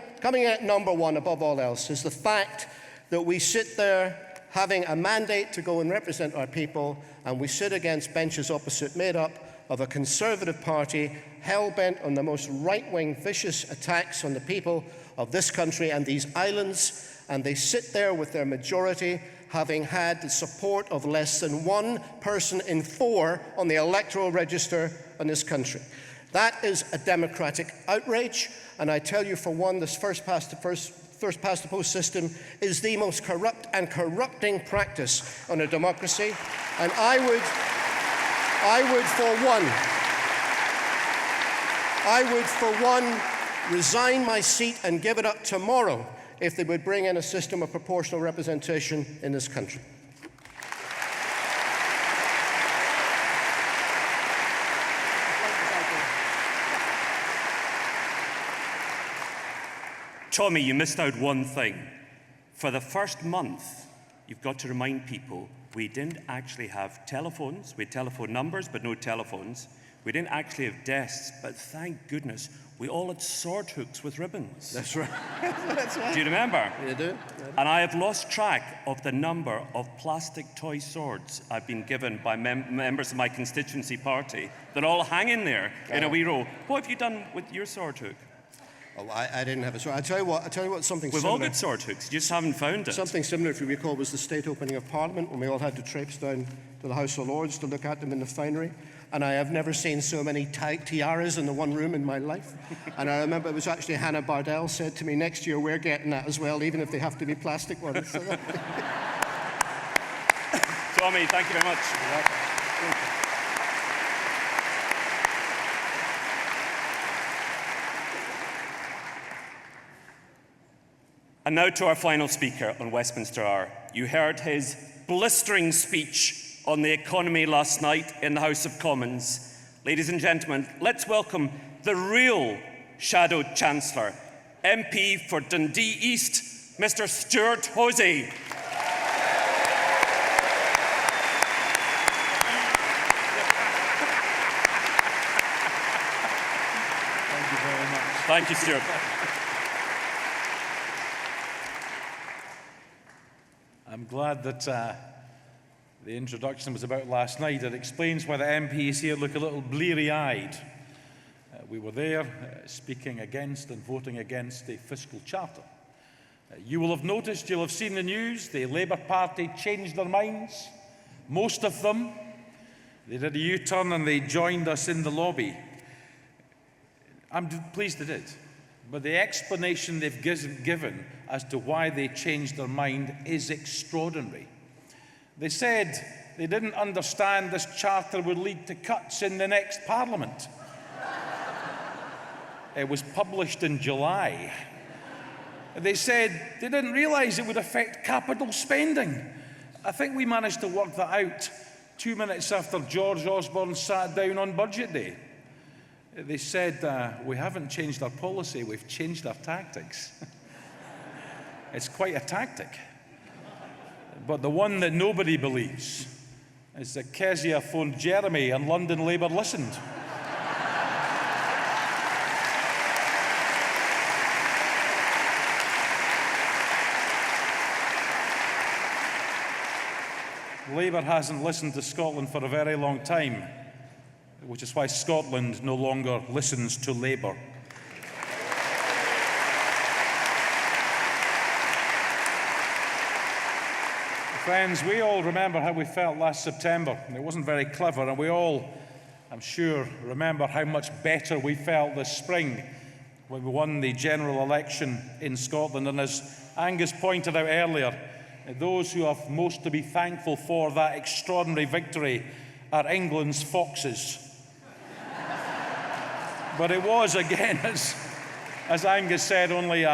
at number 1 above all else is the fact that we sit there having a mandate to go and represent our people, and we sit against benches opposite made up of a Conservative Party hell-bent on the most right-wing vicious attacks on the people of this country and these islands, and they sit there with their majority having had the support of less than 1 person in 4 on the electoral register in this country. That is a democratic outrage, and I tell you for one, this first past the post system is the most corrupt and corrupting practice on a democracy. And I would for one resign my seat and give it up tomorrow if they would bring in a system of proportional representation in this country. Tommy, you missed out one thing. For the first month, you've got to remind people, we didn't actually have telephones. We had telephone numbers, but no telephones. We didn't actually have desks, but thank goodness, we all had sword hooks with ribbons. That's right. That's right. Do you remember? You do. And I have lost track of the number of plastic toy swords I've been given by members of my constituency party. They're all hanging there in a wee row. What have you done with your sword hook? Oh, I didn't have a sword. I tell you what, something We've similar. all got sword hooks, you just haven't found it. Something similar, if you recall, was the state opening of Parliament when we all had to traipse down to the House of Lords to look at them in the finery. And I have never seen so many tiaras in the one room in my life. And I remember it was actually Hannah Bardell said to me, next year we're getting that as well, even if they have to be plastic ones. So Tommy, thank you very much. Thank you. And now to our final speaker on Westminster Hour. You heard his blistering speech on the economy last night in the House of Commons. Ladies and gentlemen, let's welcome the real Shadow Chancellor, MP for Dundee East, Mr. Stuart Hosey. Thank you very much. Thank you, Stuart. I'm glad that the introduction was about last night. It explains why the MPs here look a little bleary-eyed. We were there speaking against and voting against the fiscal charter. You will have noticed, you'll have seen the news, the Labour Party changed their minds. Most of them. They did a U-turn and they joined us in the lobby. I'm pleased they did, but the explanation they've given as to why they changed their mind is extraordinary. They said they didn't understand this charter would lead to cuts in the next Parliament. It was published in July. They said they didn't realise it would affect capital spending. I think we managed to work that out 2 minutes after George Osborne sat down on budget day. They said, we haven't changed our policy, we've changed our tactics. It's quite a tactic. But the one that nobody believes is that Kezia phoned Jeremy and London Labour listened. Labour hasn't listened to Scotland for a very long time, which is why Scotland no longer listens to Labour. Friends, we all remember how we felt last September. It wasn't very clever, and we all, I'm sure, remember how much better we felt this spring when we won the general election in Scotland. And as Angus pointed out earlier, those who have most to be thankful for that extraordinary victory are England's foxes. But it was, again, as Angus said, only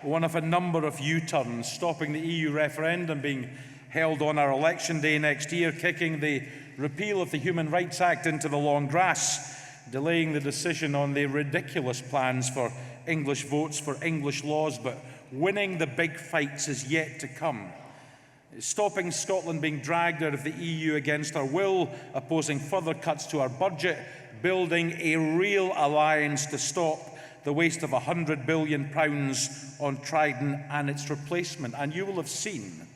one of a number of U-turns, stopping the EU referendum being held on our election day next year, kicking the repeal of the Human Rights Act into the long grass, delaying the decision on the ridiculous plans for English votes for English laws, but winning the big fights is yet to come. Stopping Scotland being dragged out of the EU against our will, opposing further cuts to our budget, building a real alliance to stop the waste of £100 billion on Trident and its replacement. And you'll have seen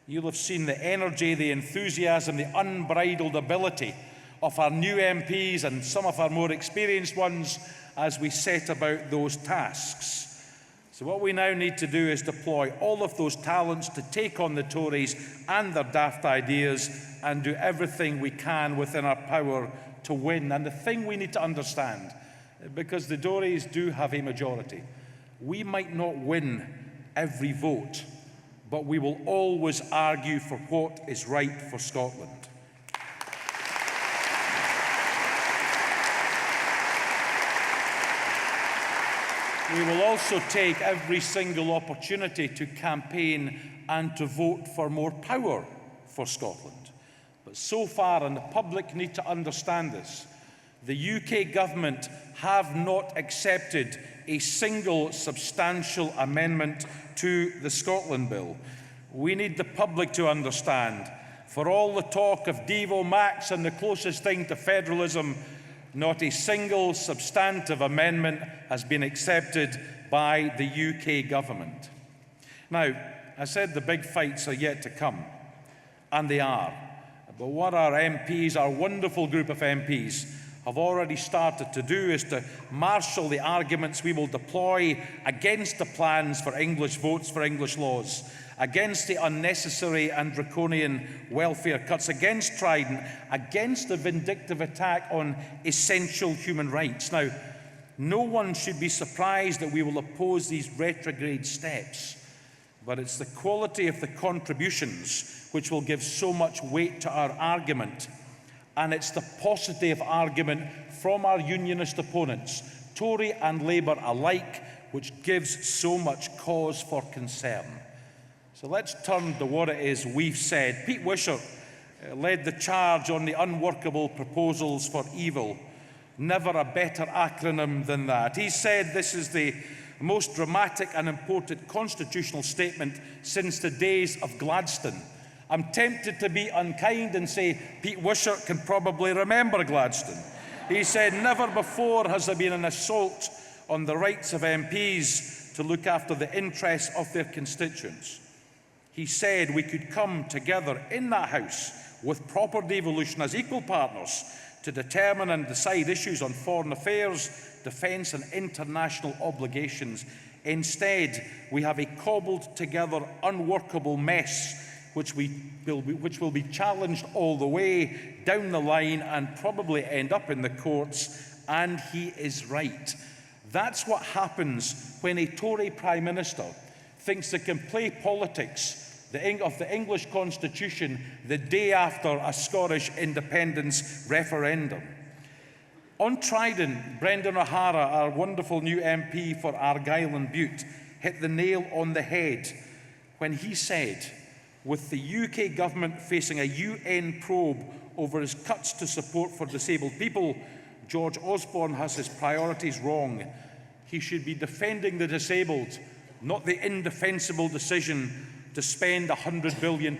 the energy, the enthusiasm, the unbridled ability of our new MPs and some of our more experienced ones as we set about those tasks. So what we now need to do is deploy all of those talents to take on the Tories and their daft ideas and do everything we can within our power to win. And the thing we need to understand, because the Tories do have a majority, we might not win every vote, but we will always argue for what is right for Scotland. We will also take every single opportunity to campaign and to vote for more power for Scotland. But so far, and the public need to understand this, the UK government have not accepted a single substantial amendment to the Scotland Bill. We need the public to understand, for all the talk of Devo Max and the closest thing to federalism, not a single substantive amendment has been accepted by the UK government. Now, I said the big fights are yet to come, and they are. But what our MPs, our wonderful group of MPs, have already started to do is to marshal the arguments we will deploy against the plans for English votes for English laws, against the unnecessary and draconian welfare cuts, against Trident, against the vindictive attack on essential human rights. Now, no one should be surprised that we will oppose these retrograde steps, but it's the quality of the contributions which will give so much weight to our argument, and it's the paucity of argument from our unionist opponents, Tory and Labour alike, which gives so much cause for concern. So let's turn to what it is we've said. Pete Wishart led the charge on the unworkable proposals for evil. Never a better acronym than that. He said this is the most dramatic and important constitutional statement since the days of Gladstone. I'm tempted to be unkind and say Pete Wishart can probably remember Gladstone. He said, never before has there been an assault on the rights of MPs to look after the interests of their constituents. He said we could come together in that House with proper devolution as equal partners to determine and decide issues on foreign affairs, defence and international obligations. Instead, we have a cobbled together, unworkable mess which will be challenged all the way down the line and probably end up in the courts, and he is right. That's what happens when a Tory Prime Minister thinks they can play politics of the English Constitution the day after a Scottish independence referendum. On Trident, Brendan O'Hara, our wonderful new MP for Argyll and Bute, hit the nail on the head when he said, with the UK government facing a UN probe over his cuts to support for disabled people, George Osborne has his priorities wrong. He should be defending the disabled, not the indefensible decision to spend £100 billion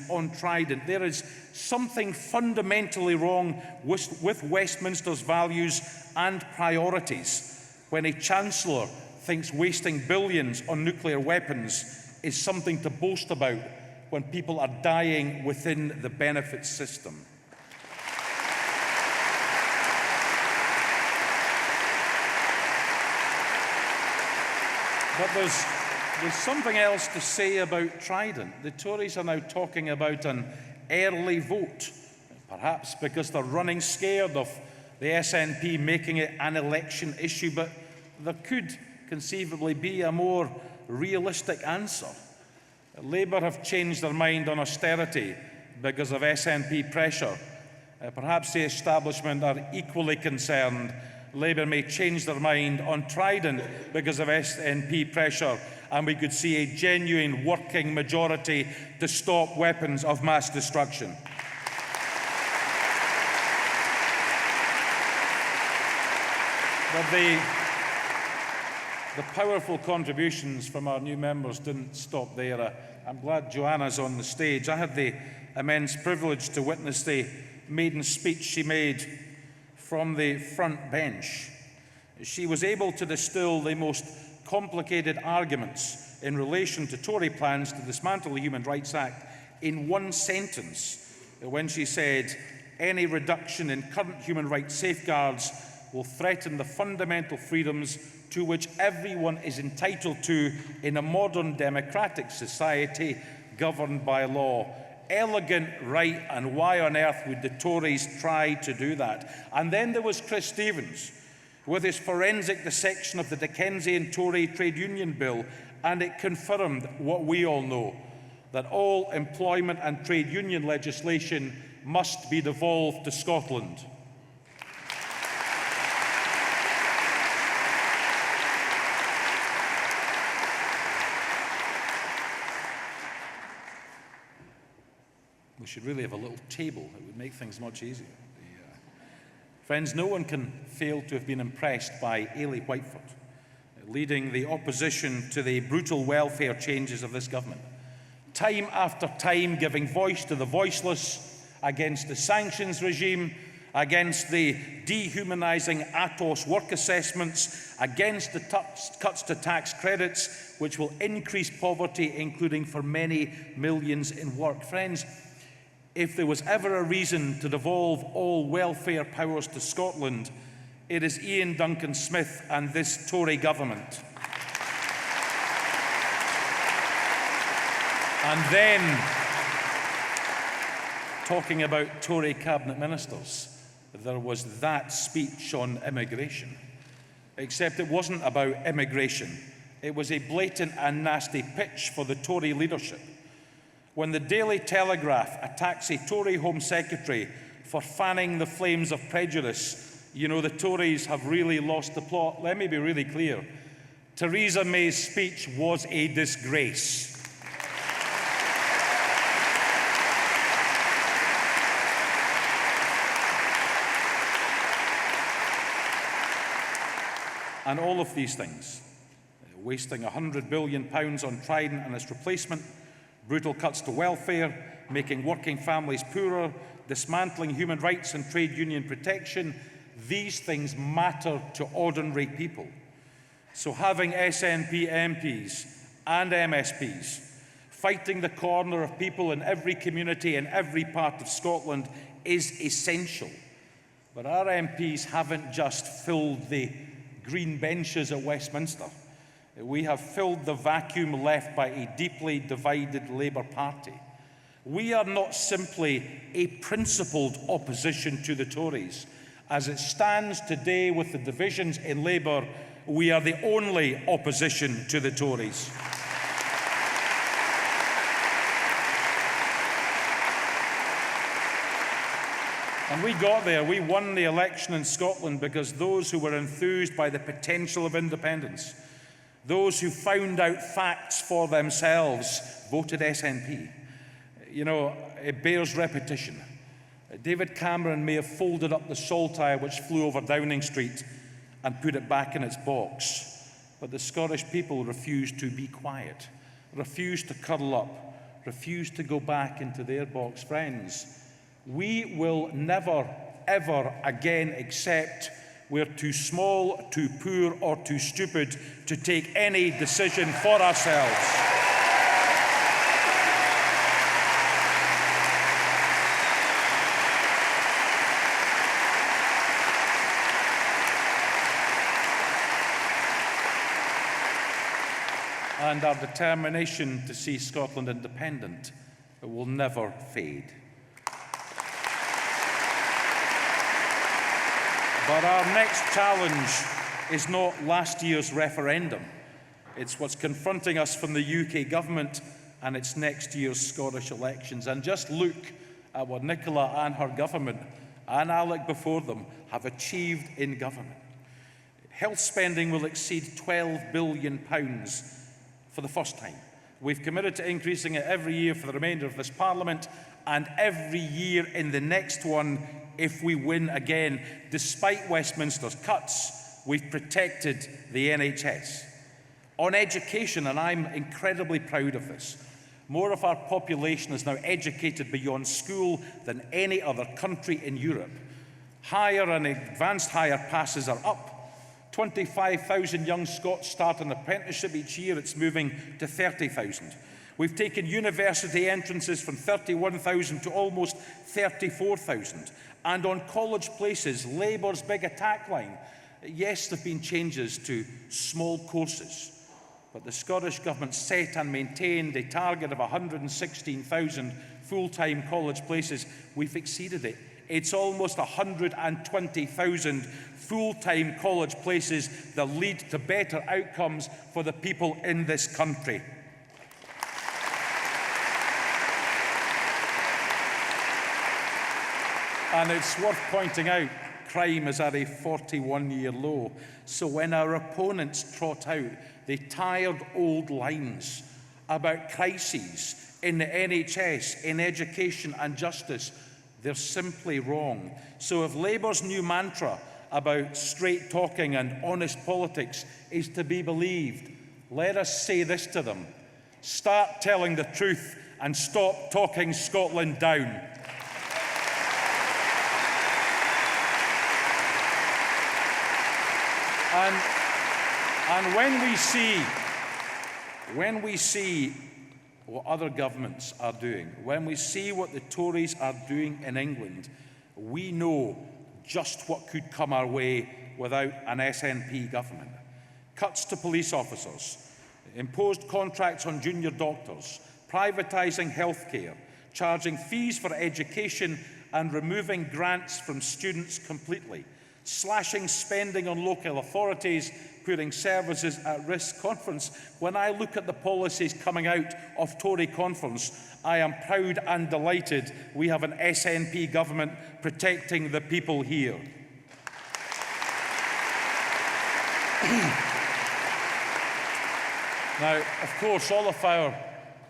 on Trident. There is something fundamentally wrong with Westminster's values and priorities when a Chancellor thinks wasting billions on nuclear weapons is something to boast about when people are dying within the benefits system. But there's something else to say about Trident. The Tories are now talking about an early vote, perhaps because they're running scared of the SNP making it an election issue, but there could conceivably be a more realistic answer. Labour have changed their mind on austerity because of SNP pressure. Perhaps the establishment are equally concerned Labour may change their mind on Trident because of SNP pressure, and we could see a genuine working majority to stop weapons of mass destruction. But the powerful contributions from our new members didn't stop there. I'm glad Joanna's on the stage. I had the immense privilege to witness the maiden speech she made from the front bench. She was able to distill the most complicated arguments in relation to Tory plans to dismantle the Human Rights Act in one sentence when she said, "Any reduction in current human rights safeguards will threaten the fundamental freedoms to which everyone is entitled to in a modern democratic society governed by law." Elegant, right, and why on earth would the Tories try to do that? And then there was Chris Stevens with his forensic dissection of the Dickensian Tory trade union bill, and it confirmed what we all know, that all employment and trade union legislation must be devolved to Scotland. We should really have a little table. It would make things much easier. Friends, no one can fail to have been impressed by Ailey Whiteford, leading the opposition to the brutal welfare changes of this government. Time after time giving voice to the voiceless, against the sanctions regime, against the dehumanising ATOS work assessments, against the cuts to tax credits, which will increase poverty, including for many millions in work. Friends, if there was ever a reason to devolve all welfare powers to Scotland, it is Ian Duncan Smith and this Tory government. And then, talking about Tory cabinet ministers, there was that speech on immigration. Except it wasn't about immigration. It was a blatant and nasty pitch for the Tory leadership. When the Daily Telegraph attacks a Tory Home Secretary for fanning the flames of prejudice, you know the Tories have really lost the plot. Let me be really clear. Theresa May's speech was a disgrace. And all of these things, wasting £100 billion on Trident and its replacement, brutal cuts to welfare, making working families poorer, dismantling human rights and trade union protection, these things matter to ordinary people. So having SNP MPs and MSPs fighting the corner of people in every community in every part of Scotland is essential. But our MPs haven't just filled the green benches at Westminster. We have filled the vacuum left by a deeply divided Labour Party. We are not simply a principled opposition to the Tories. As it stands today with the divisions in Labour, we are the only opposition to the Tories. And we got there. We won the election in Scotland because those who were enthused by the potential of independence, those who found out facts for themselves, voted SNP. You know, it bears repetition. David Cameron may have folded up the saltire which flew over Downing Street and put it back in its box, but the Scottish people refused to be quiet, refused to cuddle up, refused to go back into their box. Friends, we will never, ever again accept we're too small, too poor, or too stupid to take any decision for ourselves. And our determination to see Scotland independent will never fade. But our next challenge is not last year's referendum. It's what's confronting us from the UK government and its next year's Scottish elections. And just look at what Nicola and her government, and Alec before them, have achieved in government. Health spending will exceed £12 billion for the first time. We've committed to increasing it every year for the remainder of this Parliament, and every year in the next one if we win again. Despite Westminster's cuts, we've protected the NHS. On education, and I'm incredibly proud of this, more of our population is now educated beyond school than any other country in Europe. Higher and advanced higher passes are up. 25,000 young Scots start an apprenticeship each year. It's moving to 30,000. We've taken university entrances from 31,000 to almost 34,000. And on college places, Labour's big attack line, yes, there have been changes to small courses, but the Scottish Government set and maintained a target of 116,000 full-time college places. We've exceeded it. It's almost 120,000 full-time college places that lead to better outcomes for the people in this country. And it's worth pointing out, crime is at a 41-year low. So when our opponents trot out the tired old lines about crises in the NHS, in education and justice, they're simply wrong. So if Labour's new mantra about straight talking and honest politics is to be believed, let us say this to them: start telling the truth and stop talking Scotland down. And when we see what other governments are doing, when we see what the Tories are doing in England, we know just what could come our way without an SNP government. Cuts to police officers, imposed contracts on junior doctors, privatising healthcare, charging fees for education and removing grants from students completely, slashing spending on local authorities, putting services at risk. Conference, when I look at the policies coming out of Tory conference, I am proud and delighted we have an SNP government protecting the people here. Now, of course, all of our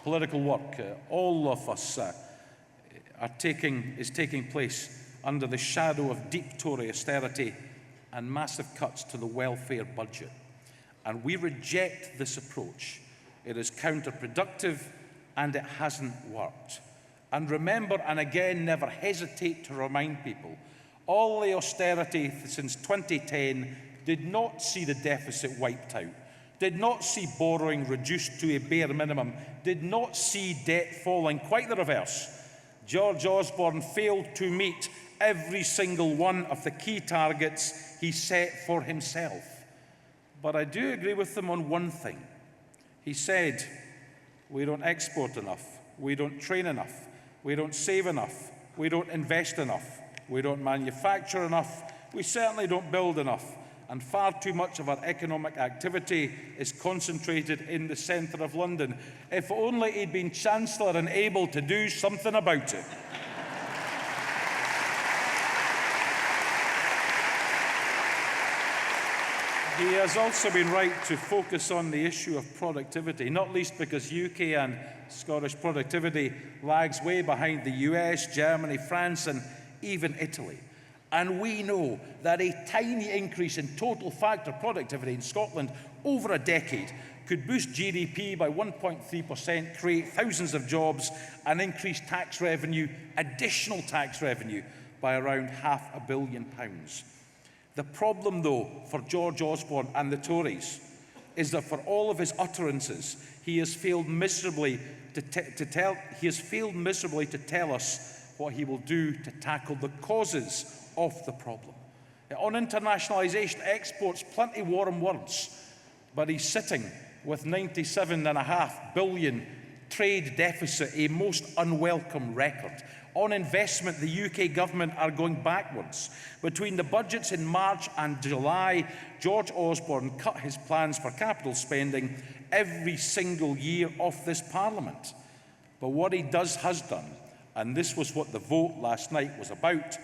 political work, all of us is taking place under the shadow of deep Tory austerity and massive cuts to the welfare budget. And we reject this approach. It is counterproductive and it hasn't worked. And remember, and again, never hesitate to remind people, all the austerity since 2010 did not see the deficit wiped out, did not see borrowing reduced to a bare minimum, did not see debt falling, quite the reverse. George Osborne failed to meet every single one of the key targets he set for himself. But I do agree with him on one thing. He said, we don't export enough, we don't train enough, we don't save enough, we don't invest enough, we don't manufacture enough, We certainly don't build enough, and far too much of our economic activity is concentrated in the centre of London. If only he'd been Chancellor and able to do something about it. He has also been right to focus on the issue of productivity, not least because UK and Scottish productivity lags way behind the US, Germany, France and even Italy. And we know that a tiny increase in total factor productivity in Scotland over a decade could boost GDP by 1.3%, create thousands of jobs and increase tax revenue, additional tax revenue, by around £500 million. The problem, though, for George Osborne and the Tories is that for all of his utterances, he has failed miserably to tell us what he will do to tackle the causes of the problem. On internationalisation, exports, plenty warm words, but he's sitting with £97.5 billion trade deficit, a most unwelcome record. On investment, the UK government are going backwards. Between the budgets in March and July, George Osborne cut his plans for capital spending every single year of this Parliament. But what he has done, and this was what the vote last night was about,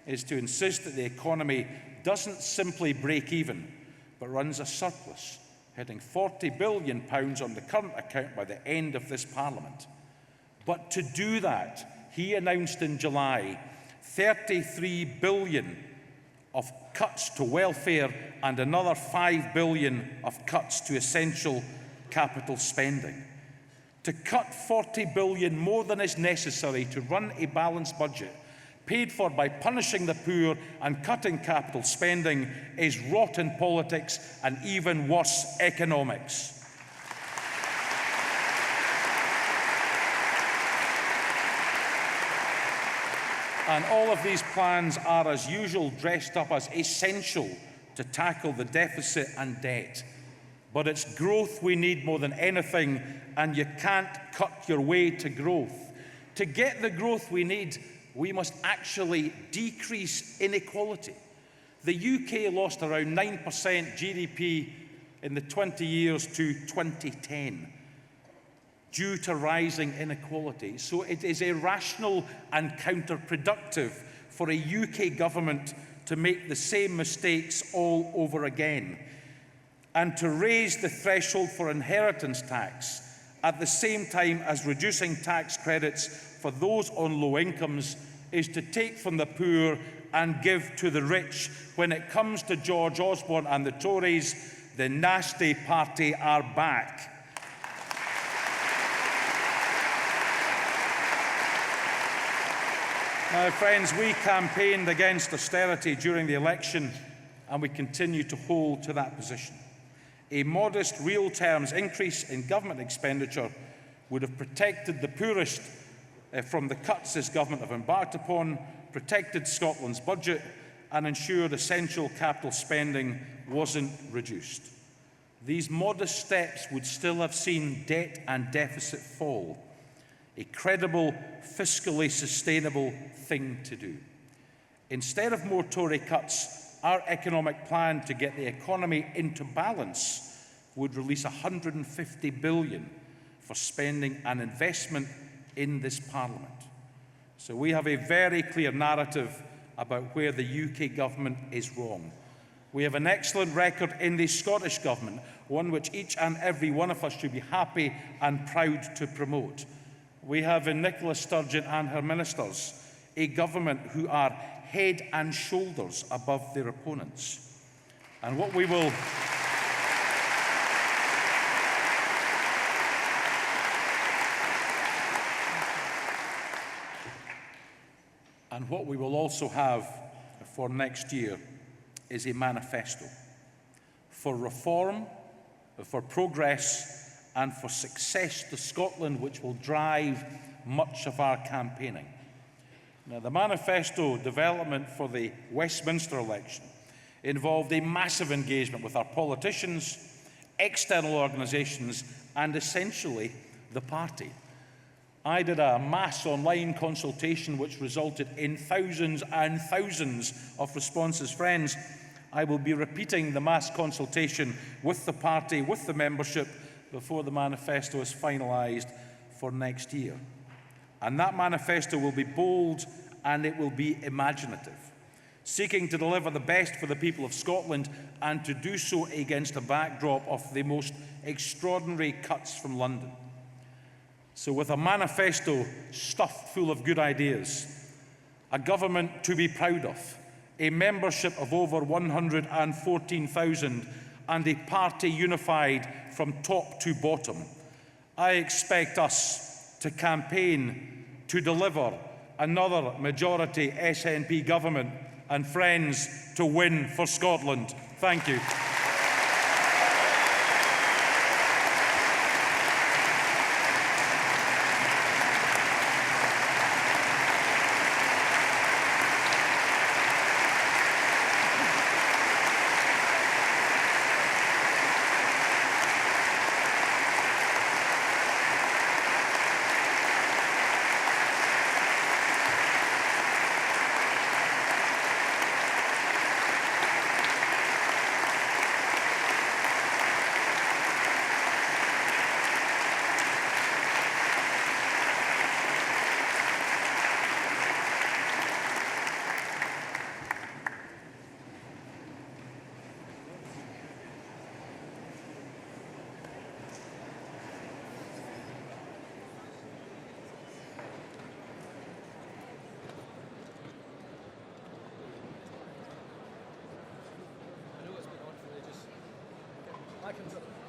is to insist that the economy doesn't simply break even, but runs a surplus, hitting £40 billion on the current account by the end of this Parliament. But to do that, he announced in July £33 billion of cuts to welfare and another £5 billion of cuts to essential capital spending. To cut £40 billion more than is necessary to run a balanced budget, paid for by punishing the poor and cutting capital spending, is rotten politics and even worse, economics. And all of these plans are, as usual, dressed up as essential to tackle the deficit and debt. But it's growth we need more than anything, and you can't cut your way to growth. To get the growth we need, we must actually decrease inequality. The UK lost around 9% GDP in the 20 years to 2010. Due to rising inequality. So it is irrational and counterproductive for a UK government to make the same mistakes all over again, and to raise the threshold for inheritance tax at the same time as reducing tax credits for those on low incomes is to take from the poor and give to the rich. When it comes to George Osborne and the Tories, the nasty party are back. Now, friends, we campaigned against austerity during the election, and we continue to hold to that position. A modest, real terms increase in government expenditure would have protected the poorest from the cuts this government have embarked upon, protected Scotland's budget, and ensured essential capital spending wasn't reduced. These modest steps would still have seen debt and deficit fall. A credible, fiscally sustainable thing to do. Instead of more Tory cuts, our economic plan to get the economy into balance would release £150 billion for spending and investment in this Parliament. So we have a very clear narrative about where the UK government is wrong. We have an excellent record in the Scottish government, one which each and every one of us should be happy and proud to promote. We have in Nicola Sturgeon and her ministers a government who are head and shoulders above their opponents. And what we will also have for next year is a manifesto for reform, for progress, and for success to Scotland, which will drive much of our campaigning. Now, the manifesto development for the Westminster election involved a massive engagement with our politicians, external organisations, and essentially the party. I did a mass online consultation which resulted in thousands and thousands of responses. Friends, I will be repeating the mass consultation with the party, with the membership, before the manifesto is finalised for next year. And that manifesto will be bold and it will be imaginative, seeking to deliver the best for the people of Scotland and to do so against a backdrop of the most extraordinary cuts from London. So with a manifesto stuffed full of good ideas, a government to be proud of, a membership of over 114,000 and a party unified from top to bottom, I expect us to campaign to deliver another majority SNP government and, friends, to win for Scotland. Thank you. I can